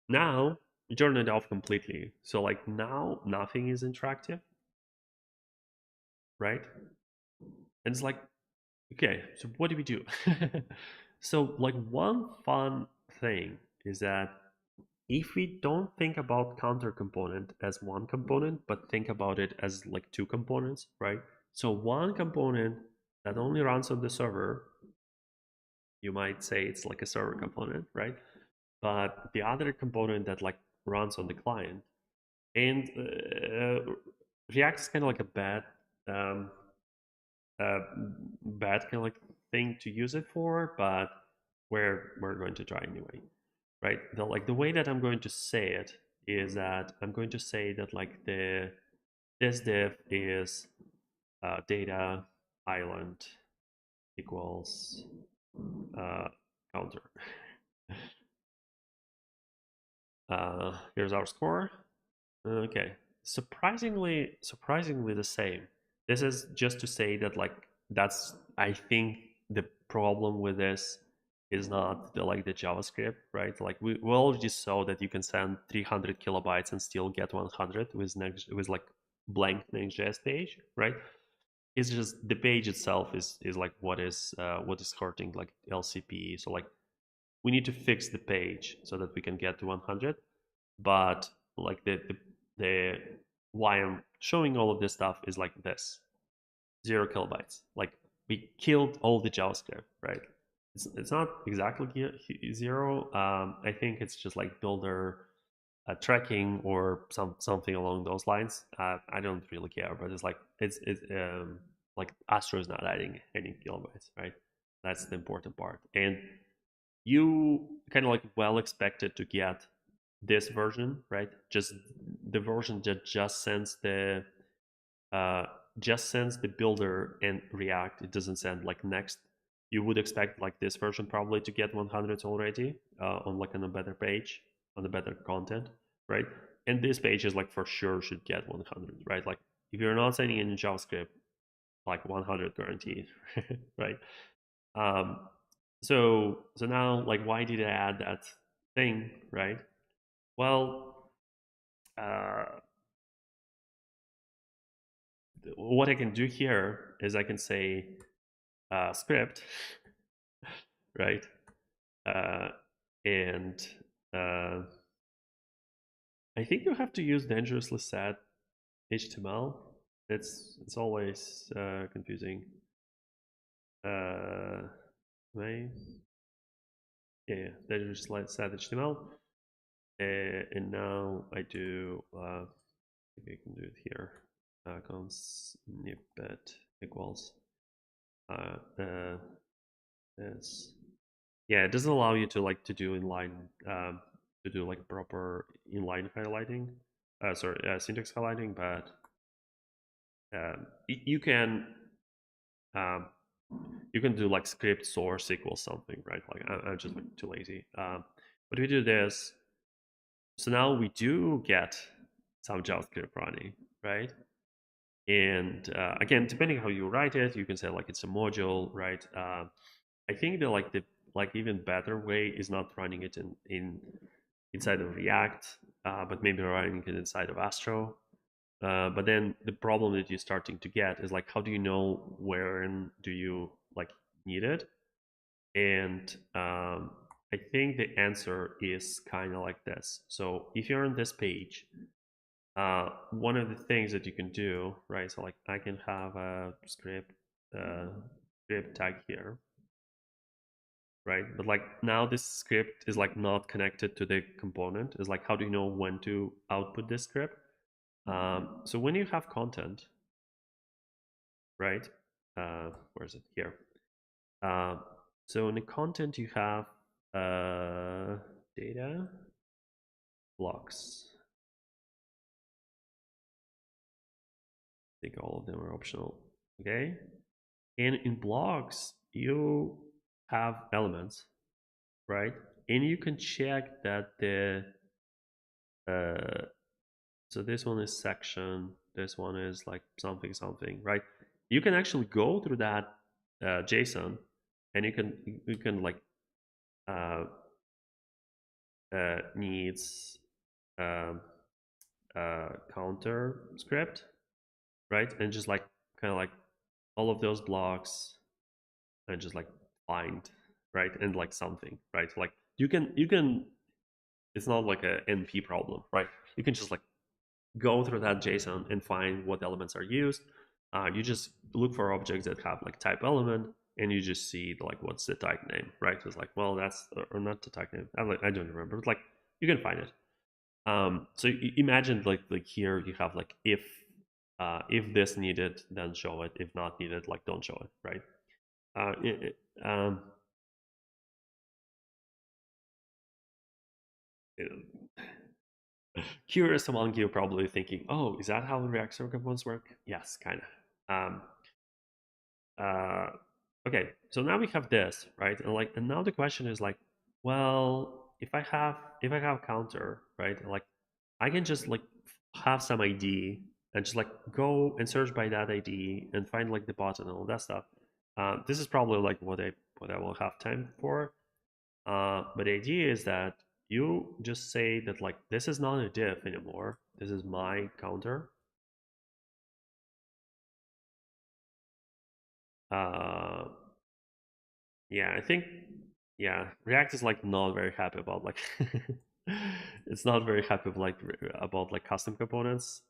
now we turn it off completely. So like now nothing is interactive, right? And it's like, okay, so what do we do? So like one fun thing is that if we don't think about counter component as one component, but think about it as like two components, right? So one component that only runs on the server, you might say it's like a server component, right? But the other component that like runs on the client, and React is kind of like a um, uh, bad kind of like thing to use it for, but we're going to try anyway, right? The way that I'm going to say it is that I'm going to say that like this div is data island equals counter. Here's our score. Okay, surprisingly the same. This is just to say that like that's I think the problem with this is not the JavaScript, right? Like we already saw that you can send 300 kilobytes and still get 100 with like blank Next.js page, right? It's just the page itself is like what is hurting like LCP. So like we need to fix the page so that we can get to 100. But like the why I'm showing all of this stuff is like this: 0 kilobytes. Like we killed all the JavaScript, right? It's not exactly zero. I think it's just like builder tracking or something along those lines. I don't really care, but it's like Astro is not adding any kilobytes, right? That's the important part. And you kind of like well expected to get this version, right? Just the version that uh, just sends the builder and React. It doesn't send like Next. You would expect like this version probably to get 100 already on like on a better page, on the better content, right? And this page is like for sure should get 100, right? Like if you're not sending any JavaScript, like 100 guaranteed, right? Um, so now like why did I add that thing, right? Well, uh, what I can do here is I can say script, right? Uh, and I think you have to use dangerously sad HTML. It's always confusing. Right? Yeah, dangerously sad HTML. And now I do. Maybe I can do it here. Const snippet equals this. Yeah, it doesn't allow you to like to do inline to do like proper inline highlighting. Sorry, syntax highlighting, but you can um, you can do like script source equals something, right? Like I'm just like too lazy. But we do this, so now we do get some JavaScript running, right? And again, depending how you write it, you can say like it's a module, right? I think the like even better way is not running it in inside of React, but maybe running it inside of Astro. But then the problem that you're starting to get is like, how do you know where do you like need it? And I think the answer is kind of like this. So if you're on this page, one of the things that you can do, right? So like I can have a script tag here, right? But like now this script is like not connected to the component. Is like how do you know when to output this script? So when you have content, right? Where is it here? Uh, so in the content you have data blocks. I think all of them are optional. Okay, and in blocks you have elements, right? And you can check that the uh, So this one is section. This one is like something something, right? You can actually go through that JSON, and you can like uh, needs um, counter script, right? And just like kind of like all of those blocks, and just like find, right? And like something, right? Like you can. It's not like a NP problem, right? You can just like go through that JSON and find what elements are used. You just look for objects that have like type element, and you just see like what's the type name, right? It's like, well, that's or not the type name. I don't remember. But like you can find it. So imagine like here you have like if this needed, then show it. If not needed, like don't show it, right? Uh, it, it- um, Curious among you probably thinking, oh, is that how React Server components work? Yes, kind of. Uh, okay, so now we have this, right? And now the question is like, well, if I have counter, right? Like I can just like have some ID and just like go and search by that ID and find like the button and all that stuff. This is probably like what I will have time for. But the idea is that you just say that like this is not a div anymore. This is my counter. Uh, yeah, I think yeah, React is like not very happy about like it's not very happy with, like about like custom components.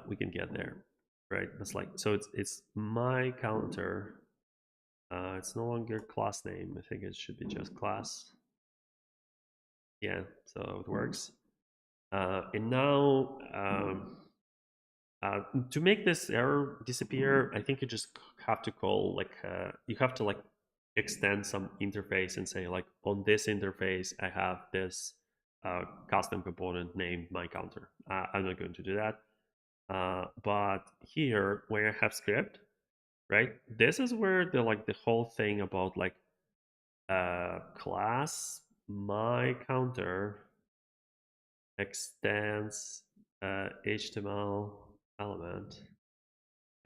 We can get there, right? It's like so it's my counter. It's no longer class name. I think it should be just class. Yeah, so it works. And now to make this error disappear, I think you just have to call like you have to like extend some interface and say like on this interface I have this custom component named my counter. I'm not going to do that. But here where I have script, right? This is where the whole thing about like class my counter extends HTML element.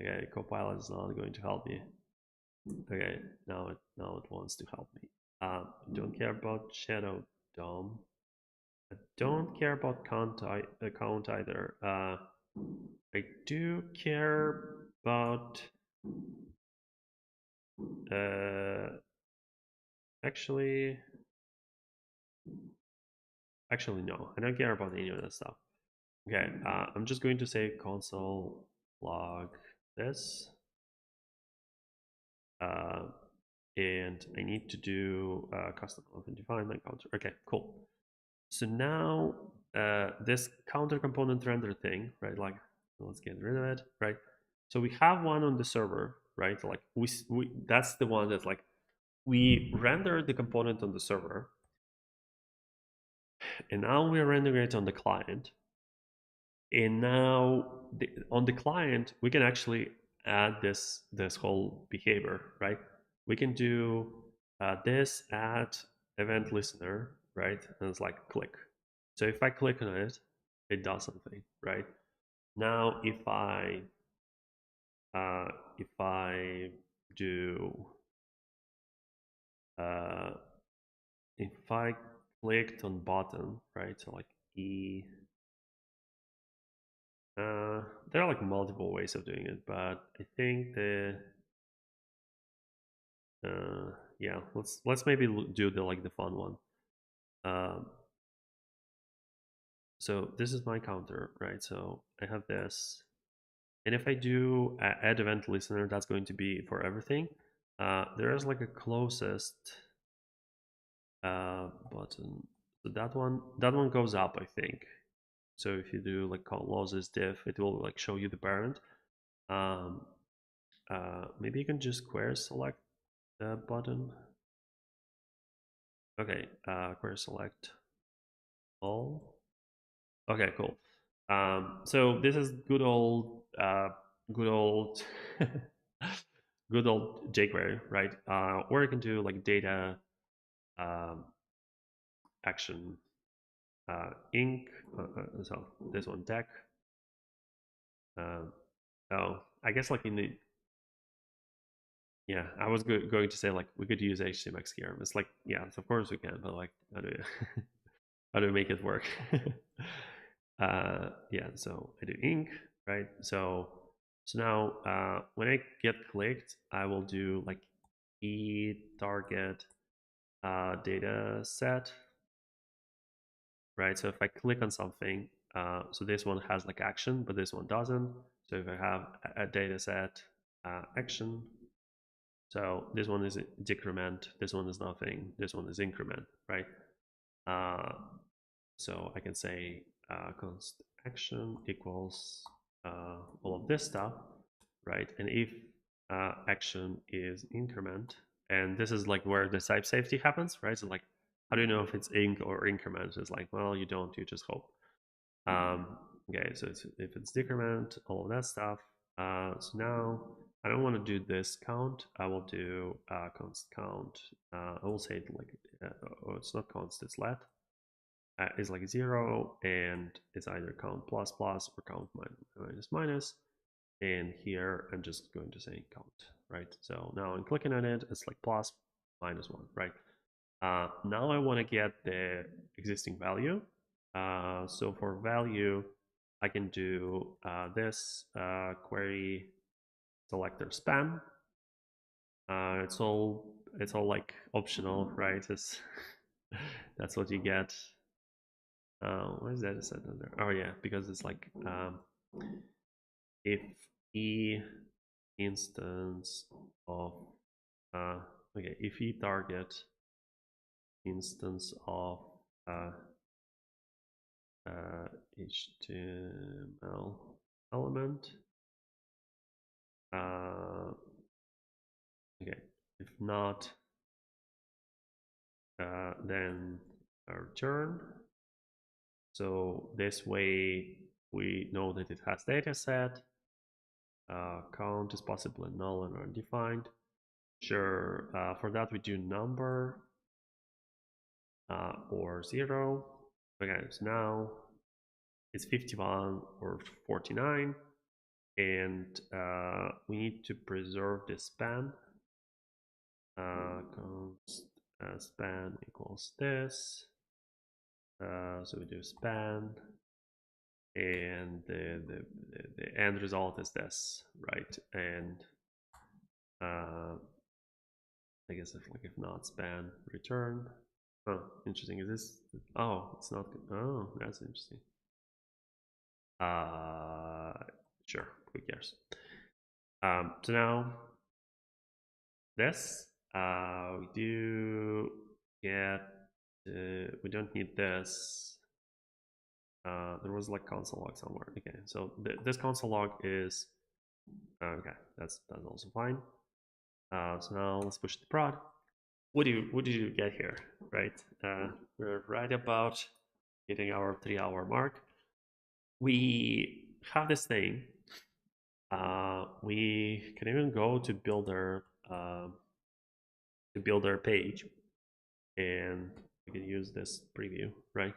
Okay, Copilot is not going to help me. Okay, now it wants to help me. Don't care about shadow DOM. I don't care about count either. I do care about uh, actually actually no, I don't care about any of that stuff. Okay, I'm just going to say console log this. Uh, and I need to do custom content define my counter. Okay, cool. So now this counter component render thing, right? Like let's get rid of it, right? So we have one on the server, right? Like we that's the one that's like we render the component on the server, and now we're rendering it on the client. And now on the client, we can actually add this whole behavior, right? We can do this add event listener, right? And it's like click. So if I click on it, it does something, right? Now uh, if I do uh, if I clicked on button, right? So like E. There are like multiple ways of doing it, but I think yeah, let's maybe do the like the fun one. Um, so this is my counter, right? So I have this, and if I do add event listener, that's going to be for everything. There is like a closest button. So that one goes up, I think. So if you do like closes diff, it will like show you the parent. Um, Maybe you can just square select the button. Okay, query select all. Okay, cool. So this is good old, good old jQuery, right? Or you can do like data um, action ink. So this one deck. Oh, I guess like in the yeah, I was going to say like we could use HTMX here. It's like yeah, of course we can, but like how do you how do we make it work? Yeah, so I do ink, right? So now when I get clicked, I will do like e target data set, right? So if I click on something, so this one has like action, but this one doesn't. So if I have a data set action, so this one is decrement, this one is nothing, this one is increment, right? Uh, so I can say const action equals all of this stuff, right? And if action is increment, and this is like where the type safety happens, right? So like, how do you know if it's inc or increment? It's like, well, you don't, you just hope. Okay, so if it's decrement, all of that stuff. So now I don't want to do this count. I will do const count. I will say it like, oh, it's not const, it's let. Is like 0, and it's either count plus plus or count minus minus. And here I'm just going to say count, right? So now I'm clicking on it, it's like plus minus 1, right? Now I want to get the existing value. So for value, I can do this query selector span. It's all like optional, right? It's that's what you get. Why is that set in there? Oh yeah, because it's like if e instance of okay, if e target instance of HTML element. Okay, if not, then return. So this way we know that it has data set. Count is possibly null and undefined. Sure, for that we do number or 0. Okay, so now it's 51 or 49, and we need to preserve the span. Const span equals this. So we do span, and the end result is this, right? And I guess if not span return. Oh, interesting. Is this? Oh, it's not. Oh, that's interesting. Sure. Who cares? So now this we do get. We don't need this. There was like console log somewhere. Okay, so this console log is okay. That's also fine. So now let's push the prod. What did you get here? Right, we're right about hitting our 3-hour mark. We have this thing. We can even go to Builder page, and we can use this preview, right?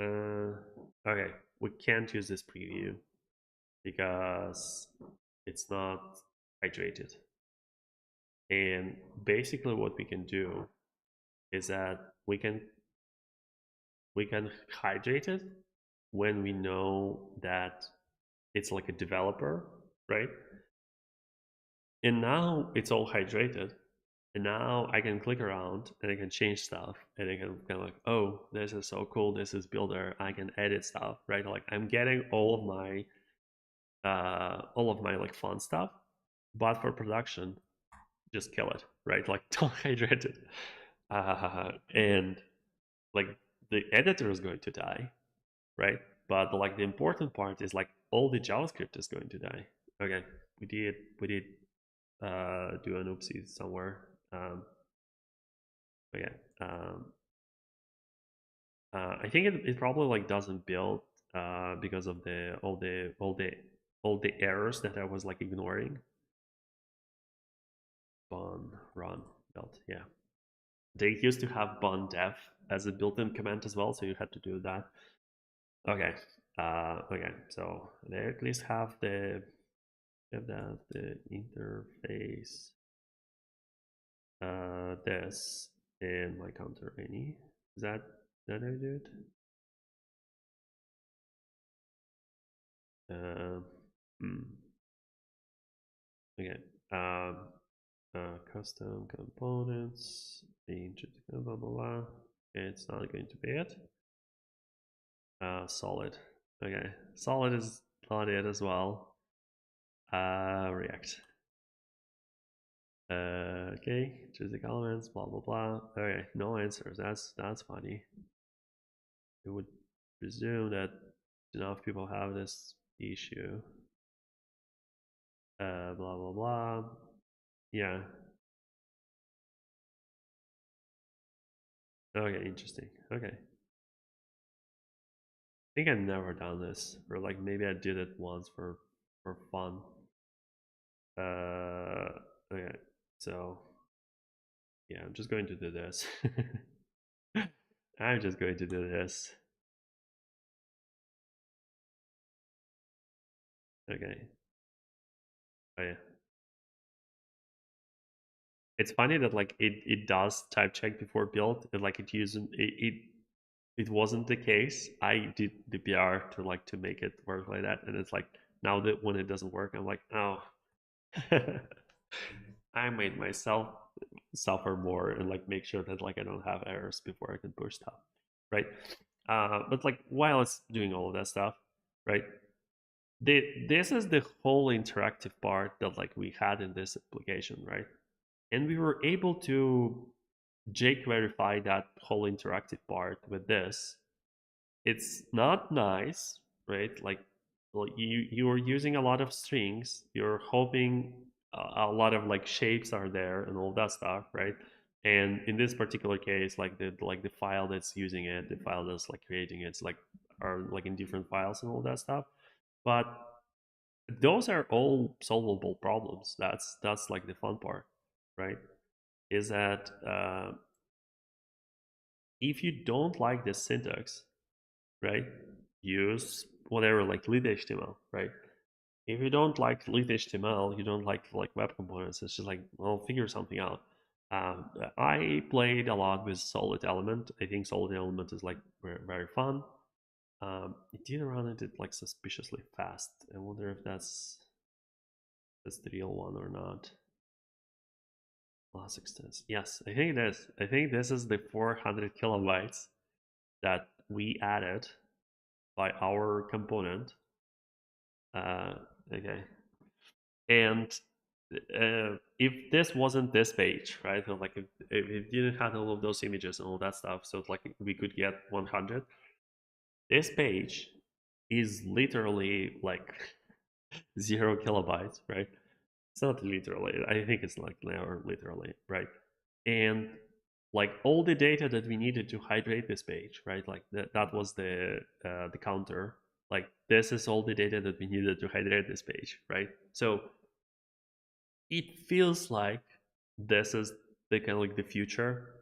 Okay, we can't use this preview because it's not hydrated. And basically what we can do is that we can hydrate it when we know that it's like a developer, right? And now it's all hydrated. And now I can click around and I can change stuff, and I can kind of like, oh, this is so cool. This is Builder. I can edit stuff, right? Like I'm getting all of my like fun stuff, but for production, just kill it, right? Like don't hydrate it. And like the editor is going to die, right? But like the important part is like all the JavaScript is going to die. Okay, we did do an oopsie somewhere. But yeah, I think it probably like doesn't build because of all the errors that I was like ignoring. Spawn run build, yeah. They used to have def as a built-in command as well, so you had to do that. Okay. Okay. So they at least have the interface this in my counter any. Is that how you do it? Um, hmm. Okay. Custom components, blah blah blah. It's not going to be it. Solid. Okay, solid is not it as well. React. Okay, choose the elements, blah blah blah. Okay, no answers. That's funny. It would presume that enough people have this issue. Blah blah blah. Yeah. Okay, interesting. Okay. I think I've never done this, or like maybe I did it once for fun. Okay, so yeah, I'm just going to do this. I'm just going to do this. Okay. Oh yeah. It's funny that like it does type check before build, and like it using it wasn't the case. I did the PR to make it work like that, and it's like now that when it doesn't work, I'm like, oh, I made myself suffer more and like make sure that like I don't have errors before I can push stuff, right? But like while it's doing all of that stuff, right? This is the whole interactive part that like we had in this application, right? And we were able to Jake verify that whole interactive part with this. It's not nice, right? Like, well, you're using a lot of strings. You're hoping a lot of like shapes are there and all that stuff, right? And in this particular case, like the file that's using it, the file that's like creating it's like are like in different files and all that stuff. But those are all solvable problems. That's like the fun part, right? Is that if you don't like the syntax, right, use whatever like lit HTML, right? If you don't like lit HTML, you don't like web components. It's just like, well, figure something out. I played a lot with Solid Element. I think Solid Element is like very fun. It did run it like suspiciously fast. I wonder if that's the real one or not. Elasticsearch. Yes, I think it is. I think this is the 400 kilobytes that we added by our component. Okay. And if this wasn't this page, right? So like if it didn't have all of those images and all that stuff, so it's like we could get 100. This page is literally like 0 kilobytes, right? It's not literally. I think it's like never literally, right? And like all the data that we needed to hydrate this page, right? Like that was the counter. Like this is all the data that we needed to hydrate this page, right? So it feels like this is the kind of like the future.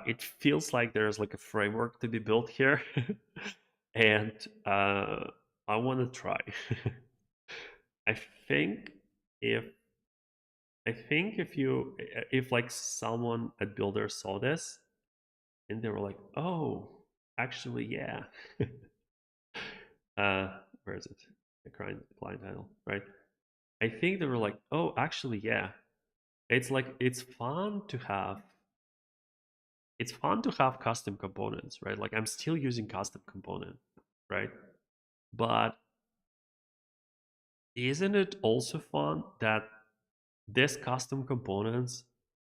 It feels like there's like a framework to be built here, and I want to try. I think if if like someone at Builder saw this and they were like, oh, actually, yeah. Where is it? The client title, right? I think they were like, oh, actually, yeah. It's like it's fun to have custom components, right? Like I'm still using custom component, right? But isn't it also fun that this custom components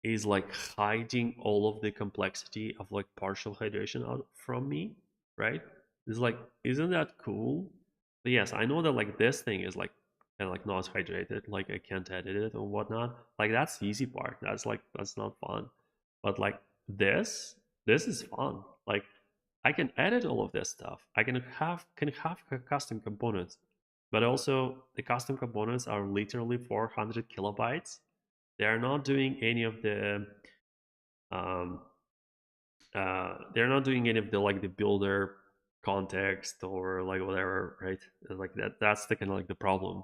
is like hiding all of the complexity of like partial hydration out from me, right? It's like, isn't that cool? But yes, I know that like this thing is like kind of like not hydrated, like I can't edit it or whatnot. Like that's the easy part. That's not fun. But like this is fun. Like I can edit all of this stuff. I can have custom components, but also the custom components are literally 400 kilobytes. They are not doing any of the Um, they're not doing any of the like the builder context or like whatever, right? Like that's the kind of like the problem,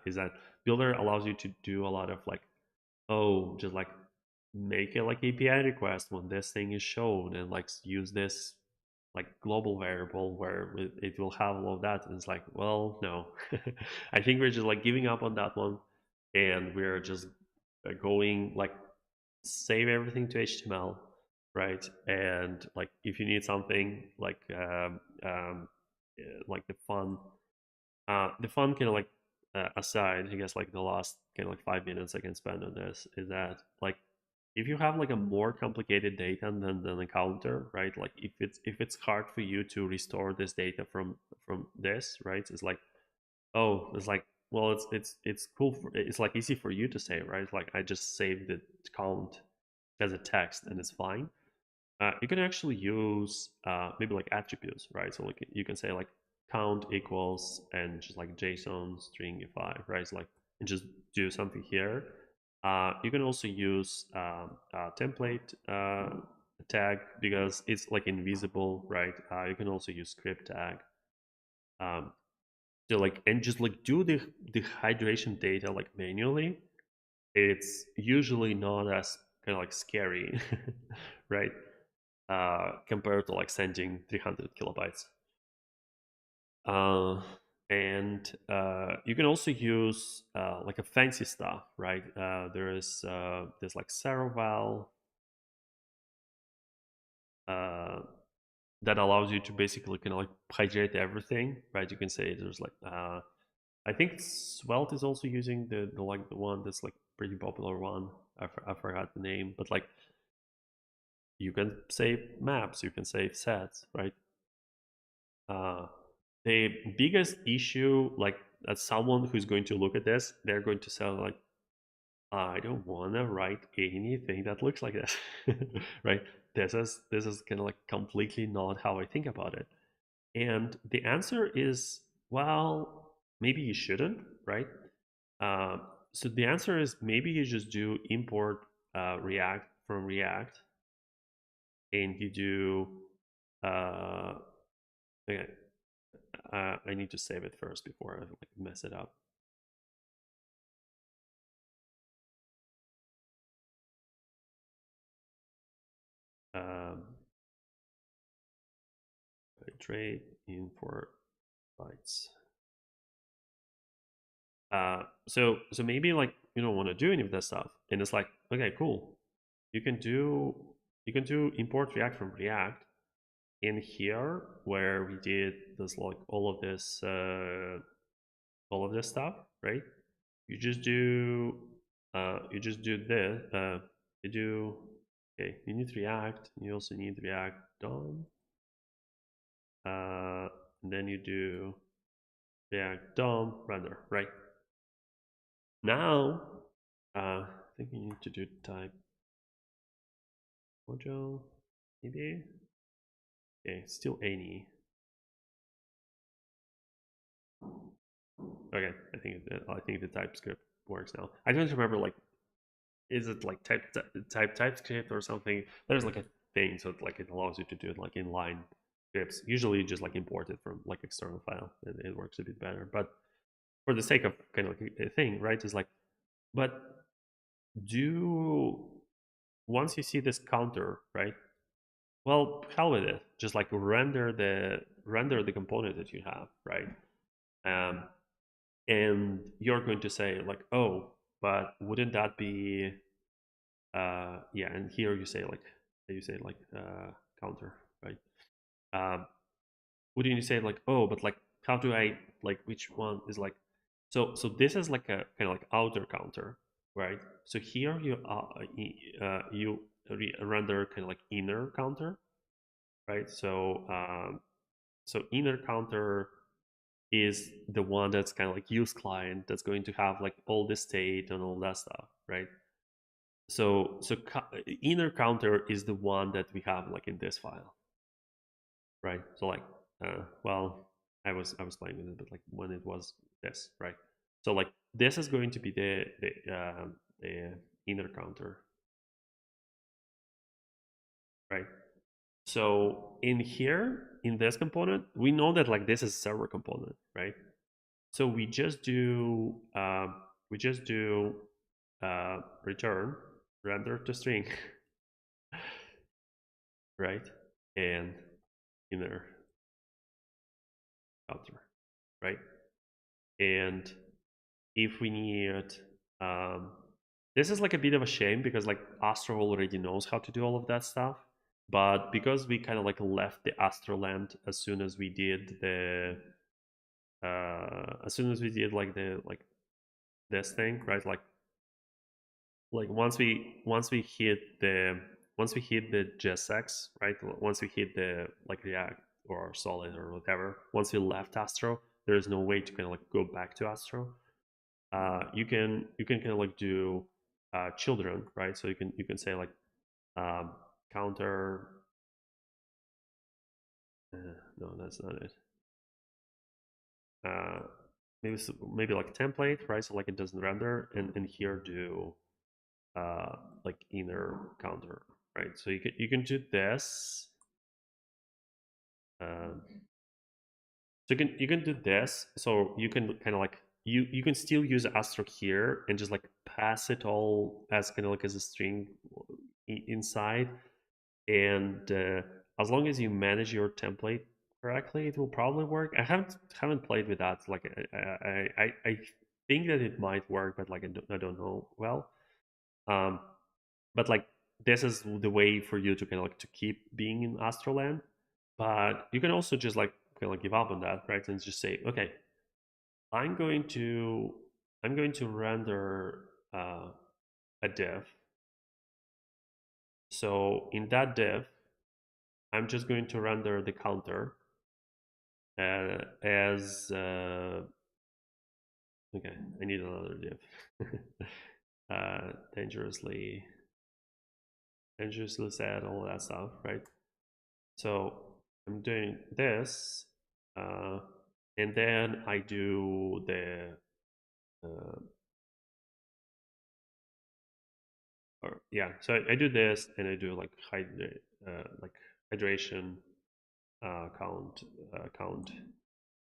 is that builder allows you to do a lot of like, oh, just like make it like API request when this thing is shown, and like use this like global variable where it will have all of that. And it's like, well, no. I think we're just like giving up on that one, and we're just going like save everything to HTML, right? And like if you need something like the fun kind of like aside, I guess like the last kind of like 5 minutes I can spend on this is that like if you have like a more complicated data than a counter, right? Like if it's hard for you to restore this data from this, right? It's like, oh, it's like, well, it's cool for, it's like easy for you to say, right? Like I just saved the count as a text and it's fine. You can actually use maybe like attributes, right? So like you can say like count equals and just like JSON stringify, right? So like and just do something here. You can also use template tag because it's like invisible, right? You can also use script tag. Um, so like and just like do the hydration data like manually. It's usually not as kind of like scary, right? Compared to like sending 300 kilobytes. Uh, and you can also use like a fancy stuff, right? There is there's like Cereval uh, that allows you to basically kind of like hydrate everything, right? You can say there's like I think Svelte is also using the like the one that's like pretty popular one. I forgot the name, but like you can save maps, you can save sets, right? Uh, the biggest issue, like as someone who's going to look at this, they're going to say like, I don't want to write anything that looks like this, right? This is kind of like completely not how I think about it. And the answer is, well, maybe you shouldn't, right? Uh, so the answer is maybe you just do import React from React, and you do. Okay, I need to save it first before I like mess it up. Um, trade in for bytes. So maybe like you don't want to do any of that stuff, and it's like, okay, cool. You can do import React from React in here where we did this like all of this stuff, right? You just do this. You do okay. You need React. You also need React DOM. And then you do React DOM render, right? Now, I think you need to do type module, maybe. Okay, still any. Okay, I think the TypeScript works now. I don't remember like is it like TypeScript or something? There's like a thing, so like it allows you to do it like inline scripts. Usually, you just like import it from like external file, and it works a bit better. But for the sake of kind of like a thing, right? Is like, but do once you see this counter, right? Well, hell with it. Just like render the component that you have, right? Um, and you're going to say like, oh, but wouldn't that be yeah? And here you say like counter, right? Um, wouldn't you say like, oh, but like how do I like which one is like so this is like a kind of like outer counter, right? So here you render kind of like inner counter, right? So inner counter is the one that's kind of like use client that's going to have like all the state and all that stuff, right? So inner counter is the one that we have like in this file, right? So like, well, I was playing with it, but like when it was this, right? So like this is going to be the inner counter. right? So in here, in this component, we know that like this is server component, right? So we just do return render to string, right? And inner counter, right? And if we need, um, this is like a bit of a shame because like Astro already knows how to do all of that stuff. But because we kind of like left the Astro land as soon as we did like this thing, right? Like once we hit the JSX, right? Once we hit the like React or Solid or whatever, once we left Astro, there is no way to kind of like go back to Astro. You can kind of like do children, right? So you can say like um, counter. No, that's not it. Uh, maybe like template, right? So like it doesn't render, and here do like inner counter, right? So you can do this. Um, so you can do this. So you can kind of like you can still use Astro here and just like pass it all as kind of like as a string inside, and as long as you manage your template correctly, it will probably work. I haven't played with that. Like I think that it might work, but like I don't know well. Um, but like this is the way for you to kind of like to keep being in Astroland. But you can also just like kind of like give up on that, right? And just say, okay, I'm going to I'm going to render a div. So in that div, I'm just going to render the counter as okay. I need another div. Dangerously sad, all that stuff, right? So I'm doing this, uh, and then I do the, or yeah. So I do this, and I do like like hydration count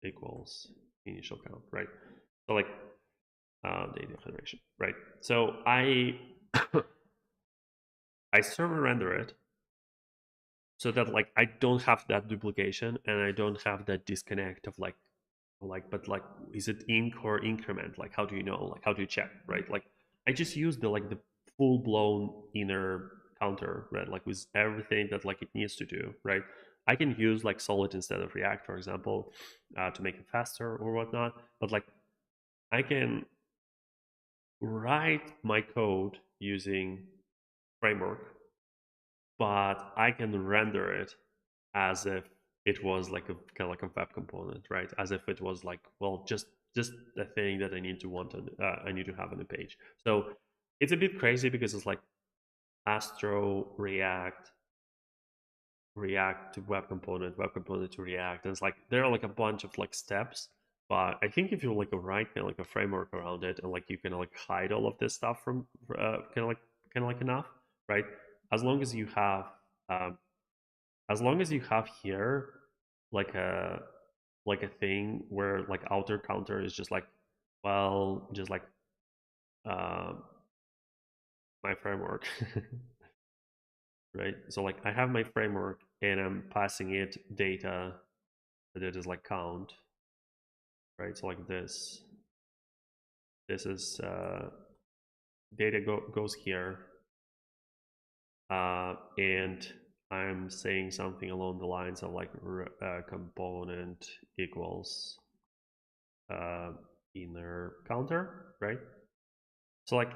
equals initial count, right? So like data hydration, right? So I server render it so that like I don't have that duplication and I don't have that disconnect of but like is it inc or increment? Like how do you know? Like how do you check, right? Like I just use the full blown inner counter, right? Like with everything that like it needs to do, right? I can use like solid instead of react, for example, to make it faster or whatnot, but like I can write my code using framework, but I can render it as if it was like a kind of like a web component, right? As if it was like, well, just a thing that I need to have on the page. So it's a bit crazy because it's like Astro, React to web component to React, and it's like there are like a bunch of like steps. But I think if you like write kind of like a framework around it, and like you can like hide all of this stuff from kind of like enough, right? As long as you have um, as long as you have here like a thing where like outer counter is just like, well, just like uh, my framework, right? So like I have my framework and I'm passing it data that it is like count, right? So like this is data goes here, and I'm saying something along the lines of like component equals uh, inner counter, right? So like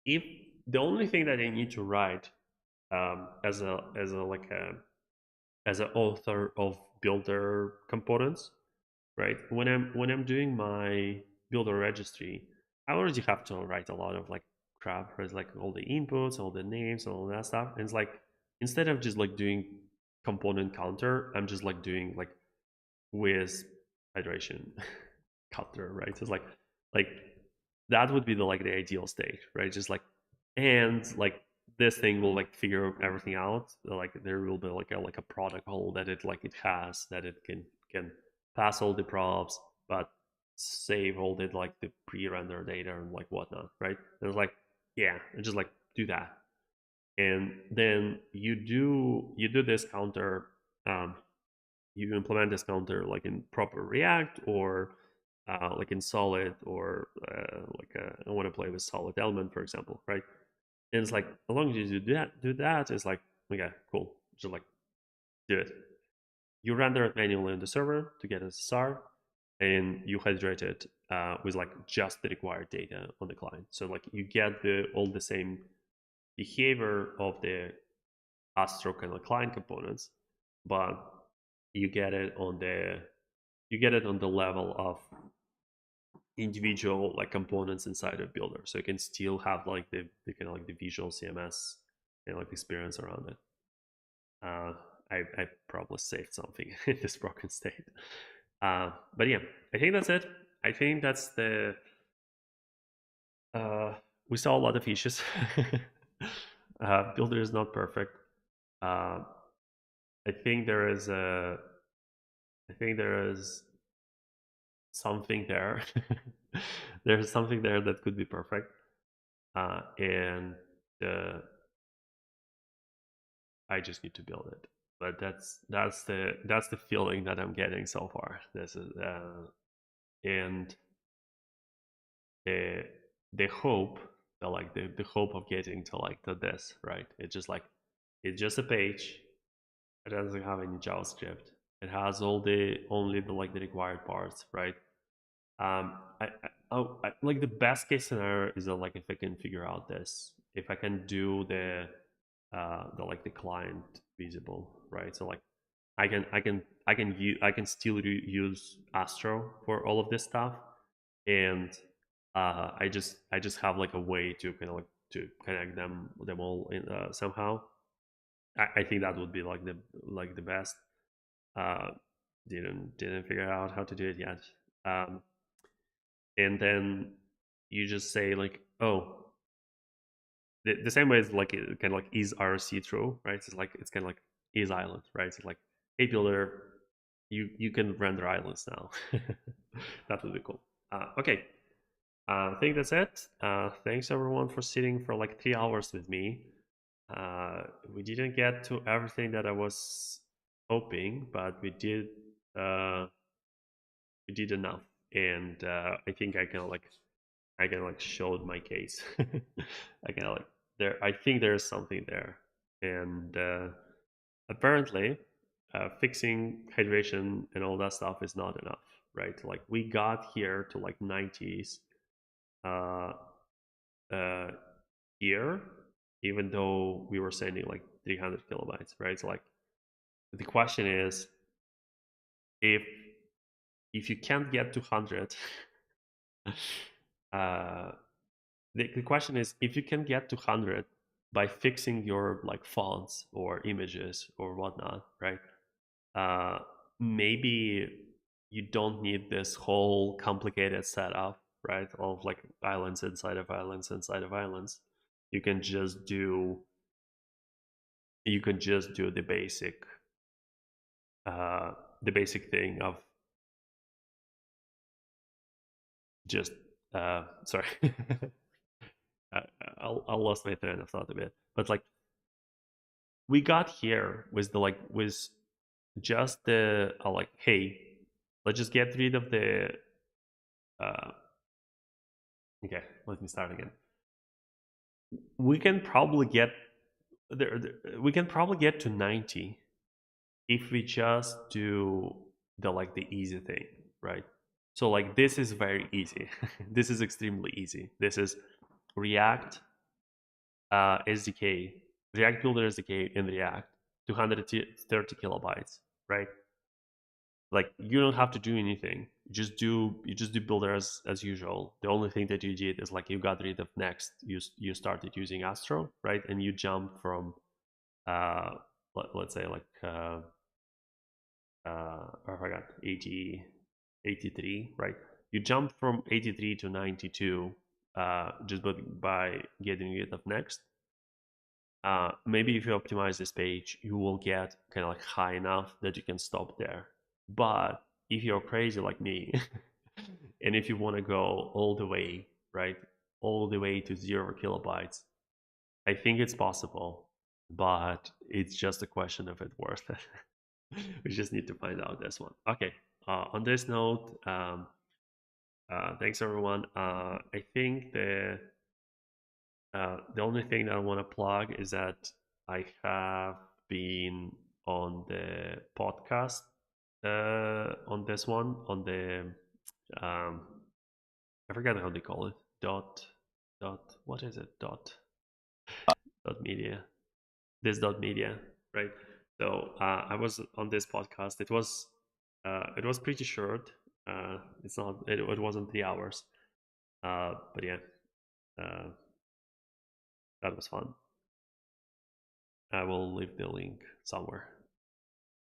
if the only thing that I need to write as an author of builder components, right? When I'm doing my builder registry, I already have to write a lot of like crap, right? Like all the inputs, all the names, and all that stuff. And it's like instead of just like doing component counter, I'm just like doing like with hydration counter, right? So it's like that would be the like the ideal state, right? Just like and like this thing will like figure everything out. Like there will be like a protocol that it has that it can pass all the props, but save all the like the pre-render data and like whatnot, right? And it's like, yeah, and just like do that, and then you do this counter. Um, you implement this counter like in proper React or like in Solid or I want to play with Solid Element, for example, right? And it's like as long as you do that, it's like okay, cool. Just like do it. You render it manually on the server to get a SSR, and you hydrate it with like just the required data on the client. So like you get all the same behavior of the Astro kind of client components, but you get it on the level of individual like components inside of Builder, so you can still have like the kind of like the visual CMS and like experience around it. Uh, I probably saved something in this broken state, but yeah, I think that's it. I think that's the uh, we saw a lot of issues. Builder is not perfect. Uh, I think there is a I think there is something there. There's something there that could be perfect, and uh, I just need to build it. But that's the feeling that I'm getting so far. This is and the the hope, the hope of getting to like to this, right? It's just a page. It doesn't have any JavaScript. It has only the like the required parts, right? Like the best case scenario is that like if I can figure out this, if I can do the like the client visible, right? So like I can still use Astro for all of this stuff, and I just have like a way to kind of like to connect them all in somehow. I think that would be like the best. Uh, didn't figure out how to do it yet. Um, and then you just say like, oh, the same way as like it kind of like is RSC true, right? It's kind of like is island, right? It's like, hey builder, you can render islands now. That would be cool. Okay, I think that's it. Thanks everyone for sitting for like 3 hours with me. We didn't get to everything that I was hoping, but we did enough, and I think I can like showed my case. I can like there. I think there's something there, and apparently, fixing hydration and all that stuff is not enough, right? Like we got here to like 90s uh, uh, here, even though we were sending like 300 kilobytes, right? So like the question is, if you can't get to 100, uh, the question is if you can get to 100 by fixing your like fonts or images or whatnot, right? uh, Maybe you don't need this whole complicated setup, right, of like islands inside of islands inside of islands. You can just do uh, the basic thing of just sorry. I, I lost my train of thought a bit, but like we got here with just the like, hey, let's just get rid of the uh okay, let me start again. We can probably get we can probably get to 90 if we just do the easy thing, right? So like this is very easy. This is extremely easy. This is React SDK, React Builder SDK in React, 230 kilobytes, right? Like you don't have to do anything. You just do Builder as usual. The only thing that you did is like you got rid of Next. You started using Astro, right? And you jump from uh let's say like I forgot 83, right? You jump from 83 to 92 just by getting rid of Next. maybe if you optimize this page, you will get kind of like high enough that you can stop there. But if you're crazy like me, and if you want to go all the way, right, all the way to 0 kilobytes, I think it's possible, but it's just a question of it worth it. We just need to find out this one. Okay. On this note, thanks everyone. I think the only thing that I want to plug is that I have been on the podcast on this one on the um, I forget how they call it, dot what is it, dot media, this dot media, right? So I was on this podcast. It was pretty short. It's not it wasn't 3 hours, but yeah, uh, that was fun. I will leave the link somewhere.